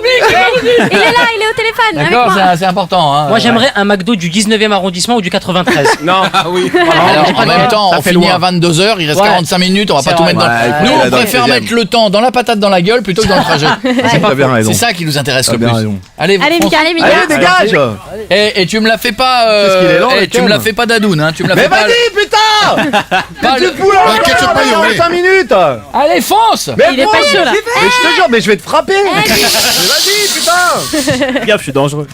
Il est là, il est au téléphone. avec D'accord, moi. c'est important. Moi, j'aimerais un McDo du 19e arrondissement ou du 93. Non, oui. Alors, en même temps, on finit à 22h, il reste 45 minutes, on va pas tout mettre dans. Nous, on préfère mettre le temps dans la patate dans la gueule plutôt que dans le trajet. C'est ça qui nous intéresse le plus. Allez, Mika. Allez, dégage. Et tu me la fais pas. Qu'est-ce qu'il est lent, tu me la fais pas Dadoun, hein. Tu me la Mais fais pas. vas-y, putain. Pas le Fous là, 5 minutes. Allez, fonce. Mais Il est pas chaud là. Mais je te jure, mais je vais te frapper. Mais vas-y, putain. Gaffe, je suis dangereux.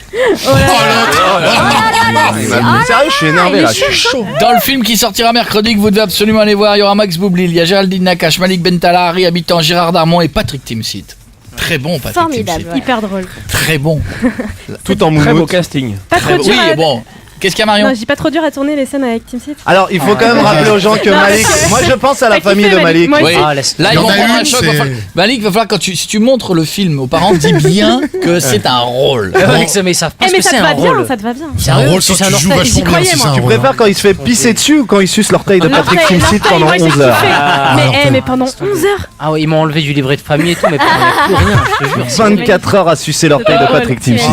Sérieux, je suis énervé là, je suis chaud. Dans le film qui sortira mercredi, que vous devez absolument aller voir, il y aura Max Boublil, il y a Géraldine Nakache, Malik Bentala, Harry Habitant, Gérard Darmon et Patrick Timsit. Très bon, Patrick Formidable. Timsit. Hyper drôle. Très bon. Tout en Très beau moumoute. casting. Pas trop dur. Oui, bon. Qu'est-ce qu'il y a, Marion? Non, j'ai pas trop dur à tourner les scènes avec Team Seat. Alors, il faut quand même rappeler aux gens que Malik. Moi, je pense à la famille de Malik. Moi Oui. aussi. Là, ils vont Il y en a prendre un une, choc. c'est- Malik, va falloir si tu montres le film aux parents, dis bien que c'est un rôle. Mais ils savent pas Eh ce mais que ça c'est te un va bien, rôle. ça te va bien. C'est un rôle Si sur c'est un tu joues orteil, vachement j'y bien croyais, si c'est moi. un Tu rôle. préfères quand il se fait pisser dessus ou quand il suce l'orteil de Patrick Timsit pendant 11 heures? Mais pendant 11 heures. Ah ouais, ils m'ont enlevé du livret de famille et tout, mais il n'y a plus rien, je te jure. 24 heures à sucer l'orteil de Patrick Timsit.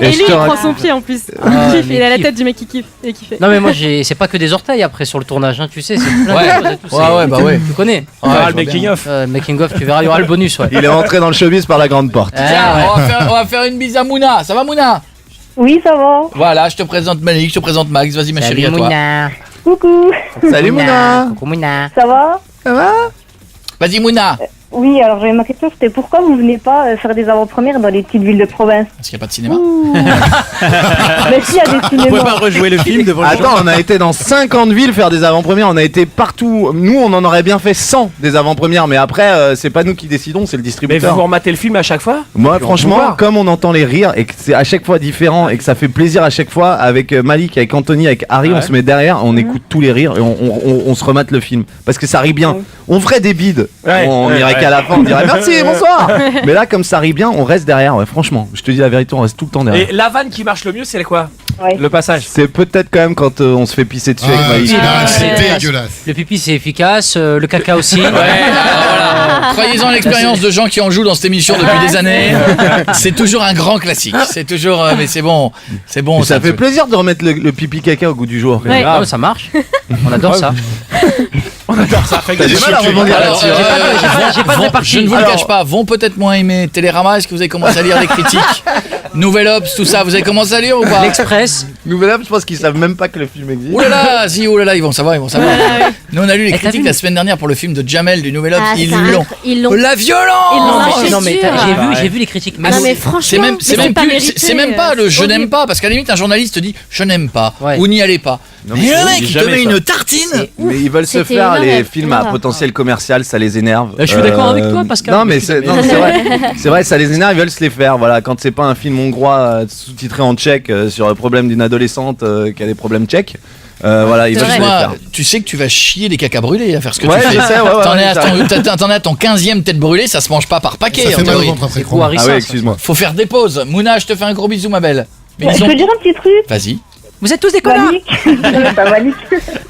Et lui, je te il rac- prend son pied en plus. Ah, Il kiffe, mais il a la kiffe. tête du mec qui kiffe. Et qui fait. Non mais moi c'est pas que des orteils après sur le tournage, hein, tu sais, c'est plein Ouais. de choses et tout. Ouais, bah ouais. Tu connais. On verra je le vois making bien. of. Making of, tu verras, il y aura le bonus, ouais. Il est rentré dans le showbiz par la grande porte. Tiens, on va faire une bise à Mouna. Ça va, Mouna? Oui, ça va. Voilà, je te présente Malik, je te présente Max. Vas-y, ma chérie, à toi. Mouna. Coucou. Salut Mouna. Coucou Mouna. Ça va? Vas-y, Mouna. Oui, alors j'avais ma question, c'était pourquoi vous venez pas faire des avant-premières dans les petites villes de province? Parce qu'il n'y a pas de cinéma. Mais s'il y a des On pouvait cinémas. pas rejouer le film devant le Attends, on a été dans 50 villes faire des avant-premières, on a été partout. Nous, on en aurait bien fait 100 des avant-premières, mais après, c'est pas nous qui décidons, c'est le Mais distributeur. vous rematez le film à chaque fois? Moi, Puis on franchement, peut voir. comme on entend les rires et que c'est à chaque fois différent et que ça fait plaisir à chaque fois, avec Malik, avec Anthony, avec Harry, on se met derrière, on écoute tous les rires et on se remate le film. Parce que ça rit bien. On ferait des bides. On irait qu'à la fin, on dirait merci, bonsoir. Mais là, comme ça rit bien, on reste derrière, ouais, franchement. Je te dis la vérité, on reste tout le temps derrière. Et la vanne qui marche le mieux, c'est quoi? Ouais. Le passage. C'est peut-être quand même quand on se fait pisser dessus avec Malik. C'est dégueulasse. Le pipi c'est efficace, le caca aussi. Voilà. Croyez-en l'expérience de gens qui en jouent dans cette émission depuis des années. C'est toujours un grand classique. C'est toujours, mais c'est bon, c'est bon. Mais ça fait plaisir de remettre le pipi caca au goût du jour. Ouais. Ah, ça marche. On adore ça. On adore ça. Fait que T'as du mal à rebondir Alors, là-dessus. j'ai pas de répartie. je ne vous le Alors- cache pas, vont peut-être moins aimer Télérama. Est-ce que vous avez commencé à lire les critiques Nouvel Obs, tout ça, vous avez commencé à lire ou pas? L'Express. Nouvel Obs, je pense qu'ils savent même pas que le film existe. Oh là là, si, oh là là, ils vont savoir. Nous, on a lu les critiques la semaine dernière pour le film de Jamel du Nouvel Obs. Ils l'ont. La violence. Non mais j'ai vu les critiques. Non mais franchement, c'est même pas le je n'aime pas, parce qu'à la limite un journaliste te dit je n'aime pas ou n'y allez pas. Non, mais le mec il te met une tartine. Mais ils veulent se faire les films à potentiel commercial, ça les énerve. Je suis d'accord avec toi Pascal. Non mais c'est vrai, ça les énerve, ils veulent se les faire. Voilà, quand c'est pas un film hongrois sous-titré en tchèque sur le problème d'une adolescente qui a des problèmes tchèques. Voilà, ils veulent se les faire. Tu sais que tu vas chier des caca brûlés à faire ce que tu fais. Je sais, T'en es à ton 15e tête brûlée, ça se mange pas par paquet. Ça fait mal au ventre après. Ah oui, excuse-moi. Faut faire des pauses. Mouna, je te fais un gros bisou ma belle. Je peux dire un petit truc? Vas-y. Vous êtes tous des connards. Malik.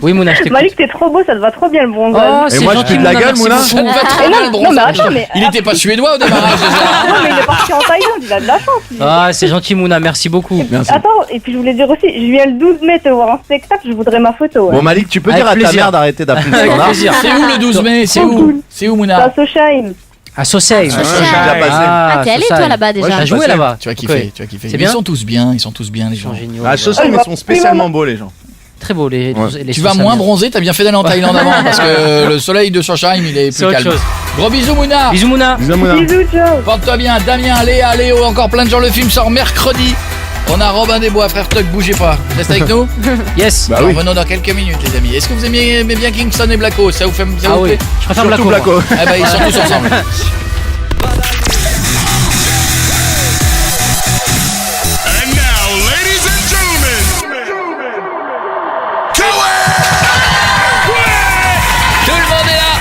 Oui Mouna, je t'écoute. Malik, t'es trop beau, ça te va trop bien le bronzage. Oh, et moi je pue de la gueule Mouna. Ça te va trop bien le bronzage. Il était pas suédois au démarrage déjà. Non mais il est parti en Thaïlande, il a de la chance. Ah c'est gentil Mouna, merci beaucoup. Merci. Attends, et puis je voulais dire aussi, je viens le 12 mai te voir en spectacle, je voudrais ma photo. Bon Malik, tu peux dire à ta mère d'arrêter d'appeler le standard. C'est où le 12 mai? C'est où Mouna? C'est à Sochheim. À Saussay. Ah, t'es allé toi là-bas déjà? T'as joué là-bas. Tu vas kiffer. Ils sont tous bien, les gens. À Saussay, ils sont spécialement beaux les gens. Très beau les Tu vas moins bronzer, t'as bien fait d'aller en Thaïlande avant parce que le soleil de Sochheim il est plus calme. Gros bisous Mouna. Bisous Mouna. Bisous, ciao. Porte-toi bien, Damien, Léa, Léo, encore plein de gens. Le film sort mercredi. On a Robin des Bois, frère Tuck, bougez pas. Reste avec nous. Yes. Bah oui. Revenons dans quelques minutes les amis. Est-ce que vous aimez bien Kingston et Blacko? Ça vous fait plaisir? Ah oui. Je préfère Blacko. Eh ben ils sont tous ensemble. And now, ladies and gentlemen, Tout le monde est là.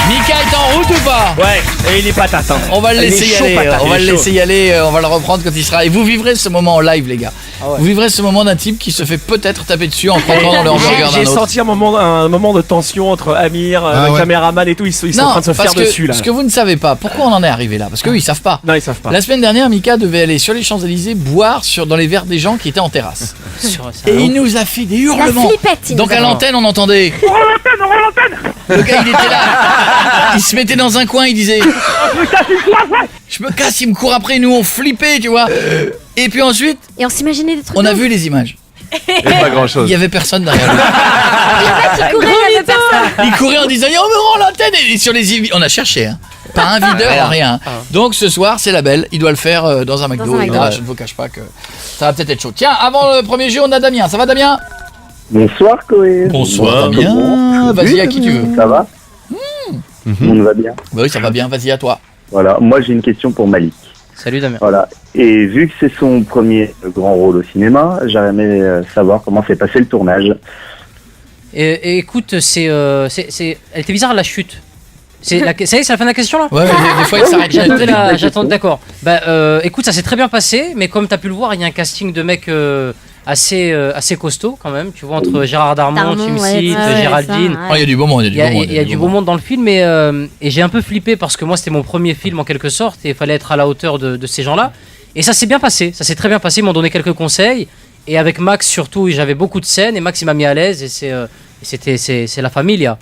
Mika est en route ou pas? Ouais, et il est patate. On va le laisser y aller. On va le reprendre quand il sera. Et vous vivrez ce moment en live, les gars. Vous vivrez ce moment d'un type qui se fait peut-être taper dessus en croquant dans le hamburger d'un J'ai autre. senti un moment de tension entre Amir, le caméraman et tout. Ils sont en train de se faire dessus là. Ce que vous ne savez pas, pourquoi on en est arrivé là? Parce qu'eux ils savent pas. Non, ils savent pas. La semaine dernière, Mika devait aller sur les Champs-Élysées boire dans les verres des gens qui étaient en terrasse. Et il nous a fait des hurlements. Donc à l'antenne, on entendait. On rend l'antenne. Le gars, il était là. Il se mettait dans un coin, il disait. Je me casse, il me court après. Nous on flippait, tu vois. Et puis ensuite. Et on s'imaginait des trucs. On a vu les images. Et pas grand chose. Il y avait personne derrière lui. Il courait, il y avait personne. Il courait en disant on me rend l'antenne. Et sur les on a cherché, hein. Pas un videur, rien. Donc ce soir, c'est la belle. Il doit le faire dans un McDo. Et là, je ne vous cache pas que ça va peut-être être chaud. Tiens, avant le premier jeu, on a Damien. Ça va, Damien? Bonsoir Coé. Bonsoir, Damien. Vas-y, à qui tu veux. Ça va? Tout le monde va bien? Oui, ça va bien. Vas-y, à toi. Voilà, moi j'ai une question pour Malik. Salut Damien. Voilà, et vu que c'est son premier grand rôle au cinéma, j'aurais aimé savoir comment s'est passé le tournage. Et écoute, elle était bizarre la chute. Ça y est, c'est la fin de la question là? Ouais, des fois il s'arrête. J'attends, d'accord. Écoute, ça s'est très bien passé, mais comme t'as pu le voir, il y a un casting de mecs assez costaud quand même. Tu vois, entre Gérard Darmon, Tim Seat, Géraldine. Il y a du beau monde. Il y a du beau monde dans le film, et j'ai un peu flippé parce que moi c'était mon premier film en quelque sorte, et il fallait être à la hauteur de ces gens-là. Et ça s'est bien passé, ça s'est très bien passé. Ils m'ont donné quelques conseils, et avec Max surtout, j'avais beaucoup de scènes, et Max il m'a mis à l'aise, et c'est la familia.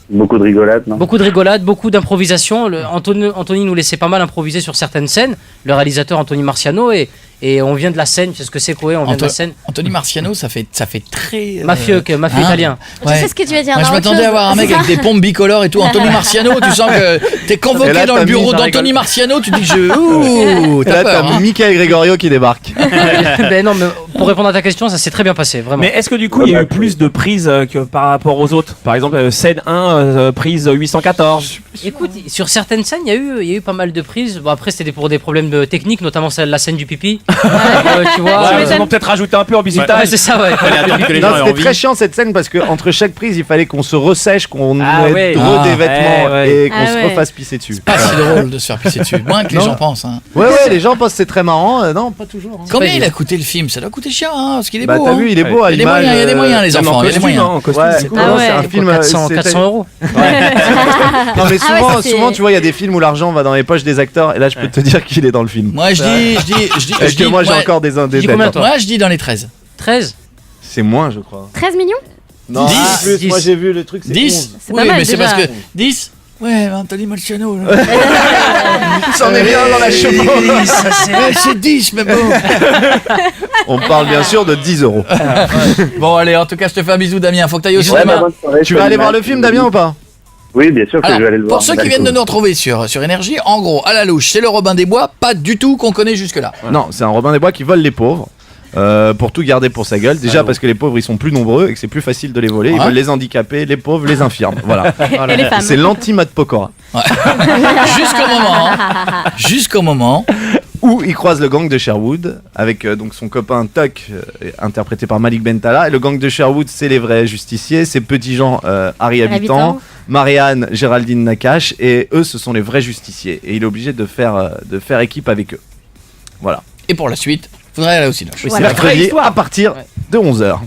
Beaucoup de rigolade, non? Beaucoup de rigolade, beaucoup d'improvisation. Anthony nous laissait pas mal improviser sur certaines scènes. Le réalisateur Anthony Marciano, et on vient de la scène. Tu sais ce que c'est, quoi? On vient de la scène. Anthony Marciano, ça fait très mafieux italien. Je sais ce que tu veux dire. Moi, je m'attendais à voir un mec avec des pompes bicolores et tout. Anthony Marciano, tu sens que t'es convoqué là, dans le bureau d'Anthony Marciano. Tu dis t'as peur. T'as Michael Gregorio qui débarque. Ben non, mais pour répondre à ta question, ça s'est très bien passé, vraiment. Mais est-ce que du coup il y a eu plus de prises que par rapport aux autres? Par exemple, scène 1, prise 814. Écoute, sur certaines scènes, il y a eu pas mal de prises. Bon, après, c'était pour des problèmes techniques, notamment la scène du pipi. Tu vois, ils vont peut-être rajouter un peu en bisutage. Ouais, c'est ça, ouais. C'était très chiant cette scène parce que entre chaque prise, il fallait qu'on se ressèche, qu'on mette des vêtements et qu'on se refasse pisser dessus. C'est pas si drôle de se faire pisser dessus. Moins que les gens pensent. Hein. Ouais, les gens pensent que c'est très marrant. Non, pas toujours. Hein. Combien il a coûté le film? Ça doit coûter cher, hein, parce qu'il est beau. T'as vu, il est beau à l'image. Il y a des moyens, les enfants. Il y a des moyens. C'est un film 400 €. Non, mais souvent, tu vois, il y a des films où l'argent va dans les poches des acteurs, et là, je peux te dire qu'il est dans le film. Moi, je dis. Moi, j'ai encore des Moi, je dis dans les 13. 13? C'est moins, je crois. 13 millions? Non, 10. Moi, j'ai vu le truc, c'est 10. C'est pas mal, mais c'est déjà. parce que 10. Ouais, Anthony Marciano. Ça met bien dans la chevaux. C'est 10, mais bon. On parle bien sûr de 10 €. Bon, allez, en tout cas, je te fais un bisou, Damien. Faut que t'ailles au Ouais, cinéma. bonne soirée, Tu vas aller voir le film, Damien, ou pas? Oui, bien sûr que Alors, je vais aller le voir. pour ceux qui viennent de nous retrouver sur Énergie, en gros, à la louche, c'est le Robin des Bois, pas du tout qu'on connaît jusque-là. Non, c'est un Robin des Bois qui vole les pauvres. Pour tout garder pour sa gueule. Déjà parce que les pauvres ils sont plus nombreux et que c'est plus facile de les voler. Ils Ouais. veulent les handicapés, les pauvres, les infirmes. Voilà. Et les femmes. C'est l'anti-Matt Pokora. Jusqu'au moment où il croise le gang de Sherwood avec donc son copain Tuck, interprété par Malik Bentala. Et le gang de Sherwood, c'est les vrais justiciers, c'est Petit Jean, Harry Habitant, Marianne, Géraldine Nakache, et eux, ce sont les vrais justiciers. Et il est obligé de faire équipe avec eux. Voilà. Et pour la suite, faudrait aller au cinéma. C'est mercredi à partir de 11h.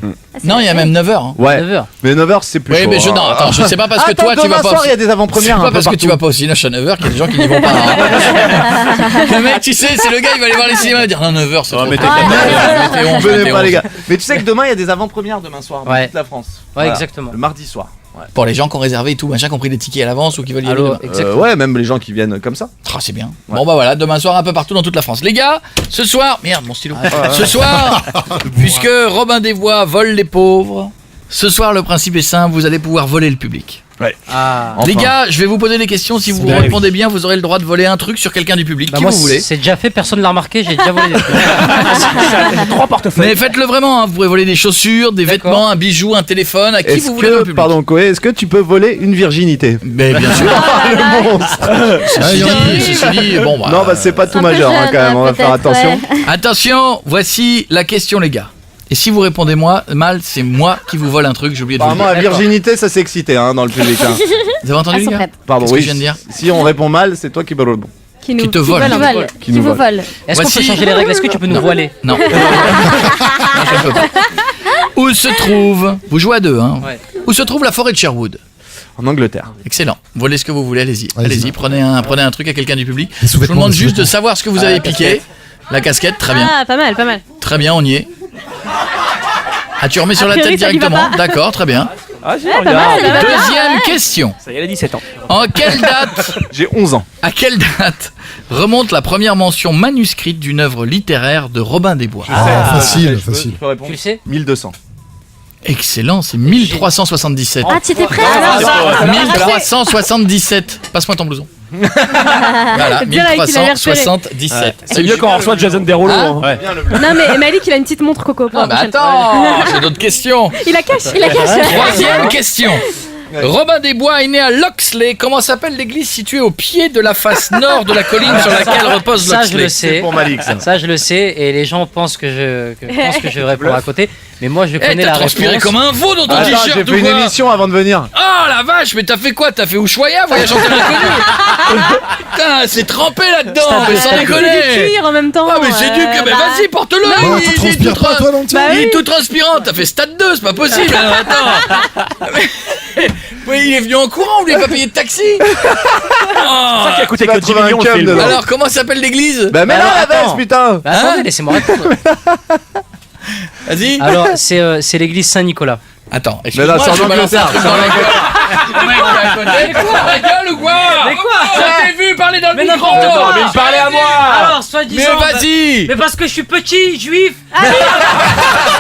Non, il y a même 9h. Hein. Ouais. 9h. Mais 9h, c'est plus Oui, chaud. mais non, attends, je sais pas parce que Attends, toi tu demain vas pas. soir, il y a des avant-premières. C'est un pas peu parce que tu partout. vas pas au cinéma à 9h qu'il y a des gens qui n'y vont pas. Hein. Le mec, tu sais, c'est le gars, il va aller voir les cinémas et dire non, 9h, c'est trop. Mettez 11, Venez mettez pas, 11. les gars. Mais tu sais que demain, il y a des avant-premières demain soir dans toute la France. Ouais, exactement. Le mardi soir. Ouais. Pour les gens qui ont réservé et tout, machin, qui ont pris des tickets à l'avance ou qui veulent y aller. Ouais, même les gens qui viennent comme ça. Ah, c'est bien. Bon, bah voilà, demain soir, un peu partout dans toute la France. Les gars, ce soir. Merde, mon stylo. Ce soir, puisque Robin des Bois vole les pauvres, ce soir, le principe est simple, vous allez pouvoir voler le public. Ouais. Les gars, je vais vous poser des questions. Si vous répondez bien, vous aurez le droit de voler un truc sur quelqu'un du public. Qui moi, vous voulez. c'est déjà fait, personne ne l'a remarqué, j'ai déjà volé des trucs. 3 portefeuilles. Mais faites-le vraiment, hein. Vous pourrez voler des chaussures, des vêtements, un bijou, un téléphone, à qui Est-ce vous voulez dans le que, public. pardon Koé, est-ce que tu peux voler une virginité? Mais bien sûr. Le monstre. Ceci dit, bon bah. Non, bah c'est pas tout majeur hein, quand même, on va faire attention. Attention, voici la question, les gars. Et si vous répondez mal, c'est moi qui vous vole un truc, j'ai oublié de vous le Apparemment, dire. la virginité, ça s'est excité hein, dans le public. Hein. Vous avez entendu, les gars? Pardon, Qu'est-ce que oui. je viens de dire? Si on répond mal, c'est toi qui vole le bon. Qui te vole. Qui vous vole. Est-ce qu'on peut changer les règles? Est-ce que tu peux nous voiler? Non. Non, je ne peux pas. Où se trouve, vous jouez à deux, hein? Ouais. Où se trouve la forêt de Sherwood? En Angleterre. Excellent. Volez ce que vous voulez, allez-y. Allez-y. Allez-y, prenez un truc à quelqu'un du public. Je vous sous-vêtements, demande des juste de sous-vêtements. savoir ce que vous avez piqué. La casquette, très bien. Ah, pas mal, pas mal. Très bien, on y est. Ah, tu remets sur la priori, tête ça lui va directement. pas. D'accord, très bien. Ah, j'ai pas mal, ça va. Deuxième question. Ça y est, elle a 17 ans. En quelle date, J'ai 11 ans. à quelle date remonte la première mention manuscrite d'une œuvre littéraire de Robin des Bois? Facile, Je peux facile. répondre. Tu le sais? 1200. Excellent, c'est 1377. Ah, tu étais prêt? 1377. Passe-moi ton blouson. Voilà, Direct, il a l'air serré. 1377. C'est mieux quand on reçoit Jason Derulo. Hein hein. Non, mais Malik, il a une petite montre Coco pour Ah la bah prochaine fois. attends, j'ai d'autres questions. Il la cache, il la cache. Troisième question. Robin des Bois est né à Loxley. Comment s'appelle l'église située au pied de la face nord de la colline sur laquelle repose Ça, je le Loxley? sais. Pour Malik, ça. Ça, je le sais, et les gens pensent que je réponds à côté. Mais moi, je Eh, connais t'as la transpiré réponse. comme un veau dans ton Attends, t-shirt j'ai ou fait une quoi? émission avant de venir. Oh la vache, mais t'as fait quoi? T'as fait Ushuaïa, voyage en terre inconnue? Putain, c'est trempé là-dedans, mais sans C'est du déconner. cuir en même temps. Ah mais c'est du que, mais vas-y, porte-le. Bah, il tu est transpires tout pas, toi, non, tiens. il est tout transpirant. T'as fait stade 2, c'est pas possible. Alors, attends. Oui, il est venu en courant, vous lui avez pas payé de taxi. C'est ça qui a coûté Tu vas que 10 trouver un millions le cum film. dedans. Alors, comment s'appelle l'église? Bah, mais là, Alors, la veste, attends. putain. Bah, attendez, laissez-moi répondre. Vas-y. Alors, c'est l'église Saint-Nicolas. Attends, Mais là, excuse-moi, c'est en je balance un Angleterre. truc dans la gueule. Le mec, il est à côté. Mais quoi? Ta gueule ou quoi? Mais quoi? Je t'ai vu parler dans le Mais micro. n'importe quoi. Mais il parlait à moi. Alors, soi-disant. Mais vas-y. Mais parce que je suis petit, juif,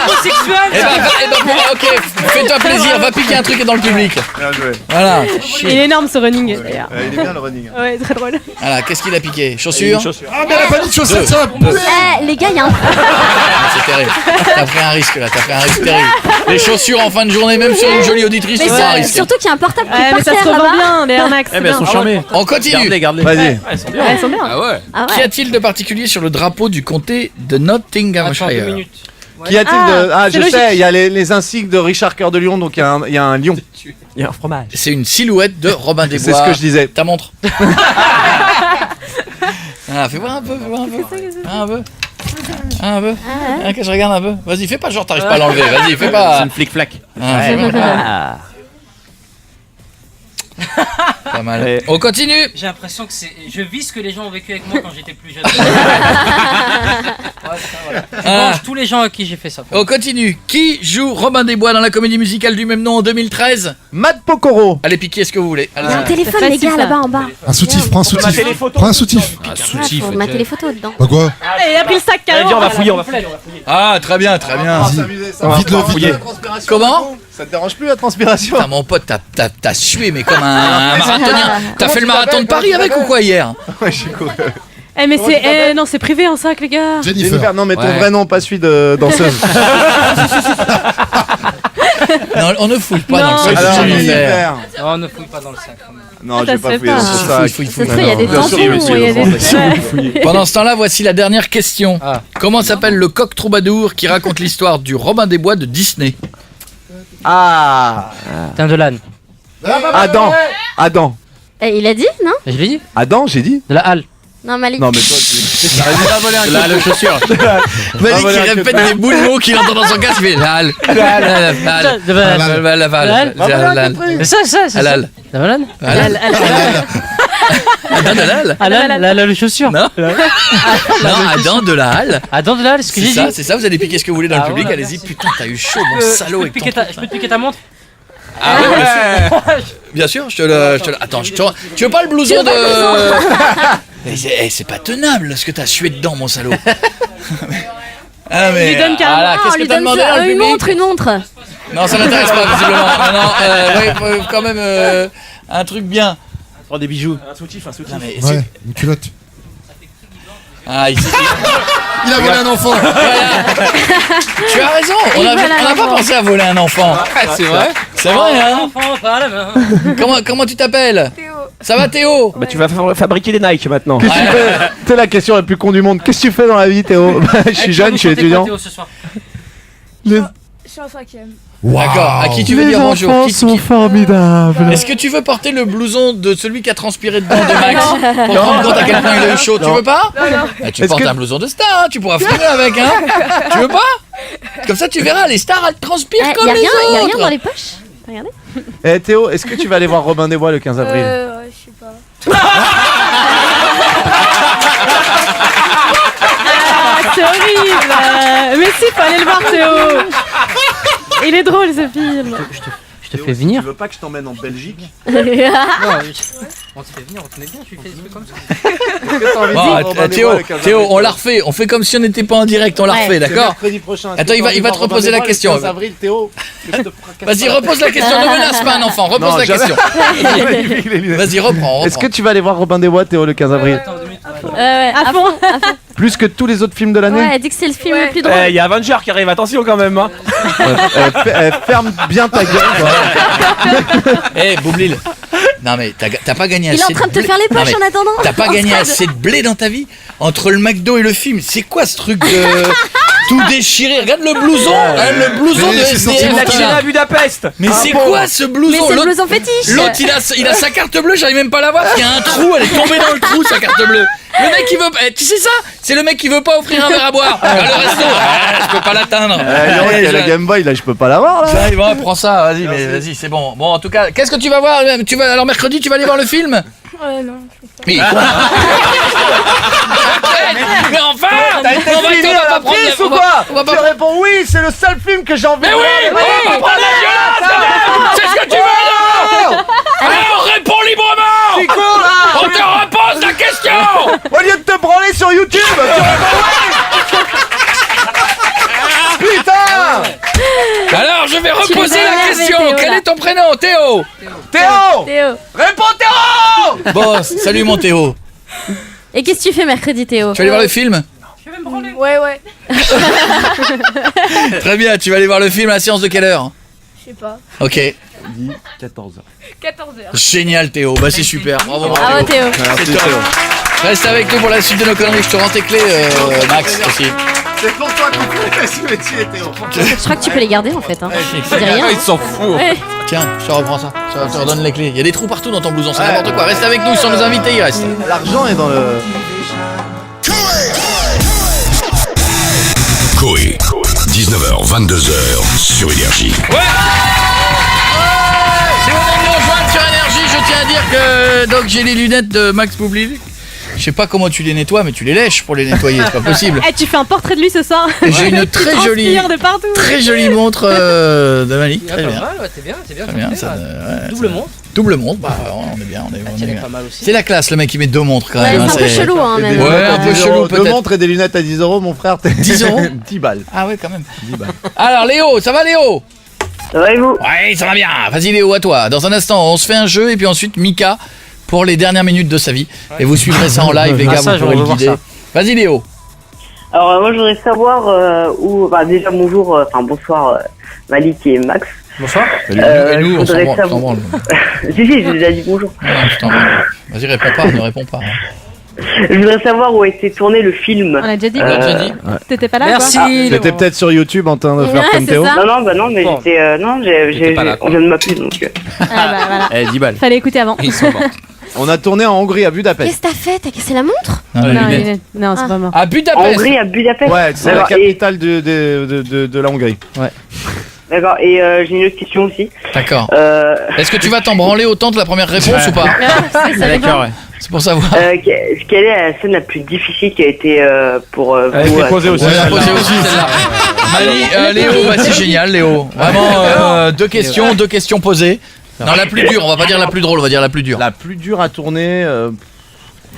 homosexuel. Eh ben, ok, fais-toi plaisir, va piquer un truc dans le public. Bien joué. Voilà. Il est énorme ce running d'ailleurs. Il est bien le running. Ouais, très drôle. Voilà, qu'est-ce qu'il a piqué? Chaussures? Ah, mais elle a pas dit de chaussettes, ça. Eh, les gars, il y a un. Ah, c'est terrible. T'as pris un risque là, t'as pris un risque terrible. Les chaussures en fin de journée, même sur une jolie auditrice, Mais c'est un risque. surtout qu'il y a un portable qui est Ouais, par mais ça se terre revend là-bas. bien, les Air Max. Eh, mais elles sont charmées. On continue. Garde-les. Vas-y. Ouais, elles sont bien. Ah ouais. Ah ouais. Qu'y a-t-il de particulier sur le drapeau du comté de Attends 2 Nottinghamshire? minutes. Qu'y a-t-il de. Ah, c'est je logique. sais, il y a les insignes de Richard Cœur de Lion, donc il y a un lion. Il y a un fromage. C'est une silhouette de Robin des C'est Bois. ce que je disais. Ta montre. Ah, fais voir un peu, fais voir un peu. Un peu. Un peu. Ah, que je regarde un peu. Vas-y, fais pas genre t'arrives pas à l'enlever. Vas-y, fais pas. C'est une flic-flac. Ah, fais pas. Pas mal. On continue. J'ai l'impression que je vis ce que les gens ont vécu avec moi quand j'étais plus jeune. Je mange tous les gens à qui j'ai fait ça. On continue. Qui joue Robin des Bois dans la comédie musicale du même nom en 2013? Matt Pokoro. Allez, piquez ce que vous voulez. Il y a un téléphone, les gars, là-bas en bas. Un soutif, prends un soutif. Prends un soutif. Faut mater les photos dedans. Bah quoi? Il a pris le sac carrément. On va fouiller. Ah, très bien, très bien. Vite-le. Comment? Ça te dérange plus la transpiration? Putain, mon pote, t'as sué, mais comme un marathonien. T'as fait le marathon de Paris avec ou quoi hier? Ouais, j'ai couru. Mais c'est non, c'est privé en sac, les gars. Jennifer. Non, mais ton vrai nom, pas celui de danseuse. Non, on ne fouille pas dans le sac. Alors, Jennifer. Non, on ne fouille pas dans le sac. Non, Ça j'ai se pas fait fouillé pas. dans le sac. Fouille. Ça se fait, il y a des tampons, il y a des... Pendant ce temps-là, voici la dernière question. Comment s'appelle le coq troubadour qui raconte l'histoire du Robin des Bois de Disney? Ah. T'es un de l'âne. Adam. Il a dit, non? Je l'ai dit. Adam, j'ai dit. De la halle. Non, Malik. Non, mais toi, tu Là, le chaussure. Malik qui répète des bouts de mots qu'il entend dans son casque, il fait lal. C'est ça. Halal. La malade. Adam de la halle. Halal, le chaussure. Non, Adam de la halle. Adam de la halle, c'est ce que j'ai dit. C'est ça, vous allez piquer ce que vous voulez dans le public, allez-y. Putain, t'as eu chaud, mon salaud. Je peux te piquer ta montre? Ah ouais. Bien sûr, je te le. Attends, tu veux pas le blouson de. C'est pas tenable ce que t'as sué dedans, mon salaud. Ah mais. Il lui donne carrément. Qu'est-ce que t'as demandé dans le public? Une montre. Non, ça m'intéresse pas visiblement. Non, faut quand même un truc bien. Prends des bijoux. Un soutif. Non, mais Ouais, une culotte. Ah, ici. Il a volé un enfant. Tu as raison. On n'a pas pensé à voler un enfant. C'est vrai. C'est vrai, hein. Comment tu t'appelles? Théo. Ça va, Théo? Bah tu vas fabriquer des Nike maintenant. Qu'est-ce que tu fais? C'est la question la plus con du monde. Qu'est-ce que tu fais dans la vie, Théo? Je suis jeune, je suis étudiant. Je suis en 5ème. D'accord. À qui tu veux dire bonjour? Les enfants sont formidables. Est-ce que tu veux porter le blouson de celui qui a transpiré dedans de Max pour te rendre compte à quel point il a eu chaud? Tu veux pas? Tu portes un blouson de star, hein, tu pourras fumer avec, hein. Tu veux pas? Comme ça tu verras, les stars elles transpirent comme les autres. Y a rien dans les poches? Regardez. Eh Théo, est-ce que tu vas aller voir Robin des Bois le 15 avril? Ouais, je sais pas. C'est horrible. Mais si, faut aller le voir, Théo. Il est drôle, ce film. Je te fais venir. Tu veux pas que je t'emmène en Belgique? Non, on te fait venir, on te met bien, tu fais des trucs comme ça. Bon, Théo, on la refait. On fait comme si on n'était pas en direct, on la refait, d'accord? Mercredi prochain. Attends, il va te reposer la question. 15 avril, Théo. Vas-y, repose la question. Ne menace pas un enfant. Repose la question. Vas-y, reprends. Est-ce que tu vas aller voir Robin des Bois, Théo, le 15 avril? À fond. Plus que tous les autres films de l'année? Ouais, elle dit que c'est le film le plus drôle. Il y a Avenger qui arrive, attention quand même. Hein. Ferme bien ta gueule. Eh, Boublil. Non mais t'as pas gagné assez de blé. Il est en train de te faire les poches en attendant. T'as pas gagné assez de blé dans ta vie? Entre le McDo et le film, c'est quoi ce truc de tout déchiré? Regarde le blouson, le blouson de SDF. Il a à Budapest. Mais c'est quoi ce blouson? Mais c'est le blouson fétiche. L'autre il a sa carte bleue, j'arrive même pas à la voir parce qu'il y a un trou, elle est tombée dans le trou sa carte bleue. Le mec qui veut, tu sais ça? C'est le mec qui veut pas offrir un verre à boire. Le resto, je peux pas l'atteindre. Il y a la Game Boy là, je peux pas l'avoir là. J'arrive, prends ça, vas-y, mais vas-y, c'est bon. Bon, en tout cas, qu'est-ce que tu vas voir? Alors mercredi, tu vas aller voir le film? Non. Mais enfin! T'as été filmé à la prise ou quoi? Tu réponds oui, c'est le seul film que j'ai envie de voir. Mais oui! On va prendre la violence! C'est ce que tu veux, non? Alors réponds librement! C'est cool là! On te repose la question! Au lieu de te branler sur YouTube, tu réponds oui! Putain! Alors je vais reposer la question. Quel est ton prénom? Théo? Théo! Réponds Théo! Bon, salut mon Théo. Et qu'est-ce que tu fais mercredi, Théo? Tu vas aller voir le film? Ouais. Très bien, tu vas aller voir le film à la séance de quelle heure? Je sais pas. Ok. 14h. 14h. Génial Théo, bah c'est super. Bravo Bravo Théo. C'est top. Reste avec nous pour la suite de nos conneries, je te rends tes clés Max aussi. C'est pour toi qu'on fait ce métier Théo. Je crois que tu peux les garder en fait. Hein. Je dis rien. Il s'en fout. Ouais. Tiens, je te reprends ça. Je te redonne les clés. Il y a des trous partout dans ton blouson, c'est n'importe quoi. Reste avec nous, ils sont nos invités, il reste. L'argent est dans le... Coé, 19h, 22h sur Énergie. Ouais. Si vous voulez nous rejoindre sur Énergie, je tiens à dire que donc j'ai les lunettes de Max Boublil. Je sais pas comment tu les nettoies, mais tu les lèches pour les nettoyer, c'est pas possible. Eh, tu fais un portrait de lui ce soir. J'ai une Tu très jolie, transpires de partout. très jolie montre de Malik. Ah, Très pas bien. mal, ouais, t'es bien, Très bien, fait, ça, ouais. ouais, Double ça- montre. Double montre, bah on est bien, on est tienne est bien. pas mal aussi. C'est la classe, le mec qui met 2 montres quand Ouais, même. c'est un peu chelou, hein, Et des même. lunettes Ouais, à un peu 10 chelou, euros. Deux peut-être. montres et des lunettes à 10 euros, mon frère. 10 euros 10 balles. Ah ouais, quand même. 10 balles. Alors Léo, ça va Léo? Ça va et vous? Ouais, ça va bien. Vas-y Léo, à toi. Dans un instant, on se fait un jeu et puis ensuite Mika pour les dernières minutes de sa vie. Et vous suivrez ça en live, les gars, ça, vous pourrez on le veut voir guider. ça. Vas-y Léo. Alors moi je voudrais savoir où... Bah déjà bonjour, bonsoir Malik et Max. Bonsoir. Salut. Euh, Et nous, je on s'en voudrais branle, savoir- on s'en branle. Si, j'ai déjà dit bonjour. Non, je t'en branle. Vas-y, réponds pas, ne réponds pas. hein. Je voudrais savoir où a été tourné le film. On a déjà dit. On l'a déjà dit. T'étais pas là Merci. quoi T'étais peut-être sur YouTube en train de faire Ouais, comme c'est Théo. ça. Non, mais Bon. j'étais... non, J'étais pas là, on vient de m'appeler donc... Ah bah voilà. Eh, 10 balles. Fallait écouter avant. Ils sont morts. On a tourné en Hongrie à Budapest. Qu'est-ce que t'as fait? T'as cassé la montre? Non, la Non, lunette. non, c'est pas mort. À En Budapest. Hongrie, à Budapest. Ouais, c'est la D'accord, et- capitale de la Hongrie. D'accord, et j'ai une autre question aussi. D'accord. Euh, Est-ce que tu vas t'en branler autant de la première réponse ou pas? Ça dépend. D'accord, ouais. C'est pour savoir. quelle est la scène la plus difficile qui a été pour Elle vous était posée aussi. Ouais, la celle-là. poser aussi celle-là. Mali, Léo, bah, c'est génial Léo. Vraiment 2 questions posées. Non, la plus dure, on va pas dire la plus drôle, on va dire la plus dure. La plus dure à tourner.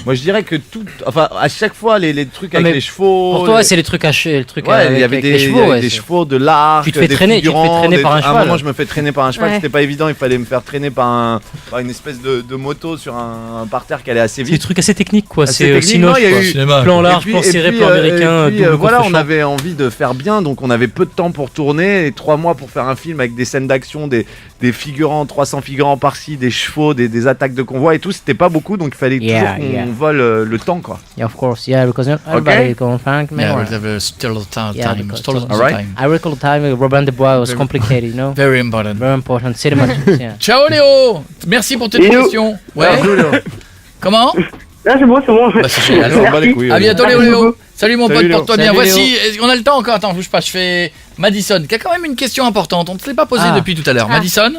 Moi, je dirais que tout. Enfin, à chaque fois, les trucs Ah, avec mais les chevaux. Pour toi, c'est les trucs hachés, le truc Ouais, avec, il y avait avec des, les il y chevaux. avait Ouais, des c'est- chevaux, de l'arc, Tu te fais des traîner- tu te fais figurants, traîner par un À un cheval. moment, je me fais traîner par un cheval, Ouais. c'était pas évident. Il fallait me faire traîner par une espèce de moto sur un parterre qui allait assez C'est des vite. trucs assez techniques, quoi. Assez C'est technique, Sinoche, non, il y a quoi. eu- Cinéma. Plan Et large, puis- plan et serré, puis, plan et américain, puis, double voilà, on contre-champ. avait envie de faire bien, donc on avait peu de temps pour tourner, et 3 mois pour faire un film avec des scènes d'action, des figurants, 300 figurants par-ci, des chevaux, des attaques de convoi et tout, c'était pas beaucoup, donc il fallait Yeah, toujours qu'on yeah. vole le temps, quoi. Yeah, of course. Yeah, because everybody can find me. Yeah, we'll have still time. Yeah, Time. because- Still Alright. time. I recall the time Robin des Bois was complicated, you know. Very important. Very important. Cinema. Yeah. Ciao Léo. Merci pour tes Léo. questions. Ouais. Comment? Non, c'est bon. Bah, c'est génial. On s'en bat les couilles, À bientôt Léo. Merci Léo. Salut mon Salut, pote, Léo. porte-toi bien. Salut, Voici, on a le temps encore. Attends, bouge pas. Je fais Madison, qui a quand même une question importante. On ne te l'est pas posée Ah. depuis tout à l'heure. Ah. Madison,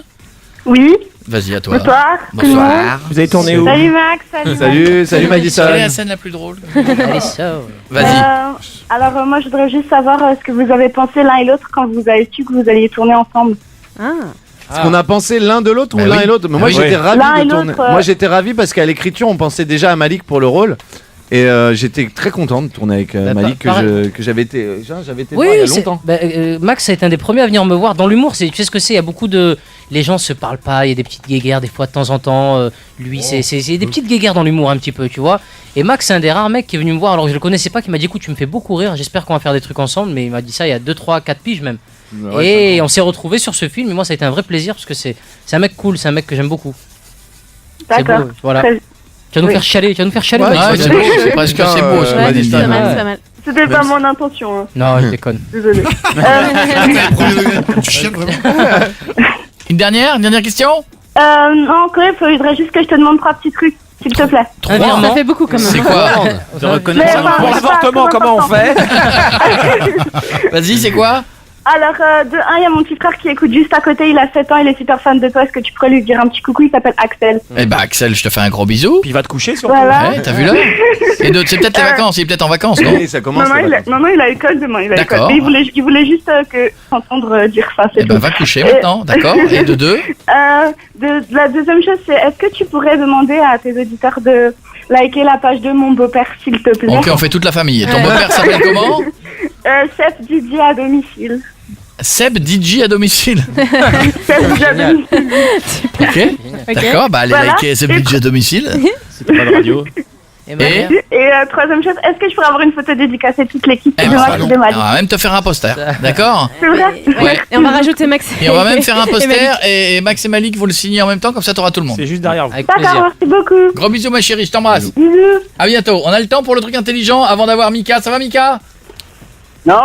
Oui, vas-y à toi. bonsoir. Bonsoir. Vous avez tourné où? Salut Max, salut. Salut Madison. Quelle est la scène la plus drôle? Allez, so. Vas-y. Alors moi je voudrais juste savoir ce que vous avez pensé l'un et l'autre quand vous avez su que vous alliez tourner ensemble. Ah. Ce qu'on a pensé l'un de l'autre ou Bah l'un oui. et l'autre. Mais Ah moi oui. j'étais L'un ravi et de tourner. l'autre, Moi j'étais ravi parce qu'à l'écriture on pensait déjà à Malik pour le rôle. Et j'étais très content de tourner avec Bah, Malik que pareil. j'avais été Oui, voir il y a c'est- longtemps. bah, Max a été un des premiers à venir me voir dans l'humour. Tu sais ce que c'est? Il y a beaucoup de. Les gens se parlent pas, il y a des petites guéguerres des fois de temps en temps. Lui, c'est des petites guéguerres dans l'humour un petit peu, tu vois. Et Max, c'est un des rares mecs qui est venu me voir alors que je le connaissais pas, qui m'a dit écoute, tu me fais beaucoup rire, j'espère qu'on va faire des trucs ensemble. Mais il m'a dit ça il y a 2, 3, 4 piges même. Ouais, Et on s'est retrouvés sur ce film et moi ça a été un vrai plaisir parce que c'est un mec cool, c'est un mec que j'aime beaucoup. C'est D'accord. beau, voilà. Très- Tu vas nous Oui. faire chialer, Max. Ouais, c'est beau, c'est presque c'est beau. ce Ouais, Madison. c'est pas mal, c'est pas mal. C'était pas mon intention, hein. Non, je déconne. Désolé. Tu chiales vraiment. Une dernière question? Non, quand même, il faudrait juste que je te demande 3 petits trucs, s'il te plaît. Trois. Ça fait beaucoup quand même. C'est quoi? De reconnaissance. Mais, enfin, Pour l'avortement, c'est pas comment on important. fait? Vas-y, c'est quoi? Alors, de un, il y a mon petit frère qui écoute juste à côté, il a 7 ans, il est super fan de toi. Est-ce que tu pourrais lui dire un petit coucou? Il s'appelle Axel. Eh bah Axel, je te fais un gros bisou. Puis il va te coucher surtout. Voilà. Ouais, t'as vu là? C'est peut-être les vacances, il est peut-être en vacances, non? Oui, ça commence. Non, il a école demain, il a école. D'accord. Mais il voulait juste entendre dire ça, c'est Eh ben tout. va coucher maintenant, d'accord? Et de deux? La deuxième chose, c'est est-ce que tu pourrais demander à tes auditeurs de liker la page de mon beau-père, s'il te plaît? Ok, on fait toute la famille. Ton beau-père s'appelle comment? Seb Didier à domicile. Seb DJ à domicile. Seb Didier à domicile. Ok, d'accord, bah allez Voilà. liker Seb DJ à domicile. C'était pas de radio. Et ma Et mère Et troisième chose, est-ce que je pourrais avoir une photo dédicacée toute l'équipe Eh de ben, Max et de on Malik? va même te faire un poster, d'accord? C'est vrai? Ouais. Et on va rajouter Max. Et on va même faire un et poster Malik. et Max et Malik vous le signer en même temps, comme ça t'auras tout le monde. C'est juste derrière vous. Avec D'accord, plaisir. merci beaucoup. Gros bisous ma chérie, je t'embrasse. Bisous. À bientôt. On a le temps pour le truc intelligent avant d'avoir Mika. Ça va Mika? Non.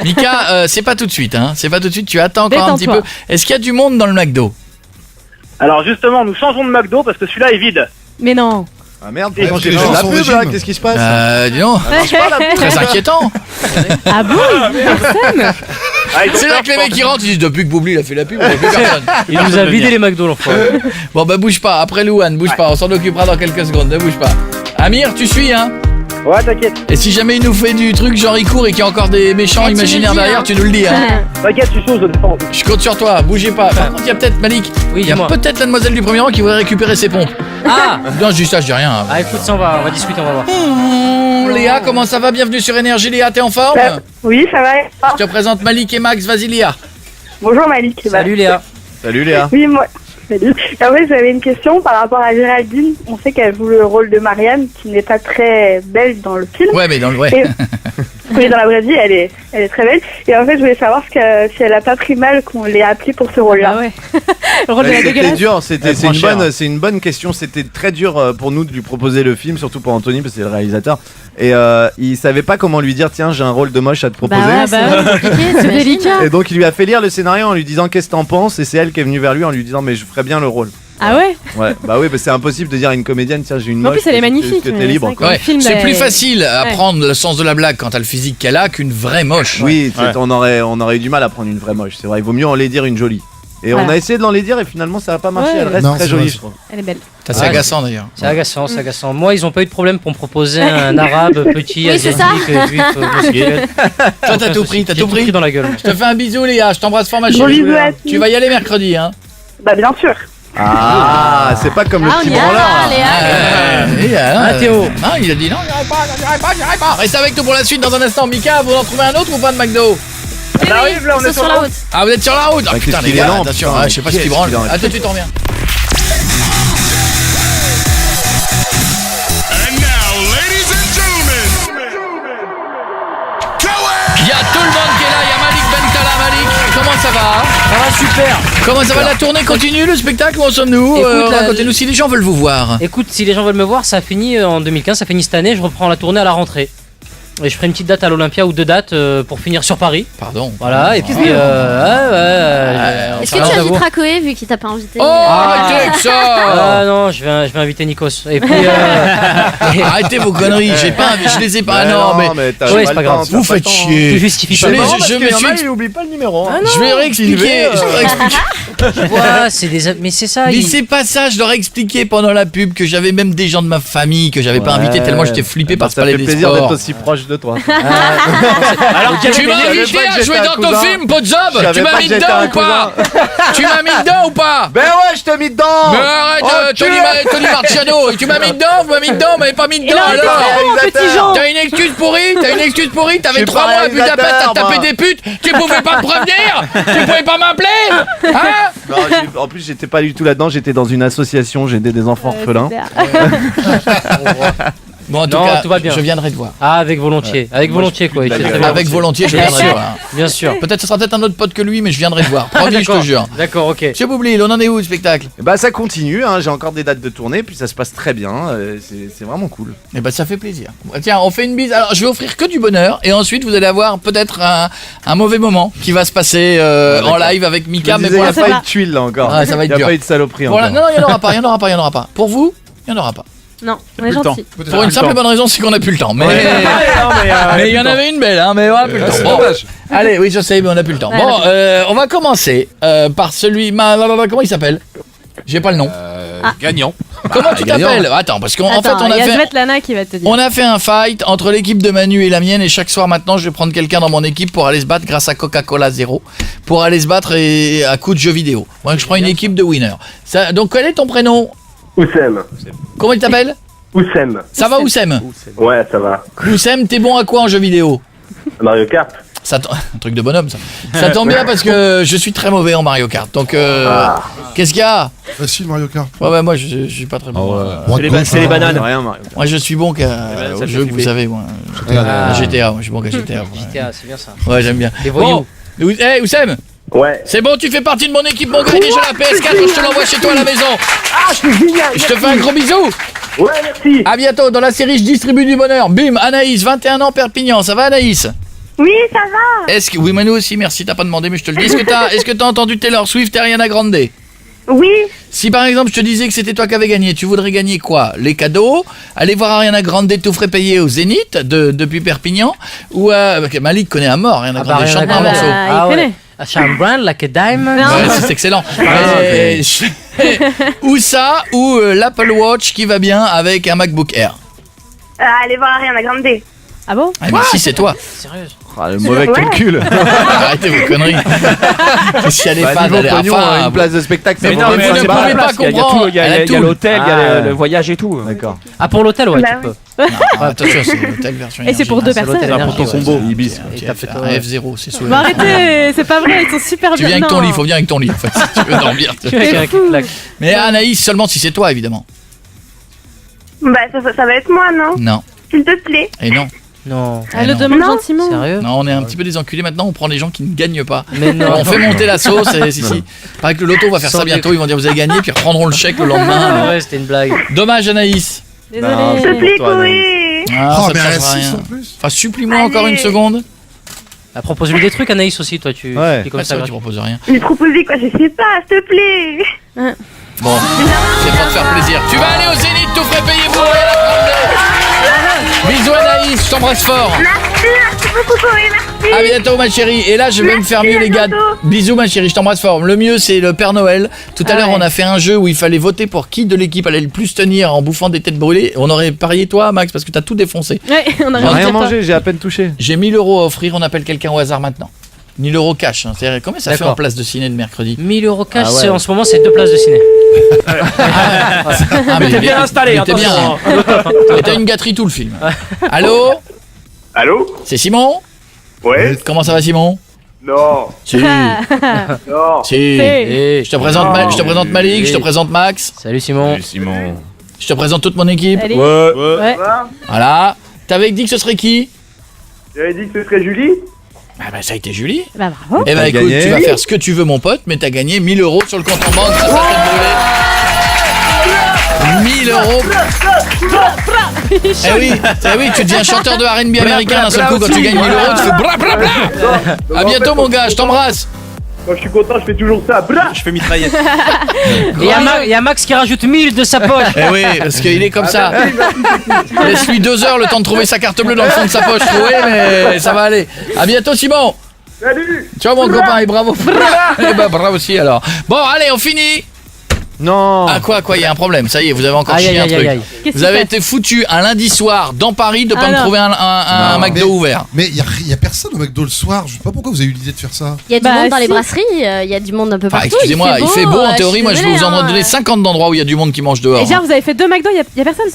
Mika, c'est pas tout de suite, hein. C'est pas tout de suite. Tu attends encore un petit peu. Détends-toi. Est-ce qu'il y a du monde dans le McDo? Alors justement, nous changeons de McDo parce que celui-là est vide. Mais non. Ah merde, Ouais, j'ai les fait gens la sont au pub là, régime. qu'est-ce qui se passe? Dis donc. Très inquiétant. Ah bon? Personne. C'est là que les mecs qui rentrent, ils disent depuis que Boubli il a fait la pub, on voit plus personne. Il nous a vidé les McDo l'enfoiré. Bon bah bouge pas, après Louane, bouge pas, on s'en occupera dans quelques secondes, ne bouge pas. Amir, tu suis hein? Ouais, t'inquiète. Et si jamais il nous fait du truc genre il court et qu'il y a encore des méchants imaginaires derrière, tu nous le dis hein. T'inquiète, je suis chaud, je défends. Je compte sur toi, bougez pas. Par contre, il y a peut-être Malik. Oui, il y a peut-être la demoiselle du premier rang qui voudrait récupérer ses pompes. Ah Non, je dis ça, je dis rien. Ah écoute, ça on va discuter, on va voir. Léa, comment ça va? Bienvenue sur Énergie. Léa, t'es en forme? Oui, ça va. Je te présente Malik et Max, vas-y Léa. Bonjour Malik. Salut Léa. Salut Léa. Oui, moi. Salut. Et en fait, j'avais une question par rapport à Géraldine. On sait qu'elle joue le rôle de Marianne, qui n'est pas très belle dans le film. Ouais, mais dans le vrai. Oui, dans la vraie vie, elle est très belle. Et en fait, je voulais savoir si elle a pas pris mal qu'on l'ait appelée pour ce rôle-là. Ah ouais. Le rôle de la C'était dégueulasse. dur, c'est une bonne question. C'était très dur pour nous de lui proposer le film, surtout pour Anthony parce que c'est le réalisateur. Et il savait pas comment lui dire tiens j'ai un rôle de moche à te proposer. C'est délicat. Et donc il lui a fait lire le scénario en lui disant qu'est-ce que t'en penses et c'est elle qui est venue vers lui en lui disant mais je ferais bien le rôle. Ah ouais? Ouais, bah oui, bah c'est impossible de dire à une comédienne tiens j'ai une En moche. plus, elle est magnifique. Que t'es libre. Quoi. Ouais, c'est plus facile à prendre le sens de la blague quand t'as le physique qu'elle a qu'une vraie moche. Oui, on aurait eu du mal à prendre une vraie moche. C'est vrai, il vaut mieux enlaidir une jolie. Et Voilà. on a essayé de l'enlaidir et finalement ça n'a pas marché. Ouais. Elle reste Non, très c'est jolie, vrai. je trouve. Elle est belle. C'est agaçant d'ailleurs. C'est agaçant, c'est agaçant. Moi, ils ont pas eu de problème pour me proposer un arabe petit, Oui, c'est ça. asiatique, juif, homosexuel. Toi t'as tout pris, J'ai tout pris dans la gueule. Je te fais un bisou Léa, je t'embrasse fort ma Gros chérie. bisous à tous. Tu vas y aller mercredi hein. Bah, bien sûr. Ah, c'est pas comme le petit branleur. Théo. Non, il a dit non, j'irai pas. Reste avec nous pour la suite dans un instant. Mika, vous en trouvez un autre ou pas de McDo? On arrive, là, on est sur la route. Ah, vous êtes sur la route? Ah Bah, putain, qu'est-ce les qu'il est gars, lent, attention, putain, je sais pas ce qu'est-ce qu'il branle. qu'il en est. À tout de suite, on revient. Il y a tout le monde qui est là, il y a Malik Bentala. Malik, comment ça va? Ça va super. Comment ça va? La tournée continue, le spectacle, où en sommes-nous? Écoute, Racontez-nous si les gens veulent vous voir. Écoute, si les gens veulent me voir, ça a fini en 2015, ça finit cette année, je reprends la tournée à la rentrée. Et je ferai une petite date à l'Olympia ou 2 dates pour finir sur Paris. Pardon. Voilà, et puis Est-ce que tu inviteras Koé vu qu'il t'a pas invité? Oh, arrêtez avec ça! Ah non, je vais inviter Nikos. Et puis arrêtez vos conneries, je les ai pas. Ouais, non, mais t'as ouais, pas c'est pas le grave. temps, vous t'as pas faites le temps. chier. tu justifies Je pas. l'ai- Non, je me suis. il oublie pas le numéro. Je vais réexpliquer. tu vois, c'est des. Mais c'est ça. Mais c'est pas ça, je leur ai expliqué pendant la pub que j'avais même des gens de ma famille que j'avais pas invités tellement j'étais flippé par ce ça palais fait des plaisir d'être sports. aussi proche de toi. Alors tu m'as invité à jouer dans ton film, Podjob. Tu m'as mis dedans ou pas? Tu m'as mis dedans ou pas? Ben ouais, je t'ai mis dedans. Mais arrête, Tony Marciano. Tu m'as mis dedans, vous m'avez mis dedans, vous m'avez pas mis dedans Il a alors. petit Jean. T'as une excuse pourrie, T'avais suis 3 pas mois à Budapest à réalisateur, taper moi. des putes. Tu pouvais pas me prévenir. Tu pouvais pas m'appeler. Hein? Non, en plus, j'étais pas du tout là-dedans. J'étais dans une association. J'aidais des enfants orphelins. Bon, en tout Non, cas, tout va bien. je viendrai te voir. Ah, avec volontiers. Avec volontiers, quoi. il fait très bien. Avec volontiers, je Bien viendrai te sûr. voir. Bien sûr. Peut-être ce sera peut-être un autre pote que lui, mais je viendrai te voir. Promis, je te jure. D'accord, ok. Monsieur Boublil, on en est où le spectacle? Bah ça continue. Hein, j'ai encore des dates de tournée. Puis ça se passe très bien. C'est vraiment cool. Eh ben ça fait plaisir. Tiens, on fait une bise. Alors je vais offrir que du bonheur et ensuite vous allez avoir peut-être un mauvais moment qui va se passer en live avec Mika. Il Mais n'y pour a la pas eu de tuiles là encore. Ah, ça va être Il n'y a dur. pas eu de saloperie Voilà. encore. Non, il n'y en aura pas. Pour vous, il n'y en aura pas. Non, on est Plus le temps. gentil. Pour une simple bonne raison, c'est qu'on n'a plus le temps. Mais mais il y en avait une belle, hein, mais on n'a plus le temps. C'est Bon. dommage. Allez, oui, je sais, mais on n'a plus le temps. Bon, on va commencer par celui. Comment il s'appelle? J'ai pas le nom. Gagnant. Comment tu gagnant. t'appelles? Attends, parce qu'en fait, Attends, on il y a a fait. Svetlana qui va te dire. On a fait un fight entre l'équipe de Manu et la mienne et chaque soir maintenant je vais prendre quelqu'un dans mon équipe pour aller se battre grâce à Coca-Cola Zero pour aller se battre à coup de jeux vidéo. Moi je prends une équipe de winners. Donc quel est ton prénom? Oussem. Comment il t'appelle? Oussem. Ça va Oussem? Ouais, ça va. Oussem, t'es bon à quoi en jeux vidéo? Mario Kart. Un truc de bonhomme ça. Ça tombe bien parce que je suis très mauvais en Mario Kart. Donc qu'est-ce qu'il y a? Facile Mario Kart. Ouais, moi je suis pas très bon. C'est les bananes. Rien, Mario. Moi je suis bon qu'à ça au te jeu fait que vous flipper. savez moi. GTA, moi je suis bon qu'à GTA. GTA, c'est bien ça. Ouais, j'aime bien. Les voyous. Bon, hey, Oussem, Ouais. c'est bon, tu fais partie de mon équipe, mon gars. Déjà la PS4, je te l'envoie chez toi à la maison. Ah, je suis génial. Je te fais un gros bisou. Ouais, merci. À bientôt dans la série Je distribue du bonheur. Bim, Anaïs, 21 ans, Perpignan. Ça va, Anaïs? Oui, ça va. Est-ce que oui, Manu aussi, merci, t'as pas demandé, mais je te le dis. Est-ce que t'as entendu Taylor Swift et Ariana Grande? Oui. Si par exemple je te disais que c'était toi qui avais gagné, tu voudrais gagner quoi? Les cadeaux, aller voir Ariana Grande tout frais payé au Zénith depuis Perpignan, ou Malik connaît à mort Ariana Grande, il chante un morceau. Il connaît. A shine brand like a diamond. Ouais, c'est excellent. Ou ça, ou l'Apple Watch qui va bien avec un MacBook Air. Allez voir Ariana Grande. Ah bon? Ah, mais si c'est toi. Sérieux? Ah, le mauvais Ouais. calcul. Arrêtez vos conneries. Si elle est fan, elle est une place de spectacle, mais ça non, vaut mais vous ne 25 balles. pouvez pas Il y a comprendre. tout, il y a Elle a tout. l'hôtel, il y a Ah. le voyage et tout. D'accord. Ah, pour l'hôtel, ouais, Bah tu oui. peux. Non, attention, c'est l'hôtel version Et c'est pour deux personnes. l'hôtel Pour ton énergie, combo. ouais. Ibis. Tu t'as as fait fait toi, un ouais. F0, c'est sous. Mais arrêtez, c'est pas vrai, ils sont super Tu bien. viens avec ton Non. lit, il faut venir avec ton lit en fait, si tu veux dormir. Tu veux avec un claque. Mais Anaïs, seulement si c'est toi évidemment. Bah ça va être moi, non? Non, S'il te plaît. et non. Non. Elle le non. demande Non. gentiment. Sérieux? Non, on est un petit peu des enculés maintenant, on prend des gens qui ne gagnent pas. Mais non. On fait monter la sauce et si. Pareil que le loto va faire Sans ça bientôt, ils vont dire vous avez gagné, puis ils reprendront le chèque le lendemain. Ouais, c'était une blague. Dommage Anaïs. S'il te plaît, Chloé. Ah, Oh, ça ne mais elle a changera 6 rien. en plus. Enfin, supplie-moi encore une seconde. Ah, propose-lui des trucs, Anaïs aussi, toi, tu Ouais. es comme Ah, ça. c'est vrai, tu proposes rien. Mais proposer quoi? Je sais pas, s'il te plaît. Bon, c'est pour te faire plaisir. Tu vas aller au Zénith, tout frais payé pour Bisous Anaïs, je t'embrasse fort. Merci beaucoup, Chloé, merci. À bientôt ma chérie. Et là je vais me faire mieux les gars. Bisous ma chérie, je t'embrasse fort. Le mieux c'est le Père Noël. Tout à l'heure on a fait un jeu où il fallait voter pour qui de l'équipe allait le plus tenir en bouffant des têtes brûlées. On aurait parié toi Max parce que t'as tout défoncé. Ouais, on a J'ai rien mangé, j'ai à peine touché. J'ai 1000 € à offrir, on appelle quelqu'un au hasard maintenant. 1000 € cash, hein. C'est-à-dire, combien ça fait D'accord. en place de ciné de mercredi? 1000 € cash, Ah ouais. c'est- en ce moment, c'est 2 places de ciné. Ah, mais T'es bien installé, t'es bien. attention. Et t'as une gâterie tout le film. Allô? Allô? C'est Simon? Ouais? Comment ça va Simon? Non. Si. Non. Si. Je te présente, je te présente Malik, je te présente Max. Salut Simon. Je te présente toute mon équipe. Allez. Ouais. Voilà. T'avais dit que ce serait qui? J'avais dit que ce serait Julie? Ah bah ça a été Julie. Bah bravo. Eh bah T'as écoute, gagné. tu vas faire ce que tu veux mon pote, mais t'as gagné 1000 € sur le compte en banque grâce à cette brûlée. 1000 €. Eh oui, tu deviens chanteur de R&B américain d'un seul coup quand tu gagnes 1000 €, tu fais bra bra bra. À bientôt mon gars, je t'embrasse. Quand je suis content, je fais toujours ça. Bra! Je fais mitraillette. Et il y a Max qui rajoute 1000 de sa poche. Eh oui, parce qu'il est comme ça. Laisse-lui 2 heures le temps de trouver sa carte bleue dans le fond de sa poche. Oui, mais ça va aller. À bientôt Simon. Salut! Ciao mon copain et bravo. Eh ben bravo aussi alors. Bon allez, on finit. Non. Ah quoi, il y a un problème. Ça y est, vous avez encore Aïe, chié aïe, un aïe, truc. aïe. Qu'est-ce Vous qui avez se été foutu un lundi soir dans Paris de pas Ah me non. trouver un McDo ouvert. Mais il y a personne au McDo le soir. Je sais pas pourquoi vous avez eu l'idée de faire ça. Il y a du Bah, monde dans les si. brasseries, il y a du monde un peu Enfin, partout. excusez-moi, il fait beau en théorie. Moi, je vais vous en donner ça. 50 d'endroits où il y a du monde qui mange dehors. Et genre, vous avez fait 2 McDo, y a personne.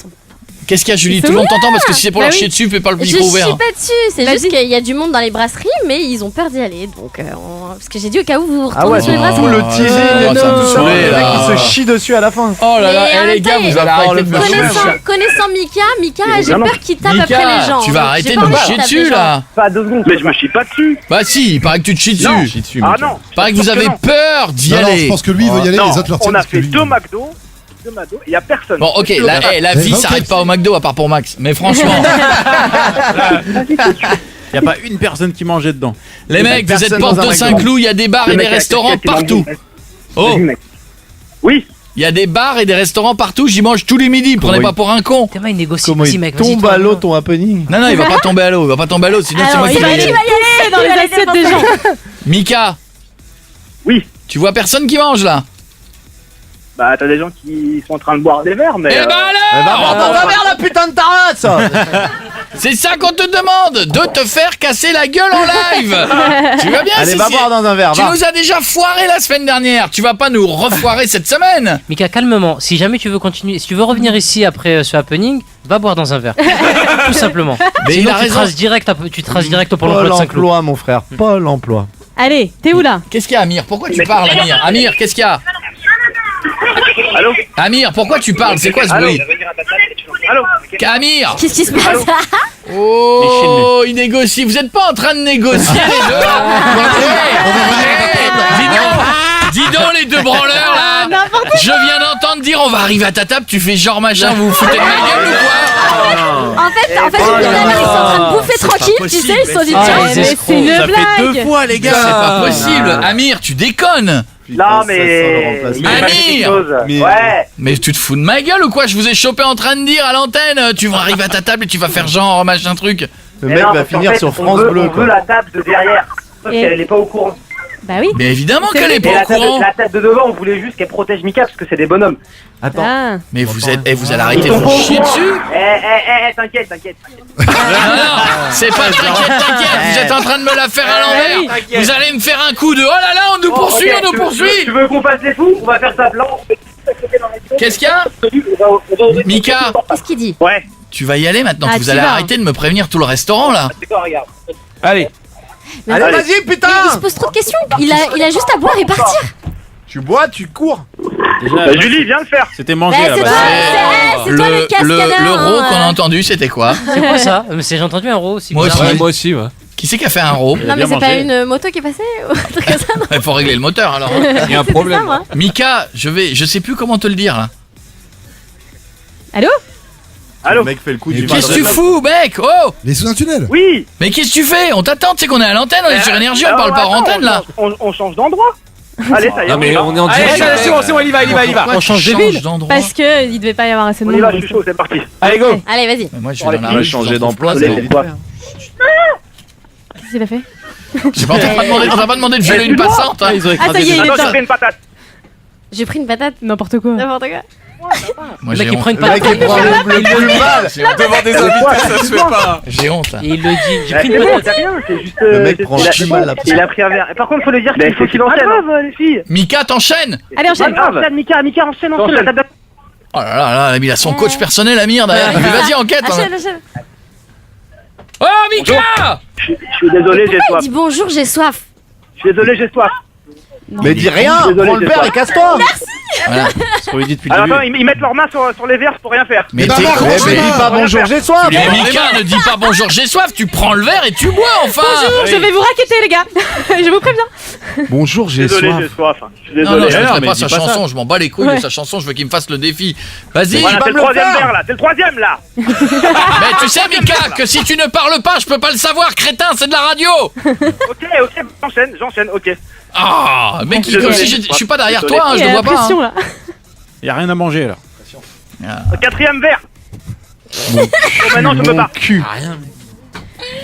Qu'est-ce qu'il y a, Julie? C'est Tout le monde ouvert. t'entend parce que si c'est pour Bah leur oui. chier dessus, fais pas le Je micro suis ouvert. pas dessus, c'est Vas-y. juste qu'il y a du monde dans les brasseries, mais ils ont peur d'y aller. Donc, parce que j'ai dit au cas où vous Ah retournez ouais, sur les tout brasseries. le teasing, Oh, ça me saoule, le là. mec qui se chie dessus à la fin. Oh là là, Mais en eh, les même gars, temps, vous allez arrêter de me chier. Connaissant Mika, j'ai vraiment- peur qu'il tape Mika, après les gens. tu vas Donc, arrêter j'ai de pas me envie chier qu'il tape dessus les gens. là. Pas 2 secondes. Mais je me chie pas dessus. Bah si, il paraît que tu te chies dessus. Non. Chie dessus, Ah mec. non. Il paraît que vous avez peur d'y Non, non, aller. je pense que lui il veut y aller, Non, les autres leur on tiennent a parce que fait lui. 2 McDo. Il y a personne. Bon, ok, la vie ok. s'arrête pas au McDo à part pour Max. Mais franchement, Y a pas une personne qui mangeait dedans. les mecs, vous êtes porte de Saint-Cloud, il y a des bars et des restaurants partout. Oh, Oui. il y a des bars et des restaurants partout, j'y mange tous les midis, prenez pas pour un con. Comment il négocie Comment Vas-y, il mec, vas-y, tombe toi, à l'eau toi. ton happening. Non, il va pas tomber à l'eau, sinon c'est moi Alors, qui il va vais y y aller. aller dans les assiettes des gens. Mika, Oui. tu vois personne qui mange là? Bah, t'as des gens qui sont en train de boire des verres, mais. Eh ben alors, Dans ta mère la putain de ta race. c'est ça qu'on te demande, de te faire casser la gueule en live. Tu vas bien? Allez, si va c'est- boire dans un verre, Tu va. nous as déjà foiré la semaine dernière, tu vas pas nous refoirer cette semaine. Mika, calmement. Si jamais tu veux continuer, si tu veux revenir ici après ce happening, va boire dans un verre. Tout simplement. Mais Sinon, il a tu raison. traces direct, tu traces direct au Pôle emploi Pôle de Saint-Cloud. emploi, mon frère. Pôle emploi. Allez, t'es où là? Qu'est-ce qu'il y a, Amir? Pourquoi tu parles, Amir? Amir, qu'est-ce qu'il y a? Allô? Amir, pourquoi tu parles? C'est quoi ce Allô? bruit? Allô? Amir! Qu'est-ce qui se passe? Oh, il négocie. Vous êtes pas en train de négocier les deux? Dis donc les deux branleurs là! Je viens d'entendre dire on va arriver à ta table, tu fais genre machin, vous vous foutez de ma gueule ou quoi? En fait, depuis tout à l'heure, ils sont en train de bouffer tranquille, tu sais, ils se sont dit Ah, tiens, les Mais escrocs. c'est une Ça fait 2 blague. fois, les C'est pas gars. possible! Amir, tu déconnes! Non, mais. Amir Ouais. Mais tu te fous de ma gueule ou quoi? Je vous ai chopé en train de dire à l'antenne, tu vas arriver à ta table et tu vas faire genre machin truc. Le mec va finir sur France Bleu. On veut la table de derrière. Sauf qu'elle est pas au courant. Bah oui. Mais évidemment qu'elle est Et pas au courant. la table de devant, on voulait juste qu'elle protège Mika parce que c'est des bonhommes. Ah. Mais vous allez arrêter de vous chier dessus. T'inquiète. Non, c'est pas t'inquiète, vous êtes en train de me la faire à l'envers. Vous allez me faire un coup de oh là là, on nous poursuit, on nous poursuit. Tu veux qu'on fasse les fous? On va faire ça blanc. Qu'est-ce qu'il y a? Mika, Qu'est-ce qu'il dit? Ouais. tu vas y aller maintenant, Ah, vous tu allez vas. arrêter de me prévenir tout le restaurant là. C'est quoi, regarde. Allez. Mais Allez, attends, vas-y, putain. il se pose trop de questions. Il a juste à boire et partir. Tu bois, tu cours. Déjà, Julie, viens le faire. c'était mangé Bah, là. c'est toi, c'est toi le cascadeur. Le ro qu'on a entendu, c'était quoi? C'est quoi ça? J'ai entendu un ro aussi. Moi bizarre. aussi. Moi aussi, ouais. Qui c'est qui a fait un ro? Non, mais c'est pas une moto qui est passée ou un truc comme ça, non? Il faut régler le moteur alors. Il y a un C'était problème. ça, moi. Mika, je sais plus comment te le dire là. Allô? Allô? Le mec fait le coup du Qu'est-ce que tu fous, mec? Oh! Les sous un tunnel. Oui. Mais qu'est-ce que tu fais? On t'attend, tu sais qu'on est à l'antenne, on est sur énergie, on parle pas en antenne là. On change d'endroit. Allez, ça y est. Non, mais on est en direct. Allez, c'est bon, il y va. Pourquoi On tu change de changes ville. d'endroit? Parce que il devait pas y avoir assez de On monde. y va, je suis chaud, c'est parti. Allez, go. Allez, vas-y. Mais moi je vais dans la On va rue, changer j'en trouve d'emploi, pas. c'est Allez, vite quoi. fait. Qu'est-ce qu'il a fait? J'ai pas, on t'a pas demandé de violer une passante. Hein. Ils auraient Ah, ça y est, il est Attends, j'ai dedans. pris une patate. J'ai pris une patate. N'importe quoi. N'importe quoi. Moi Le mec j'ai il prend honte. une Le mec patate. il prend le plus mal. devant des invités, ça se fait pas. J'ai honte. Et il le dit. J'ai pris C'est une bon, patate. c'est rien, c'est juste. Le mec prend il a- plus mal la Il a pris un verre. Et par contre, faut le dire qu'il faut qu'il enchaîne. Les filles. Mika, t'enchaînes. Allez, enchaîne. Enchaîne, Mika, enchaîne. La table Oh là là là, il a son coach personnel Amir derrière. Mais vas-y, enquête. Enchaîne, enchaîne. Oh Mika! Je suis désolé, j'ai Pourquoi il soif. dit bonjour, j'ai soif? Je suis désolé, j'ai soif. Mais dis rien, Désolé, prends le j'ai verre pas. et casse-toi. Voilà. Ce qu'on lui dit depuis le Alors début. attends, ils mettent leurs mains sur les verres pour rien faire. Mais bah, t'es Marc, con. Mais dis pas bonjour, j'ai soif. Mais Mika, ne dis pas bonjour, j'ai soif. Tu prends le verre et tu bois enfin. Bonjour, je vais vous raqueter, les gars. Je vous préviens. Bonjour, j'ai Désolé, soif. j'ai soif. Je suis Non, non, désolé. je ne non, ferai mais pas dis sa pas chanson, ça. je m'en bats les couilles Ouais. de sa chanson, je veux qu'il me fasse le défi. Vas-y. Voilà, pas c'est le me le troisième faire. verre là, c'est le troisième là. Mais tu sais Mika que si tu ne parles pas, je peux pas le savoir, crétin, c'est de la radio. Ok, j'enchaîne, ok. Ah, mec, Désolé. comme si je suis pas derrière Désolé. toi, hein, Il je y le a la vois pas. pression Hein. là. Il y a rien à manger là. Quatrième verre. Bon, maintenant je me barre.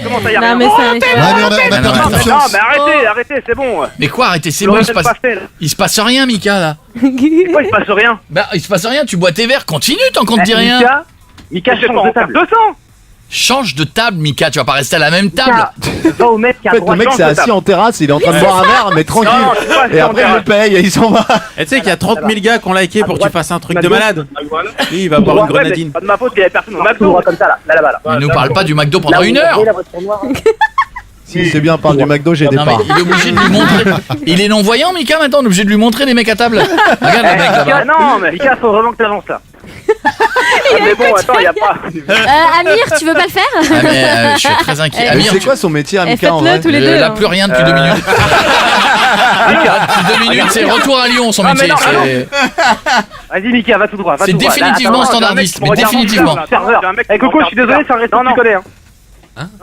Comment ça y a Non, rien? mais ça. Ouais, mais on a non, perdu attends. Non, confiance. mais arrêtez, c'est bon. Mais quoi, arrêtez, c'est Le bon, reste, c'est passé, là. il se passe rien Mika là. Pourquoi il se passe rien? Bah il se passe rien, tu bois tes verres, continue tant qu'on te dit rien. Mika, je vais pas en faire 200. Change de table Mika, tu vas pas rester à la même table. Va au mec qui a En fait, le mec c'est assis en terrasse, il est en train de boire un verre, mais tranquille. Non, je suis pas assis Et en après il le terrasse. paye et il s'en va. Et tu sais qu'il y a 30 000 gars qui ont liké pour que tu fasses un truc de malade. Lui, il va boire une grenadine. Pas de ma faute, il y avait personne au McDo. Comme ça là. Il nous parle pas du McDo pendant une heure. Si c'est bien, parle du McDo, j'ai des Non mais parts. il est obligé de lui montrer. Il est non-voyant Mika maintenant, on est obligé de lui montrer les mecs à table. Regarde le mec là-bas. Non, mais Mika, faut vraiment que t'avances là. Mais bon, attends, y a pas. Amir, tu veux pas le faire? Ah, mais, je suis très inquiet. Eh, Mais Amir, c'est quoi son métier, Eh, Amika, en vrai faites-le tous les deux. il a hein. plus rien depuis 2 minutes. Depuis 2 minutes, c'est retour à Lyon son Ah, mais métier. non, c'est- Vas-y, Mika, va tout droit. C'est définitivement standardiste, mais définitivement. Eh, Coco, je suis désolé, c'est un resto qui connaît.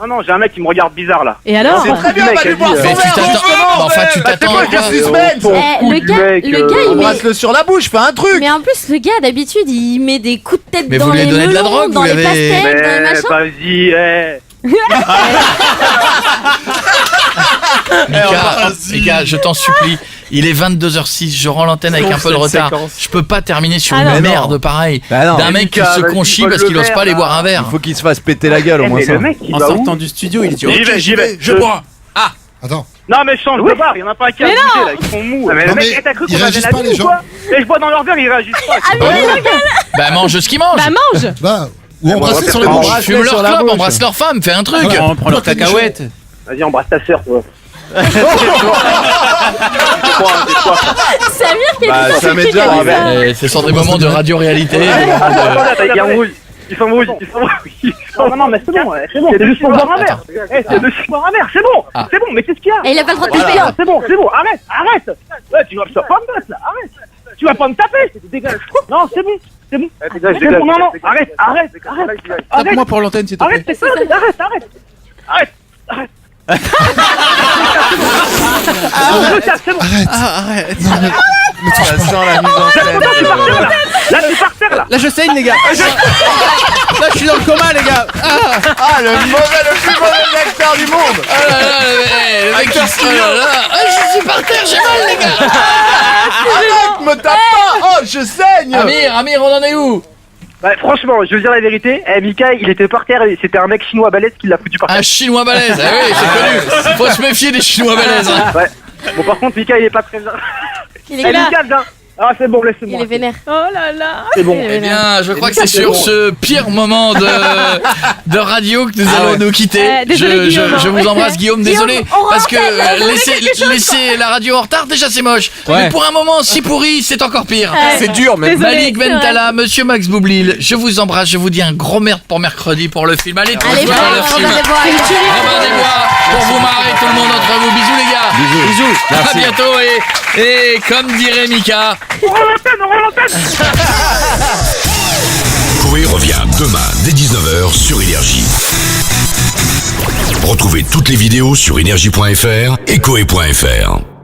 Non, j'ai un mec qui me regarde bizarre là. Et alors? C'est très bien, va lui boire son Mais tu verre, t'attends. justement. Enfin, tu t'attends à quoi? Suspense. Le gars, il met. Embrasse-le sur la bouche, fais un truc. Mais en plus, le gars, d'habitude, il met des coups de tête Mais dans vous lui les donnez de la melons, drogue, dans vous les l'avez- pastèques, dans les Mais machins. vas-y, Mika, je t'en supplie. Il est 22h06, je rends l'antenne avec un peu de retard. Je peux pas terminer sur Ah une non. merde pareille. Bah non. D'un mec qui Mika, se vas-y, conchie vole parce le qu'il ose verre, pas aller là. boire un verre. Il faut qu'il se fasse péter la gueule au moins mais ça. le mec, il En va où? sortant du studio, il dit J'y vais, j'y vais. je bois. Attends. Non, mais je change de bar, il y en a pas un qui a Mais bougé non. là, ils sont mous. Non, Mais le mais mec, t'as cru ils qu'on avait réagissent la pas, vie les ou gens. quoi? Et je bois dans leur verre, ils réagissent pas. Bah mange ce qu'ils mangent. Bah mange. Bah, ou embrasser sur les Embrasse- bouches. Fume leur sur la clope, bouche. embrasse leur femme, fais un truc. On prend leur cacahuète. Vas-y, embrasse ta sœur, toi. Samir qui est Bah, tout ça m'est qui déjà a dit arrivé. ça. Et ce sont des moments de radio-réalité. Ils s'embrouillent. Ils s'embrouillent. Non, mais c'est bon, c'est juste pour boire un verre. C'est juste pour boire un verre, c'est bon. C'est bon, mais qu'est-ce qu'il y a? Et il a pas le droit de taper. C'est bon, arrête. Ouais, tu vas pas me battre là, arrête. Tu vas pas me taper, dégage. Non, c'est bon. C'est bon, non, arrête. Tape-moi pour l'antenne, s'il te plaît. Arrête, c'est ça, arrête. Arrête. Arrête. Non, mais touche pas. Sans la mise en scène. Là, tu par terre, là. Là, je saigne, les gars. Là, je suis dans le coma, les gars. Ah, le plus mauvais acteur du monde. Oh là là, le mec qui se... Oh là là. Ah, je suis par terre, j'ai mal, les gars. Arrête, me tape pas. Oh, je saigne. Amir, on en est où? Bah, franchement, je veux dire la vérité, Mika, il était par terre, et c'était un mec chinois balèze qui l'a foutu par terre. Un chinois balèze, ah oui, c'est connu. Faut se méfier des chinois balèzes. Hein. Ouais. Bon, par contre, Mika, il est pas très bien. Il est Mika, viens. Ah, c'est bon, laissez-moi. Il est vénère. Oh là là. C'est bon. Eh bien, je crois que c'est sur ce pire moment de radio que nous allons nous quitter. Désolé, Guillaume. Je vous embrasse, Guillaume, désolé. Parce que laisser la radio en retard, déjà c'est moche. Ouais. Mais pour un moment si pourri, c'est encore pire. C'est dur, mais. Désolé, Malik c'est Bentala, Monsieur Max Boublil, je vous embrasse, je vous dis un gros merde pour mercredi pour le film. Allez, tous Allez, voir le film. Robin des Bois. Robin des Bois, pour vous marrer tout le monde entre vous. Bisous les gars. Bisous. À bientôt et comme dirait Mika. Coé revient demain dès 19h sur Énergie. Retrouvez toutes les vidéos sur énergie.fr et coé.fr.